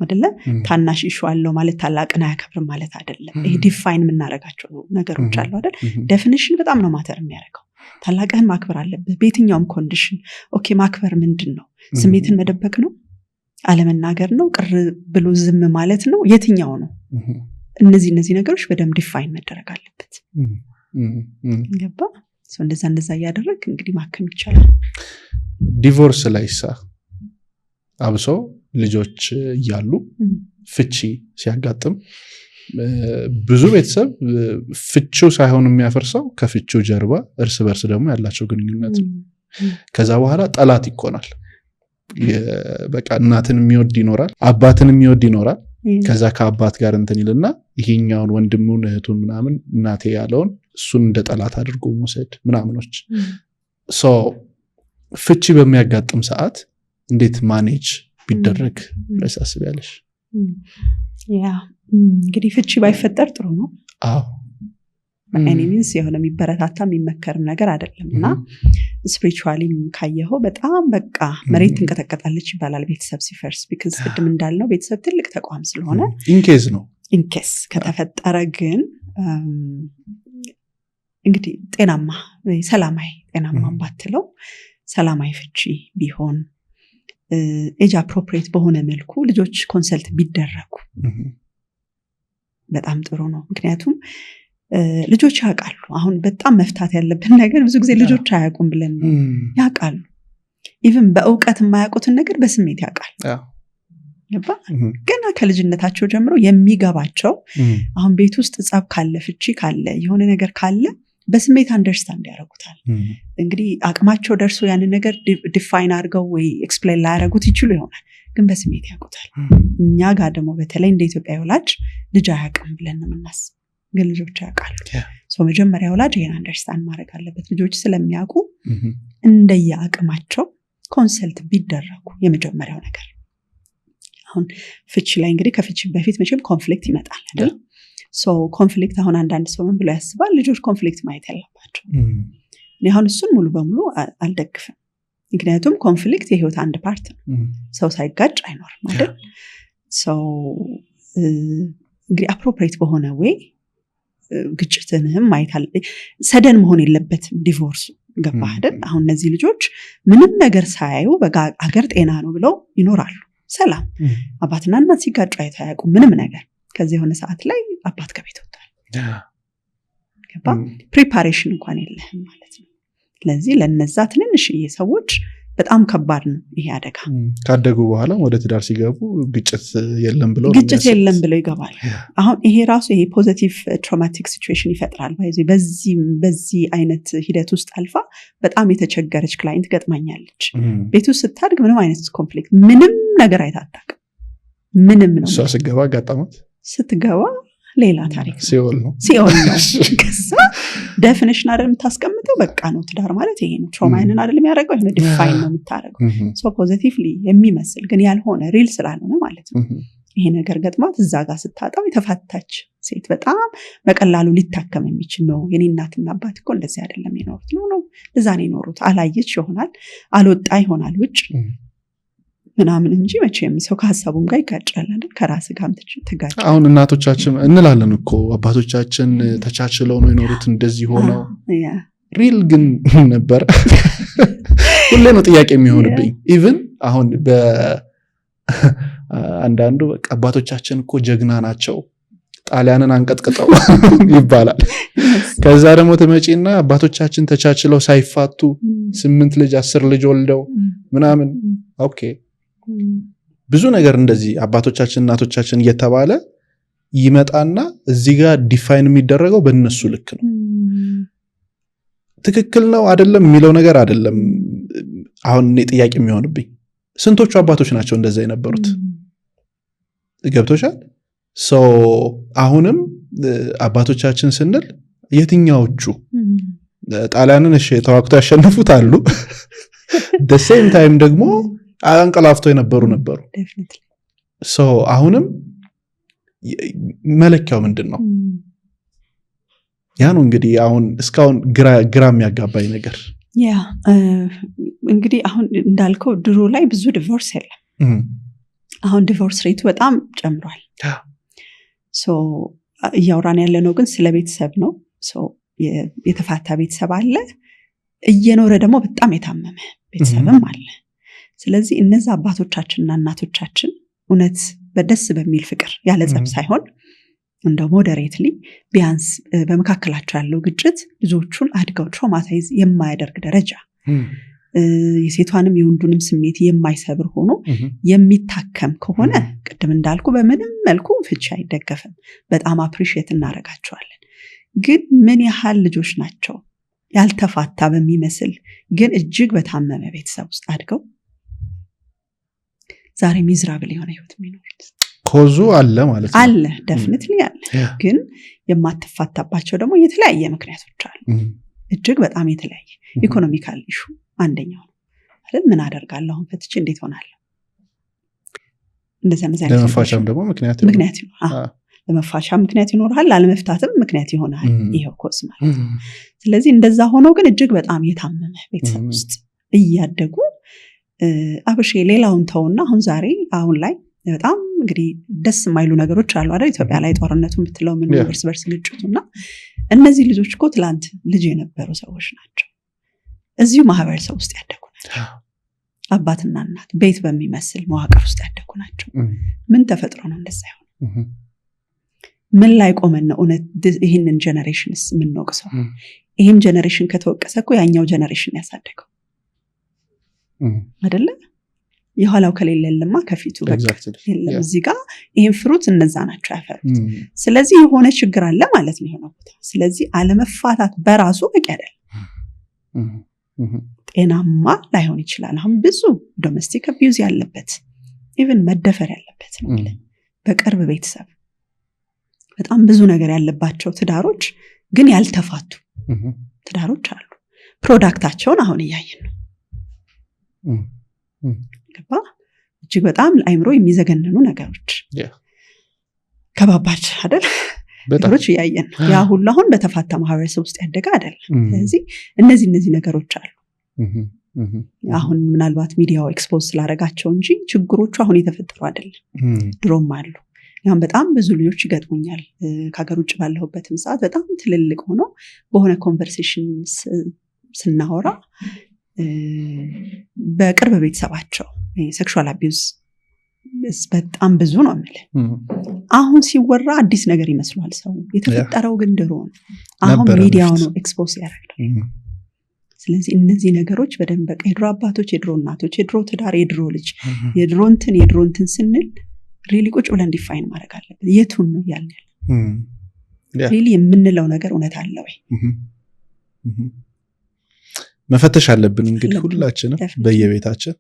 አይደለ? ታናሽ ኢሹ አለው ማለት ታላቅን አያከብርም ማለት አይደለም። ይሄ ዲፋይን የምናደርጋቸው ነገሮች አሉ አይደል? ዴፊኒሽን በጣም ነው ማተር የሚያደርገው። ታላቅህን ማክበር አለብህ በየትኛውም ኮንዲሽን። ኦኬ ማክበር ምንድን ነው? ስሜትን መደበቅ ነው? አለመናገር ነው? ቅር ብሎ ዝም ማለት ነው? የትኛው ነው? እነዚህ ነገሮች በደንብ ዲፋይን መደረግ አለበት። ገባ? እንደዛ እያደረግ እንግዲህ ማከም ይቻላል። ዲቮርስ ላይሳ አብሶ ልጆች እያሉ ፍቺ ሲያጋጥም ብዙ ቤተሰብ ፍቺው ሳይሆን የሚያፈርሰው ከፍቺው ጀርባ እርስ በርስ ደግሞ ያላቸው ግንኙነት ነው። ከዛ በኋላ ጠላት ይኮናል። በቃ እናትን የሚወድ ይኖራል፣ አባትን የሚወድ ይኖራል። ከዛ ከአባት ጋር እንትን ይልና ይሄኛውን ወንድሙን እህቱን ምናምን እናቴ ያለውን እሱን እንደ ጠላት አድርጎ መውሰድ ምናምኖች። ፍቺ በሚያጋጥም ሰዓት እንዴት ማኔጅ ቢደረግ ብለሽ ታስቢያለሽ? እንግዲህ ፍቺ ባይፈጠር ጥሩ ነው። አዎ ኤኒሚንስ የሆነ የሚበረታታ የሚመከርም ነገር አይደለም እና ስፒሪቹዋሊም ካየኸው በጣም በቃ መሬት ትንቀጠቀጣለች ይባላል ቤተሰብ ሲፈርስ። ቢካዝ ቅድም እንዳልነው ቤተሰብ ትልቅ ተቋም ስለሆነ ኢንኬዝ ነው። ኢንኬስ ከተፈጠረ ግን እንግዲህ ጤናማ ሰላማዊ ጤናማ ባትለው ሰላማዊ ፍቺ ቢሆን ኤጅ አፕሮፕሪየት በሆነ መልኩ ልጆች ኮንሰልት ቢደረጉ በጣም ጥሩ ነው። ምክንያቱም ልጆች ያውቃሉ። አሁን በጣም መፍታት ያለብን ነገር ብዙ ጊዜ ልጆች አያውቁም ብለን ነው። ያውቃሉ። ኢቭን በእውቀት የማያውቁትን ነገር በስሜት ያውቃል። ገና ከልጅነታቸው ጀምሮ የሚገባቸው አሁን ቤት ውስጥ ጸብ ካለ ፍቺ ካለ የሆነ ነገር ካለ በስሜት አንደርስታንድ ያደርጉታል። እንግዲህ አቅማቸው ደርሶ ያንን ነገር ዲፋይን አድርገው ወይ ኤክስፕሌን ላያደርጉት ይችሉ ይሆናል፣ ግን በስሜት ያውቁታል። እኛ ጋር ደግሞ በተለይ እንደ ኢትዮጵያ ወላጅ ልጅ አያውቅም ብለን ነው የምናስብ፣ ግን ልጆች ያውቃሉ። መጀመሪያ ወላጅ ይሄን አንደርስታንድ ማድረግ አለበት። ልጆች ስለሚያውቁ እንደየ አቅማቸው ኮንሰልት ቢደረጉ የመጀመሪያው ነገር። አሁን ፍቺ ላይ እንግዲህ ከፍቺ በፊት መቼም ኮንፍሊክት ይመጣል አይደል? ኮንፍሊክት አሁን አንዳንድ ሰው ምን ብሎ ያስባል? ልጆች ኮንፍሊክት ማየት ያለባቸው። እኔ አሁን እሱን ሙሉ በሙሉ አልደግፍም። ምክንያቱም ኮንፍሊክት የህይወት አንድ ፓርት ነው። ሰው ሳይጋጭ አይኖርም አይደል? እንግዲህ አፕሮፕሪየት በሆነ ወይ ግጭትንም ማየት አለ። ሰደን መሆን የለበትም ዲቮርሱ። ገባ አይደል? አሁን እነዚህ ልጆች ምንም ነገር ሳያዩ በአገር ጤና ነው ብለው ይኖራሉ። ሰላም አባትና እናት ሲጋጩ አይተው አያውቁም ምንም ነገር። ከዚህ የሆነ ሰዓት ላይ አባት ከቤት ወጥቷል። ገባ? ፕሪፓሬሽን እንኳን የለህም ማለት ነው። ስለዚህ ለነዛ ትንንሽዬ ሰዎች በጣም ከባድ ነው ይሄ አደጋ። ካደጉ በኋላ ወደ ትዳር ሲገቡ ግጭት የለም ብለው ይገባል። አሁን ይሄ ራሱ ይሄ ፖዚቲቭ ትራውማቲክ ሲቹዌሽን ይፈጥራል። በዚህ አይነት ሂደት ውስጥ አልፋ በጣም የተቸገረች ክላይንት ገጥማኛለች። ቤት ውስጥ ስታድግ ምንም አይነት ኮንፍሊክት ምንም ነገር አይታጣቅም። ምንም ነው። እሷ ስትገባ አጋጣማት ስትገባ ሌላ ታሪክ ሲኦል ነው። ከዛ ዴፊኒሽን አይደል የምታስቀምጠው፣ በቃ ነው ትዳር ማለት ይሄ ነው። ትራውማንን አይደል የሚያደርገው፣ ይሄን ዲፋይን ነው የምታደርገው። ፖዚቲቭሊ የሚመስል ግን ያልሆነ ሪል ስላልሆነ ማለት ነው። ይሄ ነገር ገጥማት እዛ ጋር ስታጣው የተፋታች ሴት በጣም በቀላሉ ሊታከም የሚችል ነው። የኔ እናትና አባት እኮ እንደዚህ አይደለም የኖሩት ነው እዛ ነው የኖሩት። አላየች ይሆናል፣ አልወጣ ይሆናል ውጭ ምናምን እንጂ መቼም ሰው ከሀሳቡም ጋር ይጋጫል አይደል? ከራስ ጋርም ትጋጫለህ። አሁን እናቶቻችን እንላለን እኮ አባቶቻችን ተቻችለው ነው የኖሩት እንደዚህ ሆነው። ሪል ግን ነበር? ሁሌ ነው ጥያቄ የሚሆንብኝ። ኢቭን አሁን በአንዳንዱ በቃ አባቶቻችን እኮ ጀግና ናቸው ጣሊያንን አንቀጥቅጠው ይባላል። ከዛ ደግሞ ተመጪና አባቶቻችን ተቻችለው ሳይፋቱ 8 ልጅ 10 ልጅ ወልደው ምናምን። ኦኬ ብዙ ነገር እንደዚህ አባቶቻችን እናቶቻችን እየተባለ ይመጣና እዚህ ጋር ዲፋይን የሚደረገው በእነሱ ልክ ነው። ትክክል ነው አይደለም የሚለው ነገር አይደለም። አሁን እኔ ጥያቄ የሚሆንብኝ ስንቶቹ አባቶች ናቸው እንደዛ የነበሩት? ገብቶሻል? አሁንም አባቶቻችን ስንል የትኛዎቹ ጣሊያንን ተዋግተው ያሸነፉት አሉ፣ the same time ደግሞ አንቀላፍተው የነበሩ ነበሩ። አሁንም መለኪያው ምንድን ነው? ያ ነው እንግዲህ አሁን እስካሁን ግራ የሚያጋባኝ ነገር። እንግዲህ አሁን እንዳልከው ድሮ ላይ ብዙ ዲቮርስ የለም። አሁን ዲቮርስ ሬቱ በጣም ጨምሯል። እያወራን ያለ ነው ግን ስለ ቤተሰብ ነው። የተፋታ ቤተሰብ አለ፣ እየኖረ ደግሞ በጣም የታመመ ቤተሰብም አለ። ስለዚህ እነዚህ አባቶቻችንና እናቶቻችን እውነት በደስ በሚል ፍቅር ያለ ጸብ ሳይሆን እንደ ሞዴሬትሊ ቢያንስ በመካከላቸው ያለው ግጭት ብዙዎቹን አድገው ትራውማታይዝ የማያደርግ ደረጃ የሴቷንም የወንዱንም ስሜት የማይሰብር ሆኖ የሚታከም ከሆነ ቅድም እንዳልኩ በምንም መልኩ ፍቺ አይደገፍም። በጣም አፕሪሺየት እናደርጋቸዋለን። ግን ምን ያህል ልጆች ናቸው ያልተፋታ በሚመስል ግን እጅግ በታመመ ቤተሰብ ውስጥ አድገው ዛሬ ሚዝራብል የሆነ ህይወት የሚኖሩት? ኮዙ አለ ማለት ነው። አለ፣ ዴፊኒትሊ አለ። ግን የማትፋታባቸው ደግሞ የተለያየ ምክንያቶች አሉ። እጅግ በጣም የተለያየ ኢኮኖሚካል ኢሹ አንደኛው ነው አይደል? ምን አደርጋለሁ አሁን ፈትቼ እንዴት ሆናለሁ? እንደዚህ ለመፋቻም ደግሞ ምክንያት ይኖራል። ለመፋቻ ምክንያት ይኖራል፣ ላለመፍታትም ምክንያት ይሆናል። ይሄው ኮዝ ማለት ነው። ስለዚህ እንደዛ ሆኖ ግን እጅግ በጣም የታመመ ቤተሰብ ውስጥ እያደጉ አብሼ ሌላውን ተውና አሁን ላይ በጣም እንግዲህ ደስ የማይሉ ነገሮች አሉ አይደል? ኢትዮጵያ ላይ ጦርነቱን ብትለው ምን እርስ በርስ ግጭቱና እነዚህ ልጆች እኮ ትላንት ልጅ የነበሩ ሰዎች ናቸው። እዚሁ ማህበረሰብ ውስጥ ያደጉ ናቸው። አባትና እናት ቤት በሚመስል መዋቅር ውስጥ ያደጉ ናቸው። ምን ተፈጥሮ ነው እንደዛ ይሆን? ምን ላይ ቆመን ነው ይህንን ጀነሬሽንስ የምንወቅሰው? ይህን ጀነሬሽን ከተወቀሰ እኮ ያኛው ጀነሬሽን ያሳደገው አይደለ? የኋላው ከሌለ የለማ ከፊቱ የለም። እዚህ ጋር ይህን ፍሩት እነዛ ናቸው ያፈሩት። ስለዚህ የሆነ ችግር አለ ማለት ነው የሆነ ቦታ። ስለዚህ አለመፋታት በራሱ በቂ አይደለም። ጤናማ ላይሆን ይችላል። አሁን ብዙ ዶሜስቲክ አቢዩዝ ያለበት ኢቭን መደፈር ያለበት ነው። በቅርብ ቤተሰብ በጣም ብዙ ነገር ያለባቸው ትዳሮች ግን ያልተፋቱ ትዳሮች አሉ። ፕሮዳክታቸውን አሁን እያየን ነው። ገባ? እጅግ በጣም ለአይምሮ የሚዘገንኑ ነገሮች ከባባች አይደል? ነገሮች እያየን ነው። ያ ሁሉ አሁን በተፋታ ማህበረሰብ ውስጥ ያደገ አይደለም። ስለዚህ እነዚህ ነገሮች አሉ። አሁን ምናልባት ሚዲያው ኤክስፖዝ ስላደረጋቸው እንጂ ችግሮቹ አሁን የተፈጠሩ አይደለም፣ ድሮም አሉ። ያም በጣም ብዙ ልጆች ይገጥሙኛል ከሀገር ውጭ ባለሁበትም ሰዓት በጣም ትልልቅ ሆኖ በሆነ ኮንቨርሴሽን ስናወራ በቅርብ ቤተሰባቸው ሴክሹዋል አቢዩዝ በጣም ብዙ ነው የምልህ። አሁን ሲወራ አዲስ ነገር ይመስሏል ሰው፣ የተፈጠረው ግን ድሮ ነው። አሁን ሚዲያው ነው ኤክስፖዝ ያደረገው። ስለዚህ እነዚህ ነገሮች በደንብ በቃ የድሮ አባቶች፣ የድሮ እናቶች፣ የድሮ ትዳር፣ የድሮ ልጅ፣ የድሮ እንትን ስንል ሪሊ ቁጭ ብለን ዲፋይን ማድረግ አለብን። የቱን ነው ያለ ሪሊ የምንለው ነገር እውነት አለ ወይ መፈተሽ አለብን። እንግዲህ ሁላችንም በየቤታችን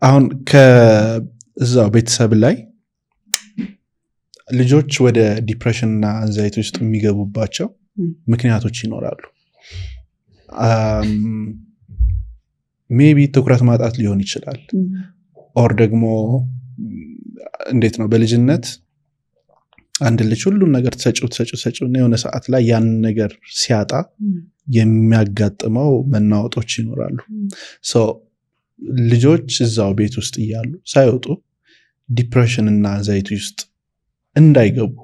አሁን ከዛው ቤተሰብ ላይ ልጆች ወደ ዲፕሬሽን እና አንዛይቲ ውስጥ የሚገቡባቸው ምክንያቶች ይኖራሉ። ሜቢ ትኩረት ማጣት ሊሆን ይችላል። ኦር ደግሞ እንዴት ነው በልጅነት አንድ ልጅ ሁሉን ነገር ተሰጪው እና የሆነ ሰዓት ላይ ያን ነገር ሲያጣ የሚያጋጥመው መናወጦች ይኖራሉ። ልጆች እዛው ቤት ውስጥ እያሉ ሳይወጡ ዲፕሬሽን እና አንዛይቲ ውስጥ እንዳይገቡ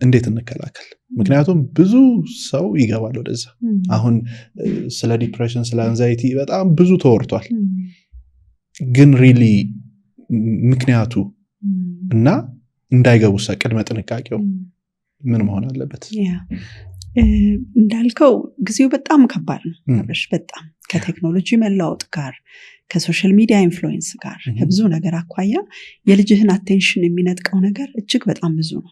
እንዴት እንከላከል? ምክንያቱም ብዙ ሰው ይገባል ወደዛ። አሁን ስለ ዲፕሬሽን ስለ አንዛይቲ በጣም ብዙ ተወርቷል። ግን ሪሊ ምክንያቱ እና እንዳይገቡ ቅድመ ጥንቃቄው ምን መሆን አለበት? እንዳልከው ጊዜው በጣም ከባድ ነው። በጣም ከቴክኖሎጂ መለዋወጥ ጋር ከሶሻል ሚዲያ ኢንፍሉዌንስ ጋር ከብዙ ነገር አኳያ የልጅህን አቴንሽን የሚነጥቀው ነገር እጅግ በጣም ብዙ ነው።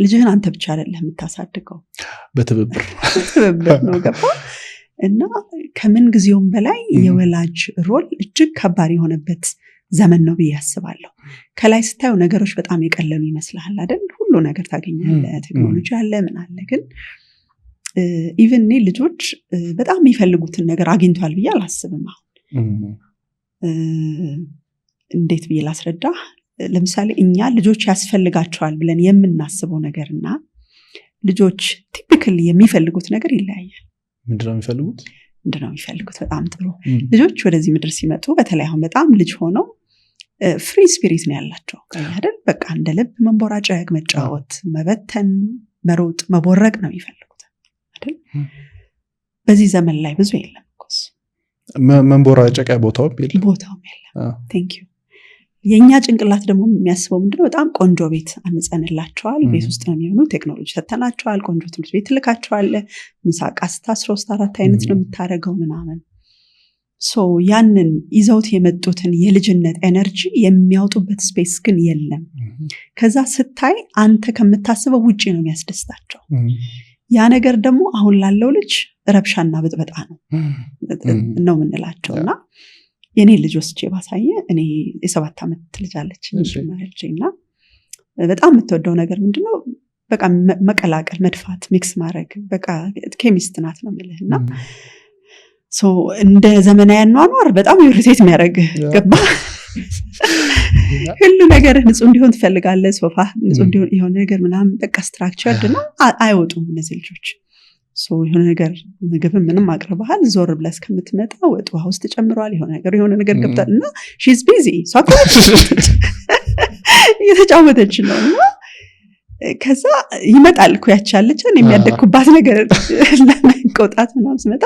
ልጅህን አንተ ብቻ አይደለም የምታሳድገው፣ በትብብር ነው። ገባ? እና ከምን ጊዜውም በላይ የወላጅ ሮል እጅግ ከባድ የሆነበት ዘመን ነው ብዬ አስባለሁ። ከላይ ስታዩ ነገሮች በጣም የቀለሉ ይመስልሃል አይደል? ሁሉ ነገር ታገኛለህ፣ ቴክኖሎጂ አለ፣ ምን አለ። ግን ኢቭን እኔ ልጆች በጣም የሚፈልጉትን ነገር አግኝቷል ብዬ አላስብም። አሁን እንዴት ብዬ ላስረዳ? ለምሳሌ እኛ ልጆች ያስፈልጋቸዋል ብለን የምናስበው ነገርና ልጆች ቲፒካሊ የሚፈልጉት ነገር ይለያያል። ምንድነው የሚፈልጉት? በጣም ጥሩ። ልጆች ወደዚህ ምድር ሲመጡ በተለይ አሁን በጣም ልጅ ሆነው ፍሪ ስፒሪት ነው ያላቸው አይደል? በቃ እንደ ልብ መንቦራጨቅ፣ መጫወት፣ መበተን፣ መሮጥ፣ መቦረቅ ነው የሚፈልጉት አይደል? በዚህ ዘመን ላይ ብዙ የለም እኮ መንቦራጨቂያ ቦታውም የለም። ቴንክ ዩ። የኛ ጭንቅላት ደግሞ የሚያስበው ምንድነው? በጣም ቆንጆ ቤት አንጸንላቸዋል፣ ቤት ውስጥ ነው የሚሆኑ፣ ቴክኖሎጂ ሰተናቸዋል፣ ቆንጆ ትምህርት ቤት ልካቸዋል፣ ምሳቃ ስታ 3-4 አይነት ነው የምታደርገው ምናምን። ያንን ይዘውት የመጡትን የልጅነት ኤነርጂ የሚያወጡበት ስፔስ ግን የለም። ከዛ ስታይ አንተ ከምታስበው ውጪ ነው የሚያስደስታቸው። ያ ነገር ደግሞ አሁን ላለው ልጅ ረብሻና ብጥበጣ ነው የምንላቸውና የኔ ልጅ ወስጄ ባሳየ እኔ የ7 ዓመት ልጅ አለች እና በጣም የምትወደው ነገር ምንድነው? በቃ መቀላቀል፣ መድፋት፣ ሚክስ ማድረግ፣ በቃ ኬሚስት ናት ነው የምልህና እንደ ዘመናዊ አኗኗር በጣም ኢሪቴት የሚያደርግ ገባ። ሁሉ ነገር ንጹህ እንዲሆን ትፈልጋለህ። ሶፋ ንጹህ እንዲሆን የሆነ ነገር ምናምን በቃ ስትራክቸርድ ነው። አይወጡም እነዚህ ልጆች። የሆነ ነገር ምግብ ምንም አቅርበሃል፣ ዞር ብለህ እስከምትመጣ ወጥ ውሃ ውስጥ ጨምሯል፣ የሆነ ነገር ገብቷል እና ሺዝ ቢዚ እየተጫወተች ነው። እና ከዛ ይመጣል እኮ ያቻለችን የሚያደግኩባት ነገር ለመቆጣት ምናምን ስመጣ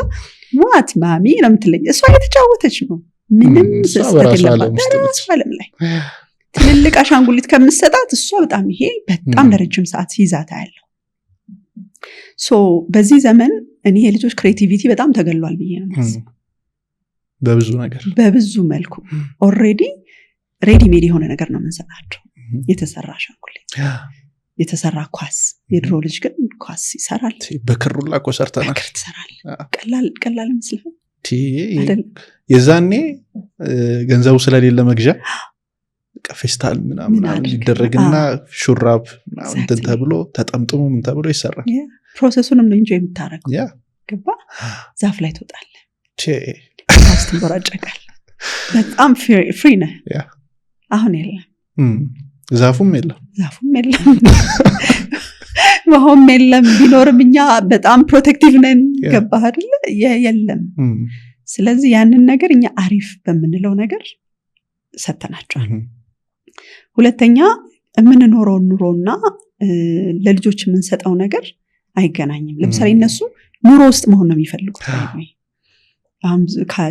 ዋት ማሚ ነው የምትለኝ። እሷ እየተጫወተች ነው ምንም ስህተት የለባት በራሷ ዓለም ላይ ትልልቅ አሻንጉሊት ከምትሰጣት እሷ በጣም ይሄ በጣም ለረጅም ሰዓት ይዛታ ያለው ሶ በዚህ ዘመን እኔ የልጆች ክሬቲቪቲ በጣም ተገሏል ብዬ ነው የማስበው። በብዙ መልኩ ኦልሬዲ ሬዲ ሜድ የሆነ ነገር ነው የምንሰጣቸው። የተሰራ አሻንጉሊት፣ የተሰራ ኳስ። የድሮ ልጅ ግን ኳስ ይሰራል በክሩላ እኮ ሰርተናል። በክር ትሰራል። ቀላል ይመስላል። የዛኔ ተገንዘቡ ስለሌለ መግዣ ፌስታል ምናምን ይደረግና ሹራብ እንትን ተብሎ ተጠምጥሞ ምን ተብሎ ይሰራል። ፕሮሰሱንም ነው እንጂ የምታረገው ገባ። ዛፍ ላይ ትወጣለህ፣ ትንበራጨቃለህ። በጣም ፍሪ ነህ። አሁን የለም፣ ዛፉም የለም መሆም የለም። ቢኖርም እኛ በጣም ፕሮቴክቲቭ ነን። ገባህ አይደለ? የለም። ስለዚህ ያንን ነገር እኛ አሪፍ በምንለው ነገር ሰተናቸዋል። ሁለተኛ የምንኖረው ኑሮና ለልጆች የምንሰጠው ነገር አይገናኝም። ለምሳሌ እነሱ ኑሮ ውስጥ መሆን ነው የሚፈልጉት።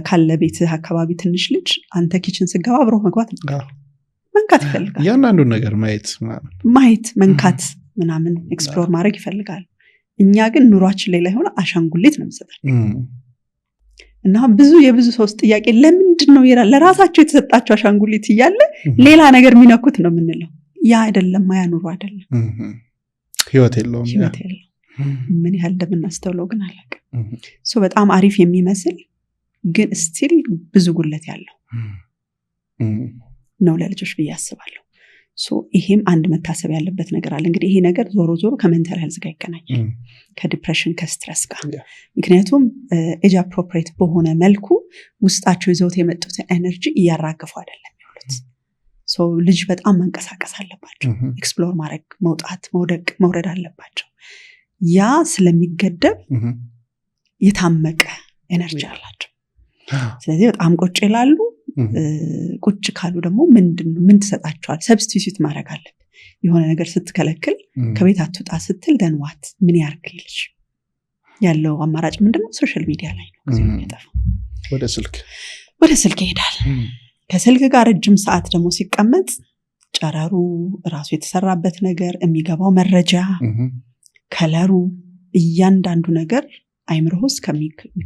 ካለ ቤት አካባቢ ትንሽ ልጅ አንተ ኪችን ስገባ አብሮ መግባት ነው፣ መንካት ይፈልጋል። ያንዳንዱን ነገር ማየት መንካት ምናምን ኤክስፕሎር ማድረግ ይፈልጋል። እኛ ግን ኑሯችን ላይ ሆነ አሻንጉሊት ነው የምንሰጠው። እና የብዙ ሰውስ ጥያቄ ለምንድን ነው ለራሳቸው የተሰጣቸው አሻንጉሊት እያለ ሌላ ነገር የሚነኩት ነው የምንለው? ያ አይደለም፣ ያ ኑሮ አይደለም፣ ህይወት የለውም። ምን ያህል እንደምናስተውለው ግን አላውቅም። በጣም አሪፍ የሚመስል ግን ስቲል ብዙ ጉለት ያለው ነው ለልጆች ብዬ አስባለሁ። ይሄም አንድ መታሰብ ያለበት ነገር አለ። እንግዲህ ይሄ ነገር ዞሮ ዞሮ ከሜንታል ሄልዝ ጋር ይገናኛል፣ ከዲፕሬሽን ከስትረስ ጋር። ምክንያቱም ኤጅ አፕሮፕሪየት በሆነ መልኩ ውስጣቸው ይዘውት የመጡት ኤነርጂ እያራገፉ አይደለም የሚሉት። ልጅ በጣም መንቀሳቀስ አለባቸው፣ ኤክስፕሎር ማድረግ፣ መውጣት፣ መውረድ አለባቸው። ያ ስለሚገደብ የታመቀ ኤነርጂ አላቸው። ስለዚህ በጣም ቁጭ ይላሉ። ቁጭ ካሉ ደግሞ ምን ትሰጣቸዋል? ሰብስቲቱት ማድረግ አለብን። የሆነ ነገር ስትከለክል ከቤት አትወጣ ስትል ደንዋት ምን ያርግልሽ? ያለው አማራጭ ምንድነው? ሶሻል ሚዲያ ላይ ነው ጊዜ የሚጠፋው። ወደ ስልክ ይሄዳል። ከስልክ ጋር ረጅም ሰዓት ደግሞ ሲቀመጥ ጨረሩ፣ ራሱ የተሰራበት ነገር፣ የሚገባው መረጃ፣ ከለሩ፣ እያንዳንዱ ነገር አይምሮ ውስጥ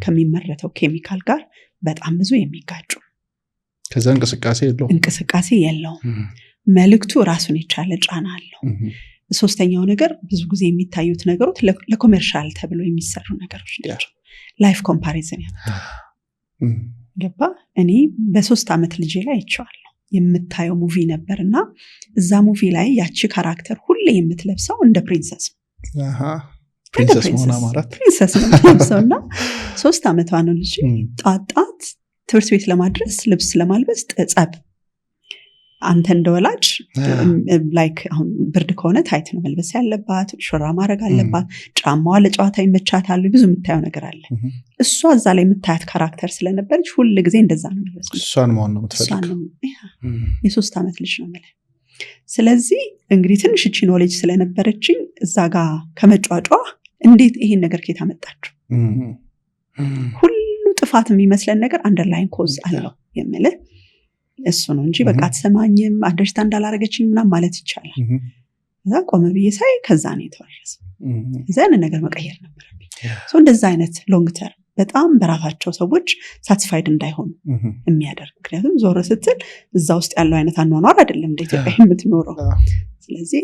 ከሚመረተው ኬሚካል ጋር በጣም ብዙ የሚጋጩ። ከዛ እንቅስቃሴ የለውም። መልእክቱ ራሱን የቻለ ጫና አለው። ሶስተኛው ነገር ብዙ ጊዜ የሚታዩት ነገሮች ለኮሜርሻል ተብሎ የሚሰሩ ነገሮች ናቸው። ላይፍ ኮምፓሪዝን ገባ። እኔ በ3 ዓመት ልጄ ላይ አይቼዋለሁ። የምታየው ሙቪ ነበር እና እዛ ሙቪ ላይ ያቺ ካራክተር ሁሌ የምትለብሰው እንደ ፕሪንሰስ ነው። ፕሪንሰስ ነው የምትለብሰው እና 3 ዓመቷ ነው ልጅ። ጣጣት ትምህርት ቤት ለማድረስ ልብስ ለማልበስ ጸብ። አንተ እንደወላጅ ላይክ አሁን ብርድ ከሆነ ታይት ነው መልበስ ያለባት፣ ሾራ ማድረግ አለባት፣ ጫማዋ ለጨዋታ ይመቻታል፣ ብዙ የምታየው ነገር አለ። እሷ እዛ ላይ የምታያት ካራክተር ስለነበረች ሁል ጊዜ እንደዛ ነው የሚለብስ። እሷን መሆን ነው የምትፈልገው። የ3 ዓመት ልጅ ነው ማለት። ስለዚህ እንግዲህ ትንሽ እቺ ኖሌጅ ስለነበረችኝ እዛ ጋር ከመጫጫ እንዴት ይሄን ነገር ከየት አመጣችሁ? ሁሉ ጥፋት የሚመስለን ነገር አንደርላይን ኮዝ አለው የምልህ እሱ ነው እንጂ በቃ አትሰማኝም፣ አንደርስታንድ እንዳላረገችኝ ምናምን ማለት ይቻላል። እዛ ቆመ ብዬ ሳይ ከዛ ነው የተወረሰው። እዛ ያንን ነገር መቀየር ነበረብኝ። እንደዛ አይነት ሎንግ ተርም በጣም በራሳቸው ሰዎች ሳቲስፋይድ እንዳይሆኑ የሚያደርግ። ምክንያቱም ዞር ስትል እዛ ውስጥ ያለው አይነት አኗኗር አይደለም እንደ ኢትዮጵያ የምትኖረው። ስለዚህ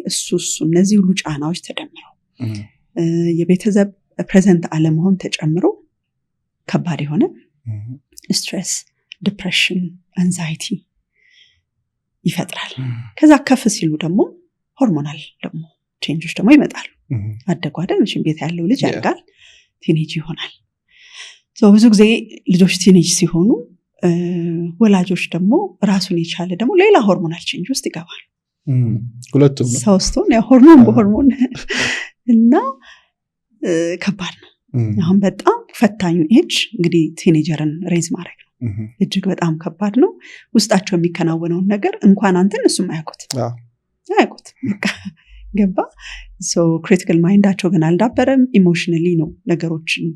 እነዚህ ሁሉ ጫናዎች ተደምረው የቤተሰብ ፕሬዘንት አለመሆን ተጨምሮ ከባድ የሆነ ስትሬስ፣ ዲፕሬሽን፣ አንዛይቲ ይፈጥራል። ከዛ ከፍ ሲሉ ደግሞ ሆርሞናል ደግሞ ቼንጆች ደግሞ ይመጣሉ። አደጉ አይደል? ቤት ያለው ልጅ ያድጋል፣ ቲኔጅ ይሆናል። ብዙ ጊዜ ልጆች ቲኔጅ ሲሆኑ ወላጆች ደግሞ ራሱን የቻለ ደግሞ ሌላ ሆርሞናል ቼንጅ ውስጥ ይገባሉ። ሁለቱም ሰውስቶን ሆርሞን በሆርሞን እና ከባድ ነው። አሁን በጣም ፈታኙ ኤጅ እንግዲህ ቲኔጀርን ሬዝ ማድረግ ነው። እጅግ በጣም ከባድ ነው። ውስጣቸው የሚከናወነውን ነገር እንኳን አንተን እሱም አያውቁት። በቃ ገባ ክሪቲካል ማይንዳቸው ግን አልዳበረም። ኢሞሽናሊ ነው ነገሮችን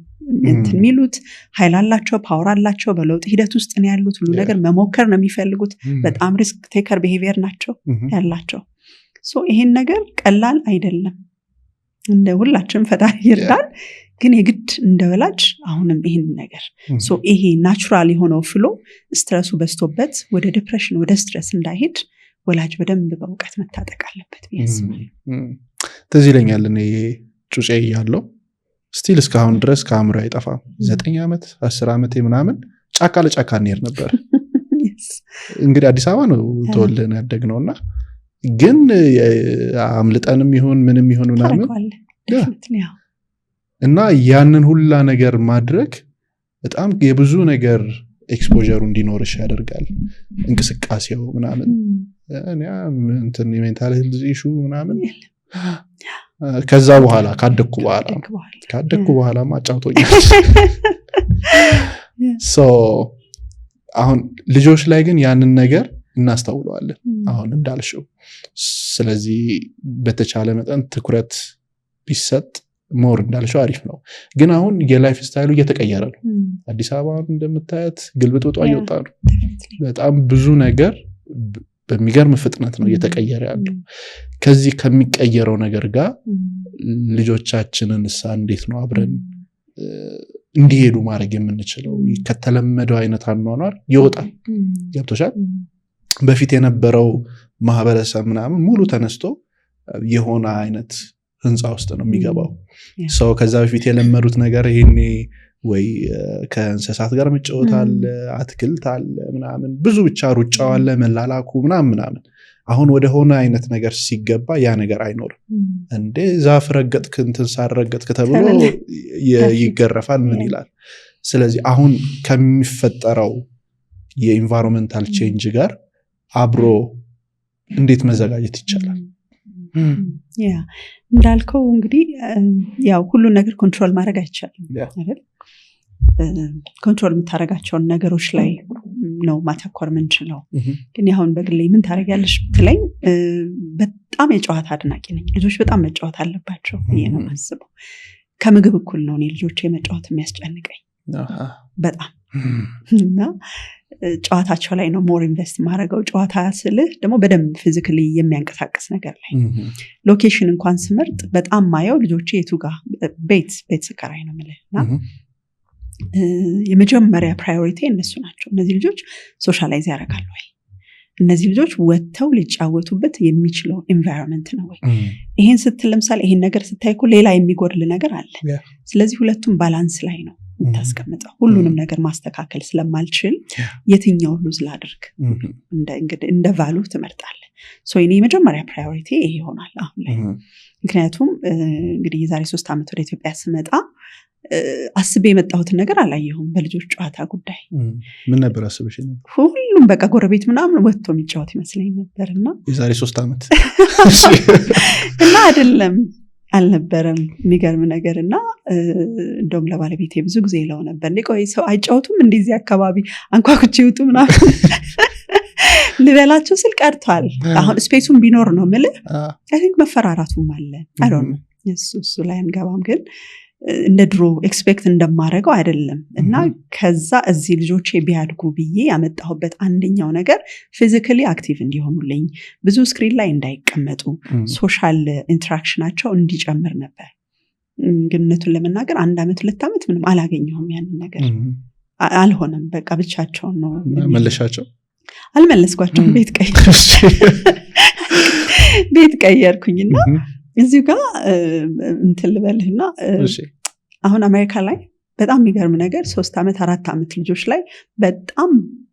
እንትን የሚሉት። ኃይል አላቸው፣ ፓወር አላቸው፣ በለውጥ ሂደት ውስጥ ነው ያሉት። ሁሉ ነገር መሞከር ነው የሚፈልጉት። በጣም ሪስክ ቴከር ቢሄቪየር ናቸው ያላቸው። ይሄን ነገር ቀላል አይደለም። እንደ ሁላችንም ፈጣሪ ይርዳን። ግን የግድ እንደወላጅ አሁንም ይሄን ነገር ይሄ ናቹራል የሆነው ፍሎ ስትረሱ በዝቶበት ወደ ዲፕሬሽን ወደ ስትረስ እንዳይሄድ ወላጅ በደንብ በእውቀት መታጠቅ አለበት ያስባል። ትዝ ይለኛል እኔ ጩጬ ያለው ስቲል እስካሁን ድረስ ከአእምሮ አይጠፋም። 9 ዓመት 10 ዓመት ምናምን ጫካ ለጫካ እንሄድ ነበር። እንግዲህ አዲስ አበባ ነው ተወልደን ያደግነውና ግን አምልጠንም ይሁን ምንም ይሁን ምናምን እና ያንን ሁላ ነገር ማድረግ በጣም የብዙ ነገር ኤክስፖዠሩ እንዲኖርሽ ያደርጋል። እንቅስቃሴው ምናምን እንትን የሜንታል ሄልዝ ኢሹ ምናምን ከዛ በኋላ ካደግኩ በኋላ ማጫውቶኛል። አሁን ልጆች ላይ ግን ያንን ነገር እናስተውለዋለን አሁን እንዳልሽው። ስለዚህ በተቻለ መጠን ትኩረት ቢሰጥ ሞር እንዳልሽው አሪፍ ነው። ግን አሁን የላይፍ ስታይሉ እየተቀየረ ነው። አዲስ አበባ እንደምታያት ግልብጥብጧ እየወጣ ነው። በጣም ብዙ ነገር በሚገርም ፍጥነት ነው እየተቀየረ ያለው። ከዚህ ከሚቀየረው ነገር ጋር ልጆቻችንን እንዴት ነው አብረን እንዲሄዱ ማድረግ የምንችለው? ከተለመደው አይነት አኗኗር ይወጣል። ገብቶሻል? በፊት የነበረው ማህበረሰብ ምናምን ሙሉ ተነስቶ የሆነ አይነት ህንፃ ውስጥ ነው የሚገባው። ሰው ከዛ በፊት የለመዱት ነገር ይሄኔ ወይ ከእንስሳት ጋር መጫወት አለ፣ አትክልት አለ ምናምን፣ ብዙ ብቻ ሩጫው አለ፣ መላላኩ ምናምን። አሁን ወደ ሆነ አይነት ነገር ሲገባ ያ ነገር አይኖርም። እንዴ ዛፍ ረገጥክ እንትን ሳረገጥክ ተብሎ ይገረፋል ምን ይላል። ስለዚህ አሁን ከሚፈጠረው የኢንቫይሮንመንታል ቼንጅ ጋር አብሮ እንዴት መዘጋጀት ይቻላል? እንዳልከው እንግዲህ ያው ሁሉን ነገር ኮንትሮል ማድረግ አይቻልም አይደል? ኮንትሮል የምታደርጋቸውን ነገሮች ላይ ነው ማተኮር ምንችለው። ግን አሁን በግሌ ምን ታደርጊያለሽ ብትለኝ በጣም የጨዋታ አድናቂ ነኝ። ልጆች በጣም መጫወት አለባቸው ብዬ ነው የማስበው። ከምግብ እኩል ነው እኔ ልጆቼ መጫወት የሚያስጨንቀኝ በጣም እና ጨዋታቸው ላይ ነው ሞር ኢንቨስት ማድረገው። ጨዋታ ስልህ ደግሞ በደንብ ፊዚካሊ የሚያንቀሳቀስ ነገር ላይ ሎኬሽን እንኳን ስመርጥ በጣም ማየው ልጆቼ የቱ ጋር ቤት ስከራይ ነው የምልህ እና የመጀመሪያ ፕራዮሪቲ እነሱ ናቸው። እነዚህ ልጆች ሶሻላይዝ ያደርጋሉ ወይ? እነዚህ ልጆች ወጥተው ሊጫወቱበት የሚችለው ኤንቫይሮንመንት ነው ወይ? ይሄን ስትል ለምሳሌ ይሄን ነገር ስታይ እኮ ሌላ የሚጎድል ነገር አለ። ስለዚህ ሁለቱም ባላንስ ላይ ነው የምታስቀምጠው። ሁሉንም ነገር ማስተካከል ስለማልችል የትኛውን ሉዝ ላድርግ እንደ ቫሉ ትመርጣለህ። የኔ የመጀመሪያ ፕራዮሪቲ ይሄ ይሆናል አሁን ላይ። ምክንያቱም እንግዲህ የዛሬ 3 ዓመት ወደ ኢትዮጵያ ስመጣ አስቤ የመጣሁትን ነገር አላየሁም። በልጆች ጨዋታ ጉዳይ ምን ነበር አስበሽ ነበር? ሁሉም በቃ ጎረቤት ምናምን ወጥቶ የሚጫወት ይመስለኝ ነበርና የዛሬ 3 ዓመት እና አይደለም አልነበረም። የሚገርም ነገር እና እንደውም ለባለቤቴ ብዙ ጊዜ ይለው ነበር ቆይ ሰው አይጫወቱም እንደዚህ አካባቢ አንኳኩቼ ይውጡ ምናምን ልበላቸው ስል ቀርቷል። አሁን ስፔሱን ቢኖር ነው የምልህ። አይ ቲንክ መፈራራቱም አለ። አይ ዶንት ኖ እሱ ላይ አንገባም። ግን እንደ ድሮ ኤክስፔክት እንደማደርገው አይደለም እና ከዛ እዚህ ልጆቼ ቢያድጉ ብዬ ያመጣሁበት አንደኛው ነገር ፊዚካሊ አክቲቭ እንዲሆኑልኝ፣ ብዙ ስክሪን ላይ እንዳይቀመጡ፣ ሶሻል ኢንተራክሽናቸው እንዲጨምር ነበር። ግንነቱን ለመናገር 1 ዓመት 2 ዓመት ምንም አላገኘሁም። ያንን ነገር አልሆነም። በቃ ብቻቸውን ነው መለሻቸው። አልመለስኳቸውም። ቤት ቀየርኩኝና እዚሁ ጋር እንትን ልበልህና አሁን አሜሪካ ላይ በጣም የሚገርም ነገር 3 ዓመት 4 ዓመት ልጆች ላይ በጣም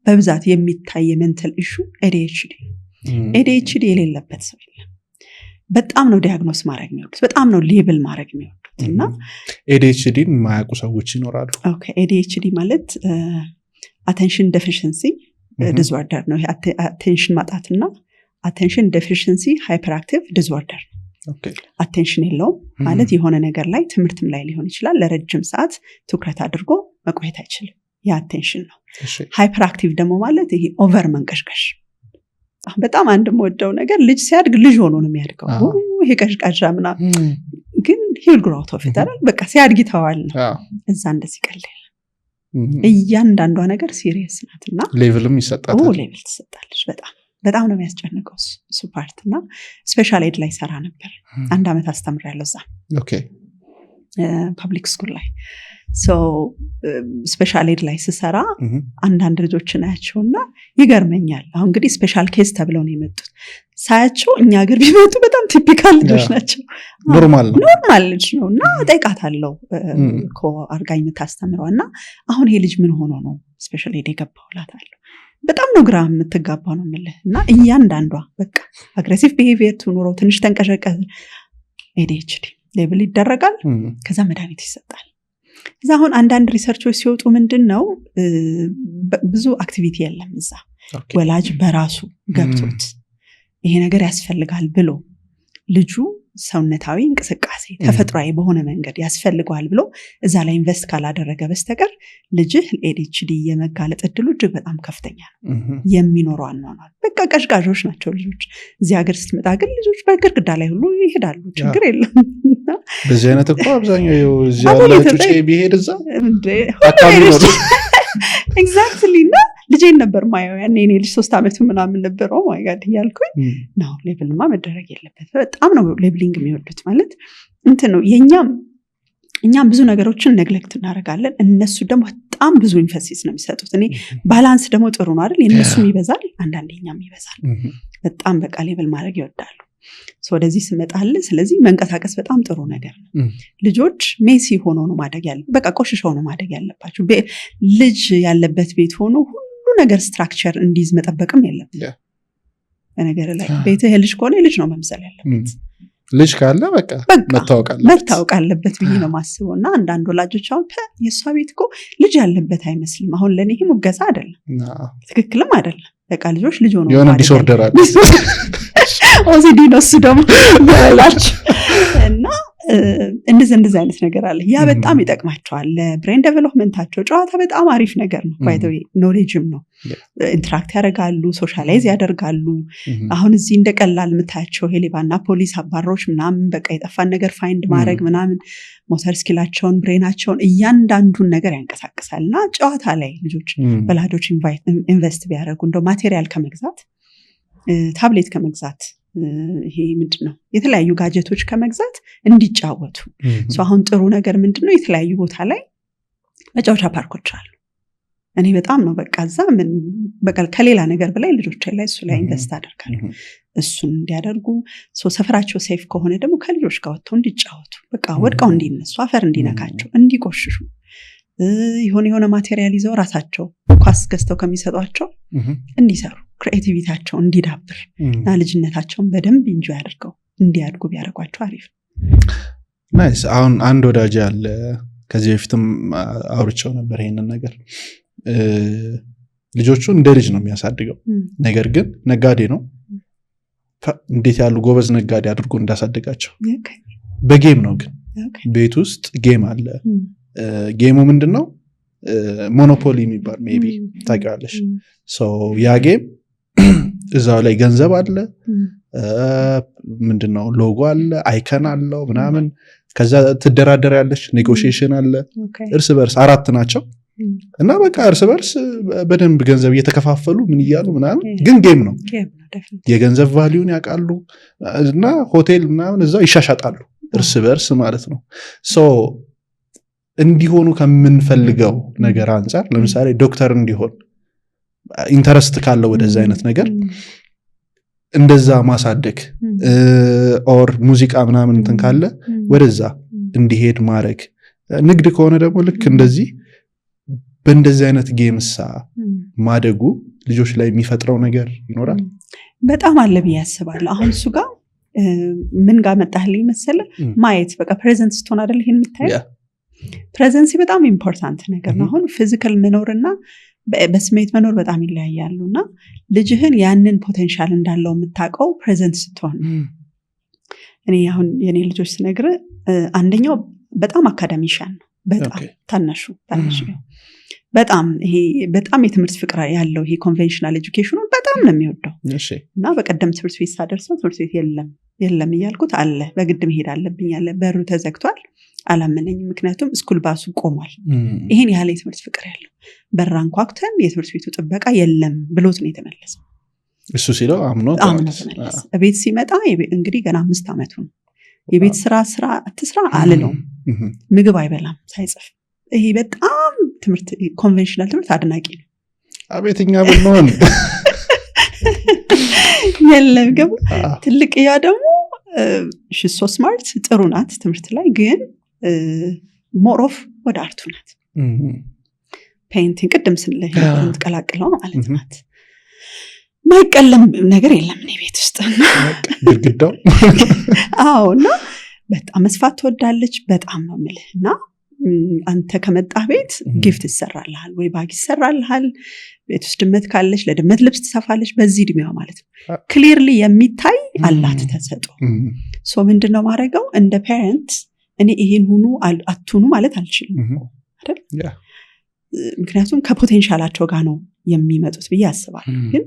በብዛት የሚታይ የሜንታል ኢሹ ኤዲኤችዲ የሌለበት ሰው የለም። በጣም ነው ዲያግኖስ ማድረግ የሚወዱት፣ በጣም ነው ሌብል ማድረግ የሚወዱት። እና ኤዲኤችዲን የማያውቁ ሰዎች ይኖራሉ። ኤዲኤችዲ ማለት አቴንሽን ዴፊሽንሲ ዲስኦርደር ነው። አቴንሽን ማጣትና አቴንሽን ዴፊሽንሲ ሃይፐር አክቲቭ ዲስኦርደር ነው። አቴንሽን የለውም ማለት የሆነ ነገር ላይ ትምህርትም ላይ ሊሆን ይችላል ለረጅም ሰዓት ትኩረት አድርጎ መቆየት አይችልም። የአቴንሽን ነው። ሃይፐር አክቲቭ ደግሞ ማለት ይሄ ኦቨር መንቀሽቀሽ በጣም አንድ የምወደው ነገር ልጅ ሲያድግ ልጅ ሆኖ ነው የሚያድገው። ይሄ ቀዥቃዣ ምናምን ግን ሂል ግሮ አውት ኦፍ ኢት አይደል? በቃ ሲያድግ ይተዋል ነው። እዛ እንደዚህ ቀልል እያንዳንዷ ነገር ሲሪየስ ናትና ሌቭልም ይሰጣል። ሌቭል ትሰጣለች። በጣም ነው የሚያስጨንቀው እሱ ፓርት እና ስፔሻል ኤድ ላይ ሰራ ነበር። 1 ዓመት አስተምሬያለሁ እዛ ፐብሊክ ስኩል ላይ። ስፔሻል ኤድ ላይ ስሰራ አንዳንድ ልጆችን አያቸውና ይገርመኛል። አሁን እንግዲህ ስፔሻል ኬስ ተብለው ነው የመጡት። ሳያቸው እኛ ሀገር ቢመጡ በጣም ቲፒካል ልጆች ናቸው። ኖርማል ልጅ ነው እና ጠይቃታለሁ እኮ አርጋኝ የምታስተምረው እና አሁን ይሄ ልጅ ምን ሆኖ ነው ስፔሻል ኤድ የገባው እላታለሁ። በጣም ነው ግራ የምትጋባ ነው የምልህ። እና እያንዳንዷ በቃ አግሬሲቭ ቢሄቪየር ኑሮ ትንሽ ተንቀሸቀስ ADHD ሌብል ይደረጋል። ከዛ መድኃኒት ይሰጣል። እዛ አሁን አንዳንድ ሪሰርቾች ሲወጡ ምንድን ነው ብዙ አክቲቪቲ የለም እዛ። ወላጅ በራሱ ገብቶት ይሄ ነገር ያስፈልጋል ብሎ ልጁ ሰውነታዊ እንቅስቃሴ ተፈጥሯዊ በሆነ መንገድ ያስፈልገዋል ብሎ እዛ ላይ ኢንቨስት ካላደረገ በስተቀር ልጅህ ADHD የመጋለጥ እድሉ እጅግ በጣም ከፍተኛ ነው የሚኖረው። አኗኗር በቃ ቀዥቃዦች ናቸው ልጆች። እዚህ ሀገር ስትመጣ ግን ልጆች በግድግዳ ላይ ሁሉ ይሄዳሉ፣ ችግር የለም። በዚህ አይነት እኮ አብዛኛው እዚህ ያለ ጩጬ ቢሄድ እዛ ኤግዛክትሊ። እና ልጄን ነበር ማየው ያኔ እኔ ልጅ 3 ዓመቱ ምናምን ነበር። ኦ ማይ ጋድ እያልኩኝ ነው ሌብልማ መደረግ የለበት። በጣም ነው ሌብሊንግ የሚወዱት። ማለት እንትን ነው እኛም ብዙ ነገሮችን ነግለክት እናደርጋለን፣ እነሱ ደግሞ በጣም ብዙ ኢንፈሲስ ነው የሚሰጡት። እኔ ባላንስ ደግሞ ጥሩ ነው አይደል? የእነሱም ይበዛል፣ አንዳንዴ እኛም ይበዛል። በጣም በቃ ሌብል ማድረግ ይወዳሉ። ወደዚህ ስመጣል። ስለዚህ መንቀሳቀስ በጣም ጥሩ ነገር ነው። ልጆች ሜሲ ሆኖ ነው ማደግ ያለ፣ በቃ ቆሽሸው ነው ማደግ ያለባቸው። ልጅ ያለበት ቤት ሆኖ ሁሉ ነገር ስትራክቸር እንዲይዝ መጠበቅም የለብን። በነገር ላይ ቤትህ ልጅ ከሆነ ልጅ ነው መምሰል ያለበት። ልጅ ካለ በቃ መታወቅ አለበት ብዬ ነው ማስበው። እና አንዳንድ ወላጆች አሁን የእሷ ቤት እኮ ልጅ ያለበት አይመስልም። አሁን ለእኔ ይሄ ሙገዛ አይደለም፣ ትክክልም አይደለም። በቃ ልጆች ልጅ ሆነው የሆነ ዲስኦርደር አለ ኦሲዲ ነው እሱ ደግሞ ያላችሁ እና እንደዚህ አይነት ነገር አለ። ያ በጣም ይጠቅማቸዋል ለብሬን ዴቨሎፕመንታቸው። ጨዋታ በጣም አሪፍ ነገር ነው። ባይ ዘ ዌይ ኖሌጅም ነው። ኢንተራክት ያደርጋሉ፣ ሶሻላይዝ ያደርጋሉ። አሁን እዚህ እንደቀላል የምታያቸው ሌባና ፖሊስ አባሮች ምናምን በቃ የጠፋን ነገር ፋይንድ ማድረግ ምናምን ሞተር ስኪላቸውን ብሬናቸውን እያንዳንዱን ነገር ያንቀሳቅሳል። እና ጨዋታ ላይ ልጆች ወላጆች ኢንቨስት ቢያደርጉ እንደው ማቴሪያል ከመግዛት ታብሌት ከመግዛት ይሄ ምንድነው የተለያዩ ጋጀቶች ከመግዛት እንዲጫወቱ። አሁን ጥሩ ነገር ምንድነው የተለያዩ ቦታ ላይ መጫወቻ ፓርኮች አሉ። እኔ በጣም ነው በቃ እዛ በቃ ከሌላ ነገር በላይ ልጆች ላይ እሱ ላይ ኢንቨስት አደርጋለሁ። እሱን እንዲያደርጉ ሰፈራቸው ሴፍ ከሆነ ደግሞ ከልጆች ጋር ወጥተው እንዲጫወቱ፣ በቃ ወድቀው እንዲነሱ፣ አፈር እንዲነካቸው፣ እንዲቆሽሹ የሆነ ማቴሪያል ይዘው ራሳቸው ኳስ ገዝተው ከሚሰጧቸው እንዲሰሩ ክሬቲቪቲያቸው እንዲዳብር እና ልጅነታቸውን በደንብ ኢንጆይ አድርገው እንዲያድጉ ቢያደርጓቸው አሪፍ ነው። ናይስ። አሁን አንድ ወዳጅ አለ፣ ከዚህ በፊትም አውርቼው ነበር ይሄንን ነገር። ልጆቹን እንደ ልጅ ነው የሚያሳድገው፣ ነገር ግን ነጋዴ ነው። እንዴት ያሉ ጎበዝ ነጋዴ አድርጎ እንዳሳደጋቸው በጌም ነው። ግን ቤት ውስጥ ጌም አለ። ጌሙ ምንድነው? ሞኖፖሊ የሚባል ሜቢ ታውቂዋለሽ። ያ ጌም እዛው ላይ ገንዘብ አለ፣ ምንድነው ሎጎ አለ፣ አይከን አለው ምናምን። ከዛ ትደራደር ያለች ኔጎሽዬሽን አለ። እርስ በርስ 4 ናቸው እና በቃ እርስ በርስ በደንብ ገንዘብ እየተከፋፈሉ ምን እያሉ ምናምን። ግን ጌም ነው፣ የገንዘብ ቫሊዩን ያውቃሉ እና ሆቴል ምናምን እዛው ይሻሻጣሉ እርስ በርስ ማለት ነው። እንዲሆኑ ከምንፈልገው ነገር አንጻር ለምሳሌ ዶክተር እንዲሆን ኢንተረስት ካለው ወደዛ አይነት ነገር እንደዛ ማሳደግ ኦር ሙዚቃ ምናምን እንትን ካለ ወደዛ እንዲሄድ ማድረግ። ንግድ ከሆነ ደግሞ ልክ እንደዚህ በእንደዚህ አይነት ጌምሳ ማደጉ ልጆች ላይ የሚፈጥረው ነገር ይኖራል። በጣም አለ ብዬ አስባለሁ። አሁን እሱ ጋር ምን ጋር መጣህልኝ መሰለህ? ማየት በቃ ፕሬዘንት ስትሆን አይደል ይሄን የምታየው። ፕሬዘንሲ በጣም ኢምፖርታንት ነገር ነው። አሁን ፊዚካል መኖርና በስሜት መኖር በጣም ይለያያሉ እና ልጅህን ያንን ፖቴንሻል እንዳለው የምታውቀው ፕሬዘንት ስትሆን። እኔ አሁን የኔ ልጆች ስነግር አንደኛው በጣም አካዳሚሻን ነው፣ በጣም ታናሹ በጣም ይሄ በጣም የትምህርት ፍቅር ያለው ይሄ ኮንቬንሽናል ኤጁኬሽኑን በጣም በጣም ነው የሚወደው እሺ እና በቀደም ትምህርት ቤት ሳደርሰው ትምህርት ቤት የለም እያልኩት አለ በግድ መሄድ አለብኝ አለ በሩ ተዘግቷል አላመነኝም ምክንያቱም ስኩል ባሱ ቆሟል ይሄን ያህል የትምህርት ፍቅር ያለው በራን ኳክተን የትምህርት ቤቱ ጥበቃ የለም ብሎት ነው የተመለሰው እሱ ሲለው አምኖ ተመለሰ ቤት ሲመጣ እንግዲህ ገና 5 ዓመቱ ነው የቤት ስራ አትስራ አልለውም ምግብ አይበላም ሳይጽፍ ይሄ በጣም ትምህርት ኮንቬንሽናል ትምህርት አድናቂ ነው አቤትኛ ብንሆን የለም ገቡ ትልቅ ያ ደግሞ she's so smart ጥሩ ናት ትምህርት ላይ ግን more of ወደ አርቱ ናት ፔይንቲንግ ቅድም ስለህ ተቀላቅለው ማለት ናት ማይቀለም ነገር የለም እኔ ቤት ውስጥ ግድግዳው እና በጣም መስፋት ትወዳለች በጣም ነው የምልህና አንተ ከመጣህ ቤት ጊፍት ይሰራልሃል ወይ ባግ ይሰራልሃል ቤት ውስጥ ድመት ካለች ለድመት ልብስ ትሰፋለች በዚህ እድሜዋ ማለት ነው ክሊርሊ የሚታይ አላት ተሰጦ ሶ ምንድነው ማድረገው እንደ ፓረንት እኔ ይሄን ሁኑ አትሁኑ ማለት አልችልም አይደል ምክንያቱም ከፖቴንሻላቸው ጋር ነው የሚመጡት ብዬ አስባለሁ ግን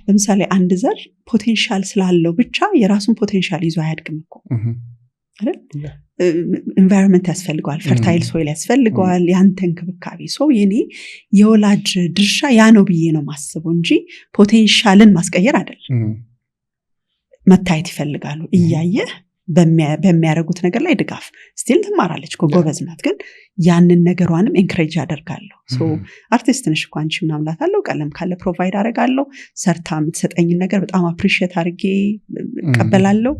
ለምሳሌ አንድ ዘር ፖቴንሻል ስላለው ብቻ የራሱን ፖቴንሻል ይዞ አያድግም እኮ አይደል ኢንቫይሮንመንት ያስፈልገዋል ፈርታይል ሶይል ያስፈልገዋል ያንተ እንክብካቤ ሰው የኔ የወላጅ ድርሻ ያ ነው ብዬ ነው ማስበው እንጂ ፖቴንሻልን ማስቀየር አይደለም መታየት ይፈልጋሉ እያየ በሚያረጉት ነገር ላይ ድጋፍ ስቲል ትማራለች ጎበዝ ናት ግን ያንን ነገሯንም ኤንከሬጅ አደርጋለሁ ሶ አርቲስት ነሽ እንኳን አንቺ ምናምን ላታለው ቀለም ካለ ፕሮቫይድ አደርጋለሁ ሰርታ የምትሰጠኝ ነገር በጣም አፕሪሺየት አድርጌ ቀበላለሁ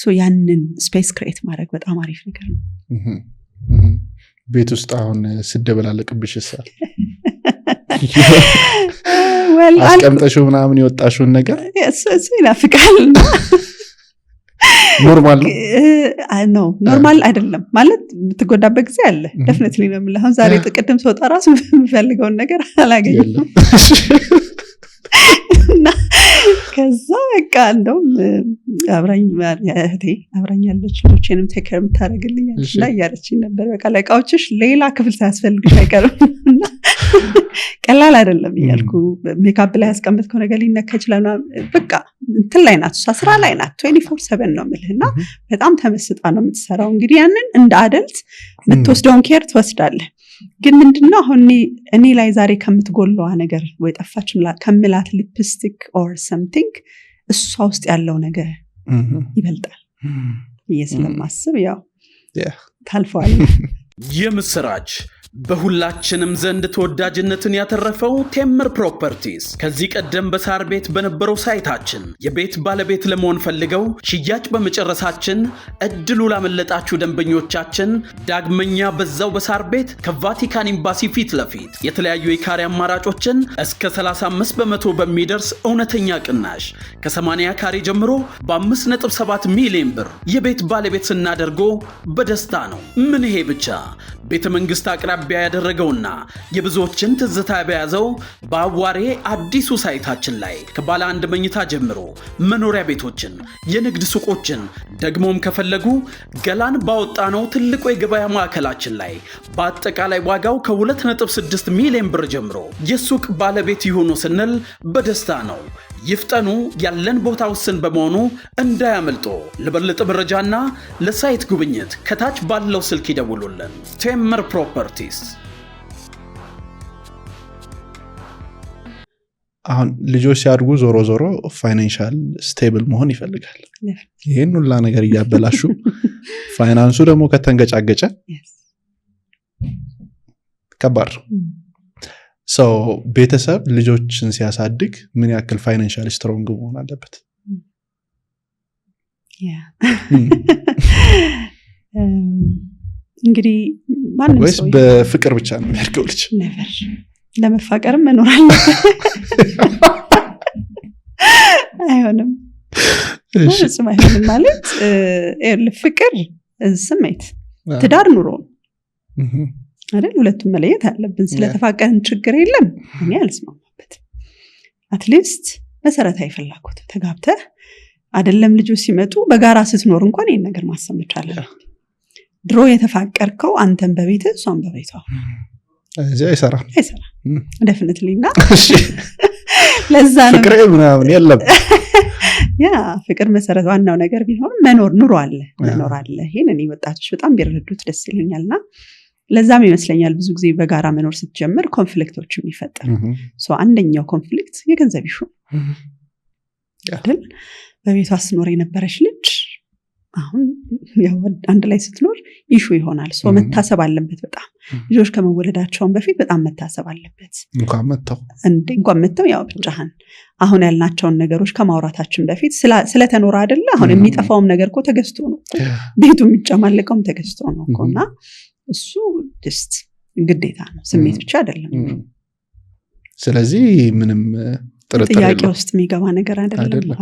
ሶ ያንን ስፔስ ክሬት ማድረግ በጣም አሪፍ ነገር ነው ቤት ውስጥ አሁን ስደበላለቅብሽ ይሳል አስቀምጠሽው ምናምን የወጣሽውን ነገር እሱ ይናፍቃል ኖርማል ነው ኖርማል አይደለም ማለት የምትጎዳበት ጊዜ አለ ዴፊኒትሊ ነው የምልህ አሁን ዛሬ ጥቅድም ስወጣ ራሱ የምፈልገውን ነገር አላገኘም እና ከዛ በቃ እንደውም አብራኛለች ልጆቼንም ቴከር የምታደርግልኛለች እና እያለችኝ ነበር በቃ ለእቃዎችሽ ሌላ ክፍል ሳያስፈልግሽ አይቀርም እና ቀላል አይደለም እያልኩ ሜካፕ ላይ ያስቀምጥከው ነገር ሊነካ ይችላል በቃ እንትን ላይ ናት እሷ ስራ ላይ ናት 24/7 ነው የምልህና በጣም ተመስጣ ነው የምትሰራው እንግዲህ ያንን እንደ አደልት የምትወስደውን ኬር ትወስዳለህ ግን ምንድነው አሁን እኔ ላይ ዛሬ ከምትጎለዋ ነገር ወይ ጠፋች ከምላት ሊፕስቲክ ኦር ሰምቲንግ እሷ ውስጥ ያለው ነገር ይበልጣል ስለማስብ ያው ታልፈዋል የምስራች በሁላችንም ዘንድ ተወዳጅነትን ያተረፈው ቴምር ፕሮፐርቲስ ከዚህ ቀደም በሳር ቤት በነበረው ሳይታችን የቤት ባለቤት ለመሆን ፈልገው ሽያጭ በመጨረሳችን እድሉ ላመለጣችሁ ደንበኞቻችን ዳግመኛ በዛው በሳር ቤት ከቫቲካን ኤምባሲ ፊት ለፊት የተለያዩ የካሬ አማራጮችን እስከ 35% በሚደርስ እውነተኛ ቅናሽ ከ80 ካሬ ጀምሮ በ5.7 ሚሊዮን ብር የቤት ባለቤት ስናደርጎ በደስታ ነው ምን ይሄ ብቻ ቤተ መንግስት አቅራቢያ ያደረገውና የብዙዎችን ትዝታ በያዘው በአዋሬ አዲሱ ሳይታችን ላይ ከባለ አንድ መኝታ ጀምሮ መኖሪያ ቤቶችን የንግድ ሱቆችን ደግሞም ከፈለጉ ገላን ባወጣነው ትልቁ የገበያ ማዕከላችን ላይ በአጠቃላይ ዋጋው ከ2.6 ሚሊዮን ብር ጀምሮ የሱቅ ባለቤት ይሆኑ ስንል በደስታ ነው ይፍጠኑ ያለን ቦታ ውስን በመሆኑ እንዳያመልጦ ለበለጠ መረጃና ለሳይት ጉብኝት ከታች ባለው ስልክ ይደውሉልን ቴምር ፕሮፐርቲስ አሁን ልጆች ሲያድጉ ዞሮ ዞሮ ፋይናንሻል ስቴብል መሆን ይፈልጋል ይሄን ሁላ ነገር እያበላሹ ፋይናንሱ ደግሞ ከተንገጫገጨ ከባድ ሰው ቤተሰብ ልጆችን ሲያሳድግ ምን ያክል ፋይናንሻል ስትሮንግ መሆን አለበት እንግዲህ ማንም ወይስ በፍቅር ብቻ ነው የሚያድገው ልጅ ነበር ለመፋቀርም መኖር አለበት አይሆንም እሺ አይሆንም ማለት ፍቅር ስሜት ትዳር ኑሮ አይደል ሁለቱም መለየት አለብን ስለተፋቀርን ችግር የለም እኔ አልስማማበት አትሊስት መሰረታዊ ፍላጎት ተጋብተህ አይደለም ልጆች ሲመጡ በጋራ ስትኖር እንኳን ይሄን ነገር ማሰብ ይቻላል ድሮ የተፋቀርከው አንተን በቤት እሷን በቤቷ እዚህ አይሰራም definitely እና ለዛ ነው ፍቅሬ ምናምን የለም ያ ፍቅር መሰረት ዋናው ነገር ቢሆን ኑሮ አለ ይሄን እኔ ወጣቶች በጣም ቢረዱት ደስ ይለኛልና ለዛም ይመስለኛል ብዙ ጊዜ በጋራ መኖር ስትጀምር ኮንፍሊክቶች የሚፈጠሩ አንደኛው ኮንፍሊክት የገንዘብ ይሹ አይደል በቤቷ ስትኖር የነበረች ልጅ አሁን ያው አንድ ላይ ስትኖር ይሹ ይሆናል መታሰብ አለበት በጣም ልጆች ከመወለዳቸው በፊት በጣም መታሰብ አለበት እንኳን መተው ያው ብቻህን አሁን ያልናቸውን ነገሮች ከማውራታችን በፊት ስለተኖረ አይደለ አሁን የሚጠፋውም ነገር እኮ ተገዝቶ ነው ቤቱ የሚጨማለቀውም ተገዝቶ ነው እኮና እሱ just ግዴታ ነው ስሜት ብቻ አይደለም ስለዚህ ምንም ጥርጥር ጥያቄ ውስጥ የሚገባ ነገር አይደለም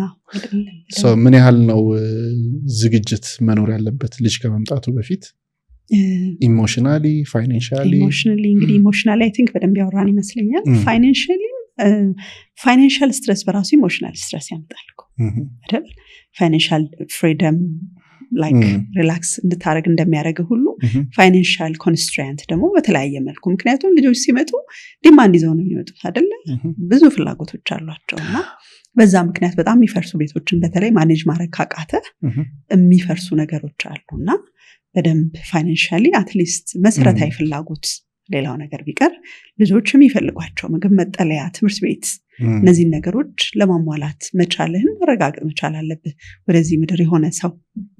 ምን ያህል ነው ዝግጅት መኖር ያለበት ልጅ ከመምጣቱ በፊት ኢሞሽናሊ እንግዲህ ኢሞሽናሊ I think በደንብ ያወራን ይመስለኛል ፋይናንሻል ስትረስ በራሱ ኢሞሽናል ስትረስ ያመጣል አይደል ፋይናንሻል ፍሪደም like relax እንድታረግ እንደሚያደርግ ሁሉ ፋይናንሻል ኮንስትራንት ደግሞ በተለያየ መልኩ ምክንያቱም ልጆች ሲመጡ ዲማንድ ይዘው ነው የሚመጡት አይደለ ብዙ ፍላጎቶች አሏቸውና በዛ ምክንያት በጣም የሚፈርሱ ቤቶችን በተለይ ማኔጅ ማድረግ ካቃተ የሚፈርሱ ነገሮች አሉና በደንብ ፋይናንሻሊ አትሊስት መሰረታዊ ፍላጎት ሌላው ነገር ቢቀር ልጆች የሚፈልጓቸው ምግብ መጠለያ ትምህርት ቤት እነዚህ ነገሮች ለማሟላት መቻልህን መረጋገጥ መቻል አለብህ ወደዚህ ምድር የሆነ ሰው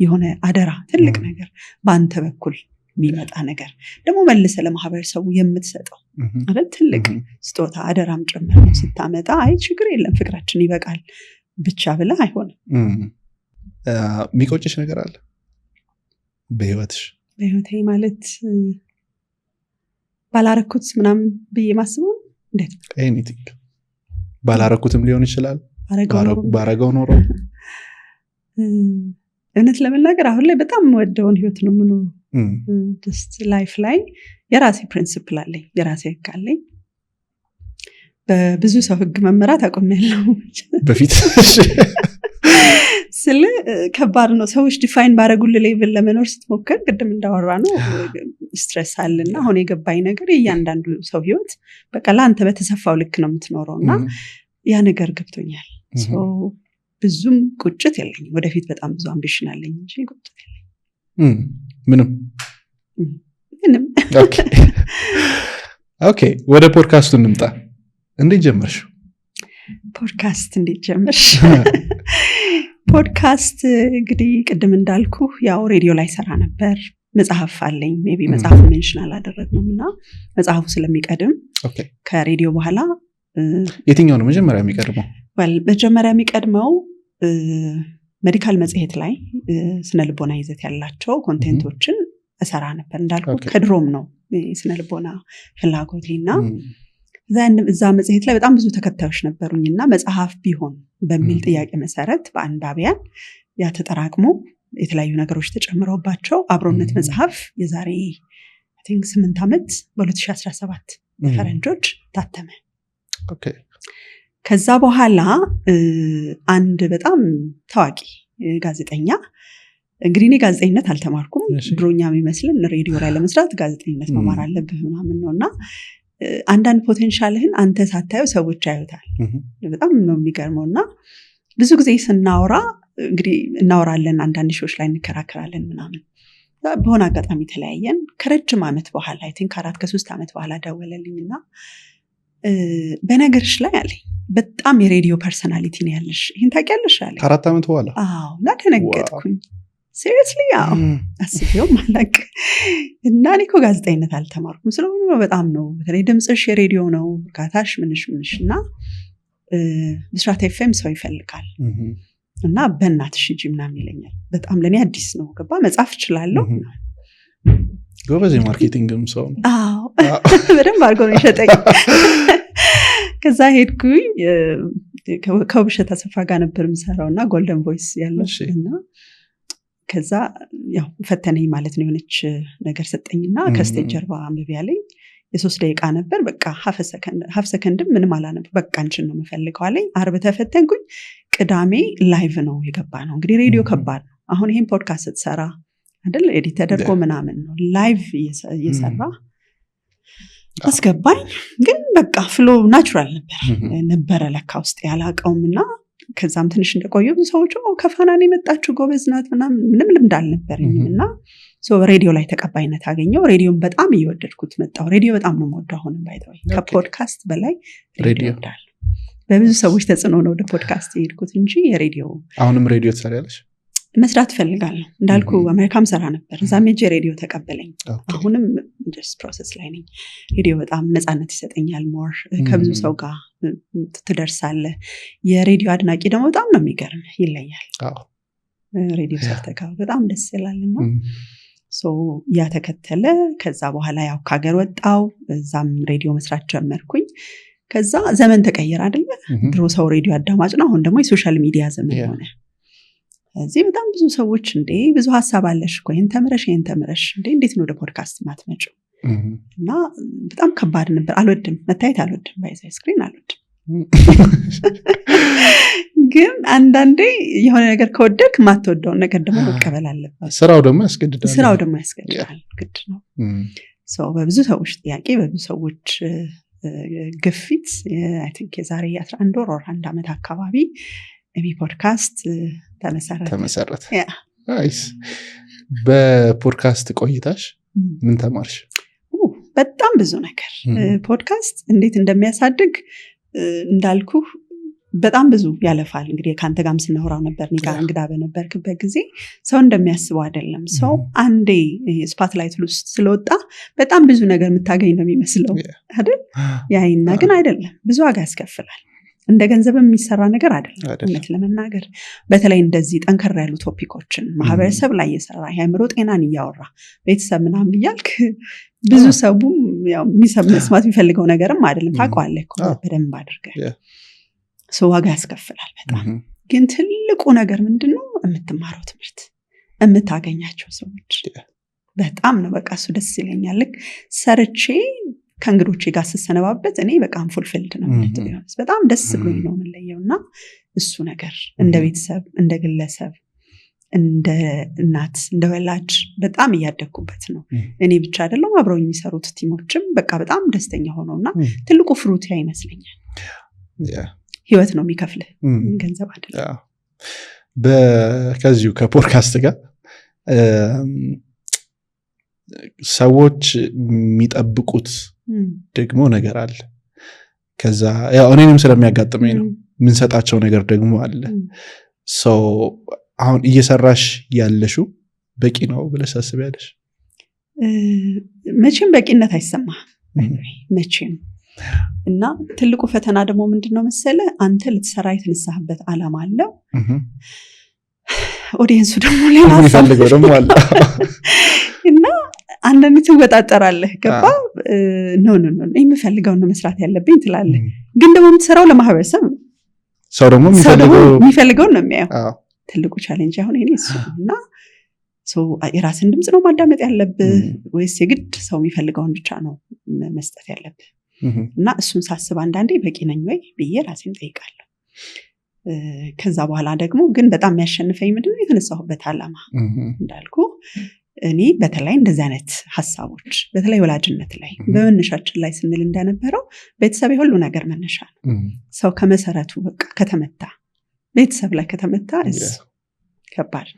የሆነ አደራ ትልቅ ነገር በአንተ በኩል የሚመጣ ነገር ደግሞ መልሰ ለማህበረሰቡ የምትሰጠው አይደል ትልቅ ስጦታ አደራም ጭምር ነው ስታመጣ አይ ችግር የለም ፍቅራችን ይበቃል ብቻ ብለ አይሆንም ሚቆጭሽ ነገር አለ በህይወቴ ማለት ባላረኩት ምናምን ብዬ ማስበው እንዴት ኤኒቲንግ ባላረኩትም ሊሆን ይችላል ባረገው ኖሮ እውነት ለመናገር አሁን ላይ በጣም ወደውን ህይወት ነው ምኖር just life ላይ የራሴ ፕሪንሲፕል አለኝ የራሴ ህግ አለኝ በብዙ ሰው ህግ መመራት አቆሜያለሁ በፊት ስለ ከባድ ነው ሰዎች ዲፋይን ባረጉል ሌቭል ለመኖር ስትሞክር ቅድም እንዳወራ ነው ስትሬስ አለና አሁን የገባኝ ነገር እያንዳንዱ ሰው ህይወት በቃ ለአንተ በተሰፋው ልክ ነው የምትኖረውና ያ ነገር ገብቶኛል ብዙም ቁጭት የለኝም ወደፊት በጣም ብዙ አምቢሽን አለኝ እንጂ ቁጭት የለኝም ምንም ኦኬ ወደ ፖድካስቱ እንምጣ እንዴት ጀመርሽ ፖድካስት እንግዲህ ቅድም እንዳልኩ ያው ሬዲዮ ላይ ሰራ ነበር መጽሐፍ አለኝ ሜቢ መጽሐፍ ሜንሽን አላደረግነውና መጽሐፉ ስለሚቀድም ከሬዲዮ በኋላ የትኛው ነው መጀመሪያ የሚቀድመው መጀመሪያ የሚቀድመው ሜዲካል መጽሔት ላይ ስነ ልቦና ይዘት ያላቸው ኮንቴንቶችን እሰራ ነበር እንዳልኩ ከድሮም ነው ስነ ልቦና ፍላጎቴና እዛ መጽሔት ላይ በጣም ብዙ ተከታዮች ነበሩኝና መጽሐፍ ቢሆን በሚል ጥያቄ መሰረት በአንባቢያን ያ ተጠራቅሞ የተለያዩ ነገሮች ተጨምረውባቸው አብሮነት መጽሐፍ የዛሬ I think 8 ዓመት በ2017 በፈረንጆች ታተመ ከዛ በኋላ አንድ በጣም ታዋቂ ጋዜጠኛ እንግዲህ እኔ ጋዜጠኝነት አልተማርኩም ድሮኛ የሚመስልን ሬዲዮ ላይ ለመስራት ጋዜጠኝነት መማር አለብህ ምናምን ነውና አንዳንድ ፖቴንሻልህን አንተ ሳታየው ሰዎች ያዩታል በጣም ነው የሚገርመውና ብዙ ጊዜ ስናወራ እንግዲህ እናወራለን አንዳንድ ሾዎች ላይ እንከራከራለን ምናምን በሆነ አጋጣሚ ተለያየን ከረጅም ዓመት በኋላ I think 4-3 ዓመት በኋላ ደወለልኝና በነገርሽ ላይ አለኝ በጣም የሬዲዮ ፐርሰናሊቲ ነው ያለሽ ይሄን ታውቂያለሽ አለኝ 4 ዓመት በኋላ ተነገጥኩኝ seriously አስቤው ማለቅ እና እኔ እኮ ጋዜጠኝነት አልተማርኩም ስለሆነ በጣም ነው በተለይ ድምጽሽ የሬዲዮ ነው ካታሽ ምንሽና ብስራት ኤፍኤም ሰው ይፈልጋል እና በእናትሽ ሂጂ ምናምን ይለኛል በጣም ለኔ አዲስ ነው ገባ መጻፍ እችላለሁ ጎበዝ የማርኬቲንግም ሰው በደንብ አድርጎ ነው የሸጠኝ ከዛ ሄድኩኝ ከውብሸት አሰፋ ጋር ነበር የምሰራውና ጎልደን ቮይስ ያለውና ከዛ ያው ፈተነኝ ማለት ነው የሆነች ነገር ሰጠኝና ከስቴጅ ጀርባ አንብቤ ያለኝ የ3 ደቂቃ ነበር በቃ ሀፍ ሰከንድ ምንም አላነብ በቃ አንቺን ነው የምፈልገው አለኝ አርብ ተፈተንኩኝ ቅዳሜ ላይቭ ነው የገባ ነው እንግዲህ ሬዲዮ ከባድ ነው አሁን ይሄን ፖድካስት ስትሰራ አይደል ኤዲት ተደርጎ ምናምን ነው ላይቭ እየሰራ አስገባኝ። ግን በቃ ፍሎ ናቹራል ነበረ ለካ ውስጥ ያላቀውምና ከዛም ትንሽ እንደቆዩ ሰዎች ከፋናን የመጣችው ጎበዝ ናት ምንም ልምድ አልነበረኝም እና ሬዲዮ ላይ ተቀባይነት አገኘው። ሬዲዮን በጣም እየወደድኩት መጣሁ። ሬዲዮ በጣም ነው የምወደው። አሁንም ባይተው ከፖድካስት በላይ ሬዲዮ እወዳለሁ። በብዙ ሰዎች ተጽዕኖ ነው ወደ ፖድካስት የሄድኩት እንጂ የሬዲዮ አሁንም ሬዲዮ ትሰሪያለሽ? መስራት ፈልጋለሁ እንዳልኩ አሜሪካም ሰራ ነበር። እዛም ሄጄ ሬዲዮ ተቀበለኝ። አሁንም ጀስት ፕሮሰስ ላይ ነኝ። ሬዲዮ በጣም ነፃነት ይሰጠኛል። ሞር ከብዙ ሰው ጋር ትደርሳለህ። የሬዲዮ አድናቂ ደግሞ በጣም ነው የሚገርም፣ ይለያል። ሬዲዮ ሰርተካ በጣም ደስ ይላልና ያ ተከተለ። ከዛ በኋላ ያው ከሀገር ወጣው፣ እዛም ሬዲዮ መስራት ጀመርኩኝ። ከዛ ዘመን ተቀየረ አይደለ? ድሮ ሰው ሬዲዮ አዳማጭ ነው፣ አሁን ደግሞ የሶሻል ሚዲያ ዘመን ሆነ። እዚህ በጣም ብዙ ሰዎች እንዴ ብዙ ሀሳብ አለሽ እኮ ይሄን ተምረሽ እንዴት ነው ወደ ፖድካስት ማትመጪው? እና በጣም ከባድ ነበር። አልወድም፣ መታየት አልወድም፣ ባይዘ ስክሪን አልወድም። ግን አንዳንዴ የሆነ ነገር ከወደድክ ማትወደውን ነገር ደግሞ መቀበል አለበት። ስራው ደግሞ ያስገድዳል። ግድ ነው። በብዙ ሰዎች ጥያቄ፣ በብዙ ሰዎች ግፊት አይ ቲንክ የዛሬ 11 ወር 1 ዓመት አካባቢ ፖድካስት ተመሰረተ። በፖድካስት ቆይታሽ ምን ተማርሽ? በጣም ብዙ ነገር። ፖድካስት እንዴት እንደሚያሳድግ እንዳልኩ በጣም ብዙ ያለፋል። እንግዲህ ከአንተ ጋርም ስናወራው ነበር፣ እኔ ጋር እንግዳ በነበርክበት ጊዜ ሰው እንደሚያስበው አይደለም። ሰው አንዴ ስፓትላይት ውስጥ ስለወጣ በጣም ብዙ ነገር የምታገኝ ነው የሚመስለው አይደል? ያይና ግን አይደለም፣ ብዙ ዋጋ ያስከፍላል። እንደ ገንዘብ የሚሰራ ነገር አይደለም። እውነት ለመናገር በተለይ እንደዚህ ጠንከር ያሉ ቶፒኮችን ማህበረሰብ ላይ የሰራ የአእምሮ ጤናን እያወራ ቤተሰብ ምናምን እያልክ ብዙ ሰቡም መስማት የሚፈልገው ነገርም አይደለም። ታውቀዋለህ እኮ በደንብ አድርገህ ዋጋ ያስከፍላል በጣም። ግን ትልቁ ነገር ምንድነው? የምትማረው ትምህርት፣ የምታገኛቸው ሰዎች በጣም ነው። በቃ እሱ ደስ ይለኛል። ልክ ሰርቼ ከእንግዶቼ ጋር ስሰነባበት እኔ በጣም ፉልፊልድ ነው። በጣም ደስ ብሎኝ ነው የምንለየው። እና እሱ ነገር እንደ ቤተሰብ፣ እንደ ግለሰብ፣ እንደ እናት፣ እንደ ወላጅ በጣም እያደግኩበት ነው። እኔ ብቻ አይደለም አብረው የሚሰሩት ቲሞችም በቃ በጣም ደስተኛ ሆነው እና ትልቁ ፍሩት ያ ይመስለኛል። ህይወት ነው የሚከፍልህ፣ ገንዘብ አይደለም። ከዚሁ ከፖድካስት ጋር ሰዎች የሚጠብቁት ደግሞ ነገር አለ። ከዛ ያው እኔንም ስለሚያጋጥመኝ ነው የምንሰጣቸው ነገር ደግሞ አለ። አሁን እየሰራሽ ያለሽው በቂ ነው ብለሽ ታስቢያለሽ? መቼም በቂነት አይሰማህም መቼም። እና ትልቁ ፈተና ደግሞ ምንድነው መሰለ፣ አንተ ልትሰራ የተነሳህበት ዓላማ አለው፣ ኦዲየንሱ ደግሞ ሌላ የሚፈልገው ደግሞ አለ። እና አንዳንዴ ትወጣጠራለህ። ገባ ኖ የምፈልገው ነው መስራት ያለብኝ ትላለህ። ግን ደግሞ የምትሰራው ለማህበረሰብ ነው። ሰው ደግሞ የሚፈልገውን ነው የሚያየው። ትልቁ ቻሌንጅ አሁን ይሄ እሱ እና የራስን ድምፅ ነው ማዳመጥ ያለብህ ወይስ የግድ ሰው የሚፈልገውን ብቻ ነው መስጠት ያለብህ? እና እሱን ሳስብ አንዳንዴ በቂ ነኝ ወይ ብዬ ራሴን ጠይቃለሁ። ከዛ በኋላ ደግሞ ግን በጣም የሚያሸንፈኝ ምንድነው የተነሳሁበት ዓላማ። እንዳልኩ እኔ በተለይ እንደዚህ አይነት ሀሳቦች በተለይ ወላጅነት ላይ በመነሻችን ላይ ስንል እንደነበረው ቤተሰብ የሁሉ ነገር መነሻ ነው። ሰው ከመሰረቱ በቃ ከተመታ ቤተሰብ ላይ ከተመታ ከባድ።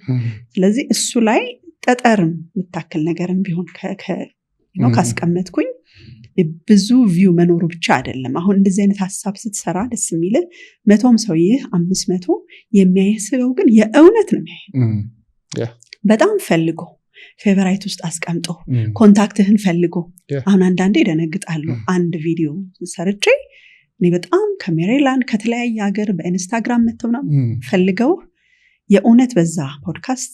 ስለዚህ እሱ ላይ ጠጠርም የምታክል ነገርም ቢሆን ካስቀመጥኩኝ ብዙ ቪው መኖሩ ብቻ አይደለም። አሁን እንደዚህ አይነት ሀሳብ ስትሰራ ደስ የሚል 100 ሰው 500 የሚያየስለው ግን የእውነት ነው የሚያየ በጣም ፈልጎ ፌቨራይት ውስጥ አስቀምጦ ኮንታክትህን ፈልጎ። አሁን አንዳንዴ ደነግጣሉ። አንድ ቪዲዮ ሰርቼ እኔ በጣም ከሜሪላንድ ከተለያየ ሀገር በኢንስታግራም መጥተውና ፈልገው የእውነት በዛ ፖድካስት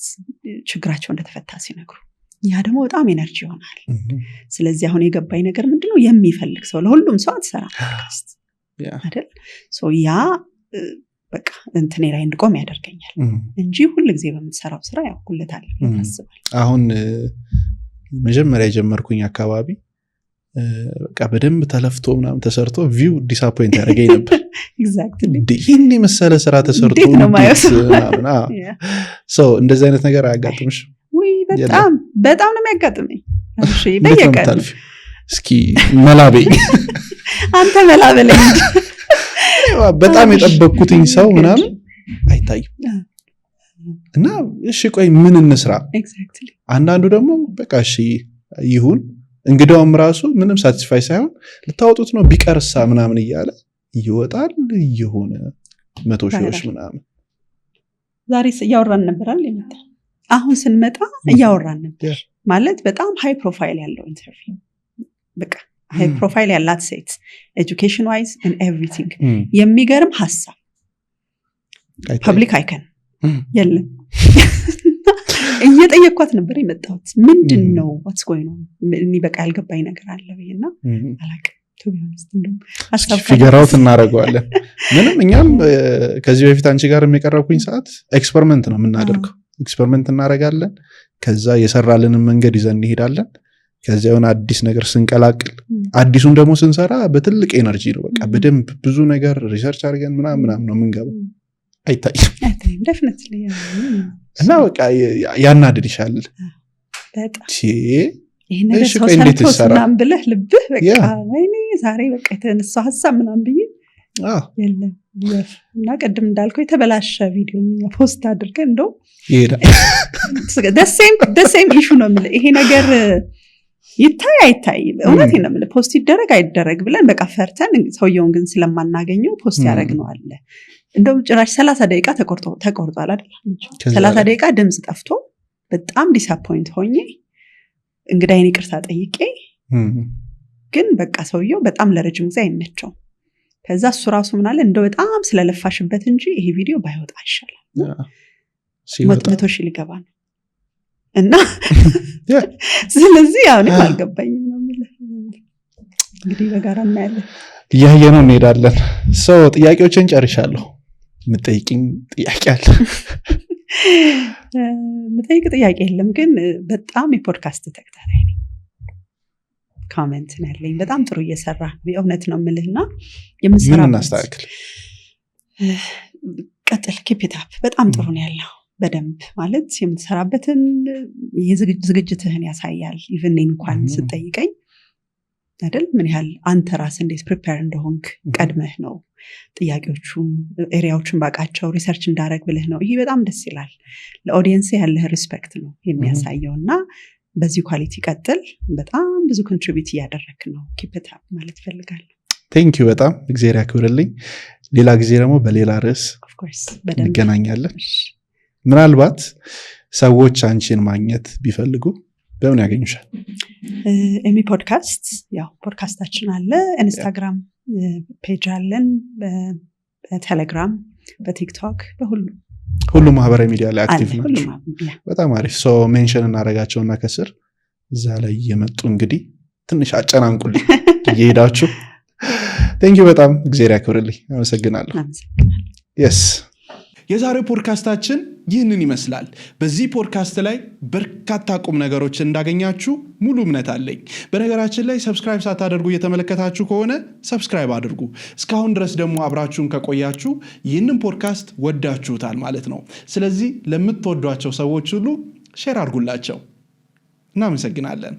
ችግራቸው እንደተፈታ ሲነግሩ ያ ደግሞ በጣም ኤነርጂ ይሆናል። ስለዚህ አሁን የገባኝ ነገር ምንድነው የሚፈልግ ሰው ለሁሉም ሰው አትሰራ ፖድካስት አይደል? ያ በቃ እንትኔ ላይ እንድቆም ያደርገኛል እንጂ ሁልጊዜ በምትሰራው ስራ ያው ጉልበት አለ ታስባል። አሁን መጀመሪያ የጀመርኩኝ አካባቢ በቃ በደንብ ተለፍቶ ምናምን ተሰርቶ ቪው ዲስአፖይንት ያደርገኝ ነበር። ኤግዛክትሊ ይሄን የመሰለ ስራ ተሰርቶ እንደዚህ አይነት ነገር አያጋጥምሽ? በጣም ነው የሚያጋጥመኝ። እሺ በየቀኑ እስኪ መላበኝ አንተ መላበለኝ በጣም የጠበቅኩትኝ ሰው ምናምን አይታይም እና እሺ ቆይ ምን እንስራ ኤግዛክትሊ አንዳንዱ ደግሞ በቃ እሺ ይሁን እንግዳውም ራሱ ምንም ሳቲስፋይ ሳይሆን ልታወጡት ነው ቢቀርሳ ምናምን እያለ ይወጣል የሆነ 100 ሺዎች ምናምን ዛሬ ያወራን ነበራል ይመጣ አሁን ስንመጣ ያወራን ነበር ማለት በጣም ሃይ ፕሮፋይል ያለው ኢንተርቪው በቃ ሃይ ፕሮፋይል ያላት ሴት ኤጁኬሽን ዋይዝ and everything የሚገርም ሐሳብ ፐብሊክ አይከን የለም እየጠየቅኳት ነበር የመጣሁት ምንድነው what's going on እኔ በቃ ያልገባኝ ነገር አለ በይና አላውቅም to be honest እንደም ሐሳብ ፊገራውት እናደርገዋለን ምንም እኛም ከዚህ በፊት አንቺ ጋር የሚቀርብኩኝ ሰዓት ኤክስፐሪመንት ነው የምናደርገው ኤክስፐሪመንት እናደርጋለን ከዛ የሰራልንን መንገድ ይዘን እንሄዳለን ከዛ የሆነ አዲስ ነገር ስንቀላቅል አዲሱን ደግሞ ስንሰራ በትልቅ ኤነርጂ ነው በቃ በደንብ ብዙ ነገር ሪሰርች አድርገን ምናምን ነው የምንገባው አይታይም definitely እና በቃ ያናድድሻል በጣም ይሄ ነገር ሰው ሰራም ብለህ ልብህ በቃ ወይኔ ዛሬ በቃ የተነሳ ሐሳብ ምናምን ብዬ የለም እና ቀድም እንዳልከው የተበላሸ ቪዲዮ ፖስት አድርገን እንደው ይሄዳል the same issue ነው ማለት ይሄ ነገር ይታይ እውነት ነው ማለት ፖስት ይደረግ አይደረግ ብለን በቃ ፈርተን ሰውየውን ግን ስለማናገኘው ፖስት ያደረግነው አለ እንደው ጭራሽ 30 ደቂቃ ተቆርጧል አይደል 30 ደቂቃ ድምጽ ጠፍቶ በጣም ዲስአፖይንት ሆኜ እንግዳዬን ይቅርታ ጠይቄ ግን በቃ ሰውየው በጣም ለረጅም ጊዜ አይመቸው ከዛ እሱ ራሱ ምን አለ እንደው በጣም ስለለፋሽበት እንጂ ይሄ ቪዲዮ ባይወጣ ይሻላል መቶ ሺህ ሊገባ ነው እና ስለዚህ ያው ነው አልገባኝም ነው ማለት እንግዲህ በጋራ እናያለን ያየነው እንሄዳለን ሰው ጥያቄዎችን ጨርሻለሁ የምጠይቅኝ ጥያቄ አለ የምጠይቅ ጥያቄ የለም ግን በጣም የፖድካስት ተከታታይ ነኝ ኮሜንት ነልኝ በጣም ጥሩ እየሰራ የእውነት ነው የምልህና የምንሰራው ምን እናስተካክል ቀጥል keep it up በጣም ጥሩ ነው ያለው በደንብ ማለት የምትሰራበትን ዝግጅትህን ያሳያል ኢቭን እንኳን ስትጠይቀኝ አይደል ምን ያህል አንተ ራስ እንዴት ፕሪፔር እንደሆንክ ቀድመህ ነው ጥያቄዎቹን ኤሪያዎችን ባቃቸው ሪሰርች እንዳረግ ብለህ ነው ይሄ በጣም ደስ ይላል ለኦዲየንስ ያለህ ሪስፔክት ነው የሚያሳየውና በዚህ ኳሊቲ ቀጥል በጣም ብዙ ኮንትሪቢዩት ያደረክ ነው keep it up ማለት ፈልጋለሁ ቴንክ ዩ በጣም እግዚአብሔር ያክብርልኝ ሌላ ጊዜ ደግሞ በሌላ ርዕስ of course በደንብ እንገናኛለን ምናልባት ሰዎች አንቺን ማግኘት ቢፈልጉ በምን ያገኙሻል ኤሚ ፖድካስት ያው ፖድካስታችን አለ ኢንስታግራም ፔጅ አለን በቴሌግራም በቲክቶክ ሁሉ ማህበራዊ ሚዲያ ላይ አክቲቭ ናቸው በጣም አሪፍ ሶ ሜንሽን እናረጋቸውና ከስር እዛ ላይ የመጡ እንግዲህ ትንሽ አጨናንቁልኝ እየሄዳችሁ ቴንክ ዩ በጣም እግዚአብሔር ያክብርልኝ አመሰግናለሁ yes የዛሬው ፖድካስታችን ይህንን ይመስላል በዚህ ፖድካስት ላይ በርካታ ቁም ነገሮችን እንዳገኛችሁ ሙሉ እምነት አለኝ በነገራችን ላይ ሰብስክራይብ ሳታደርጉ እየተመለከታችሁ ከሆነ ሰብስክራይብ አድርጉ እስካሁን ድረስ ደግሞ አብራችሁን ከቆያችሁ ይህንን ፖድካስት ወዳችሁታል ማለት ነው ስለዚህ ለምትወዷቸው ሰዎች ሁሉ ሼር አድርጉላቸው እናመሰግናለን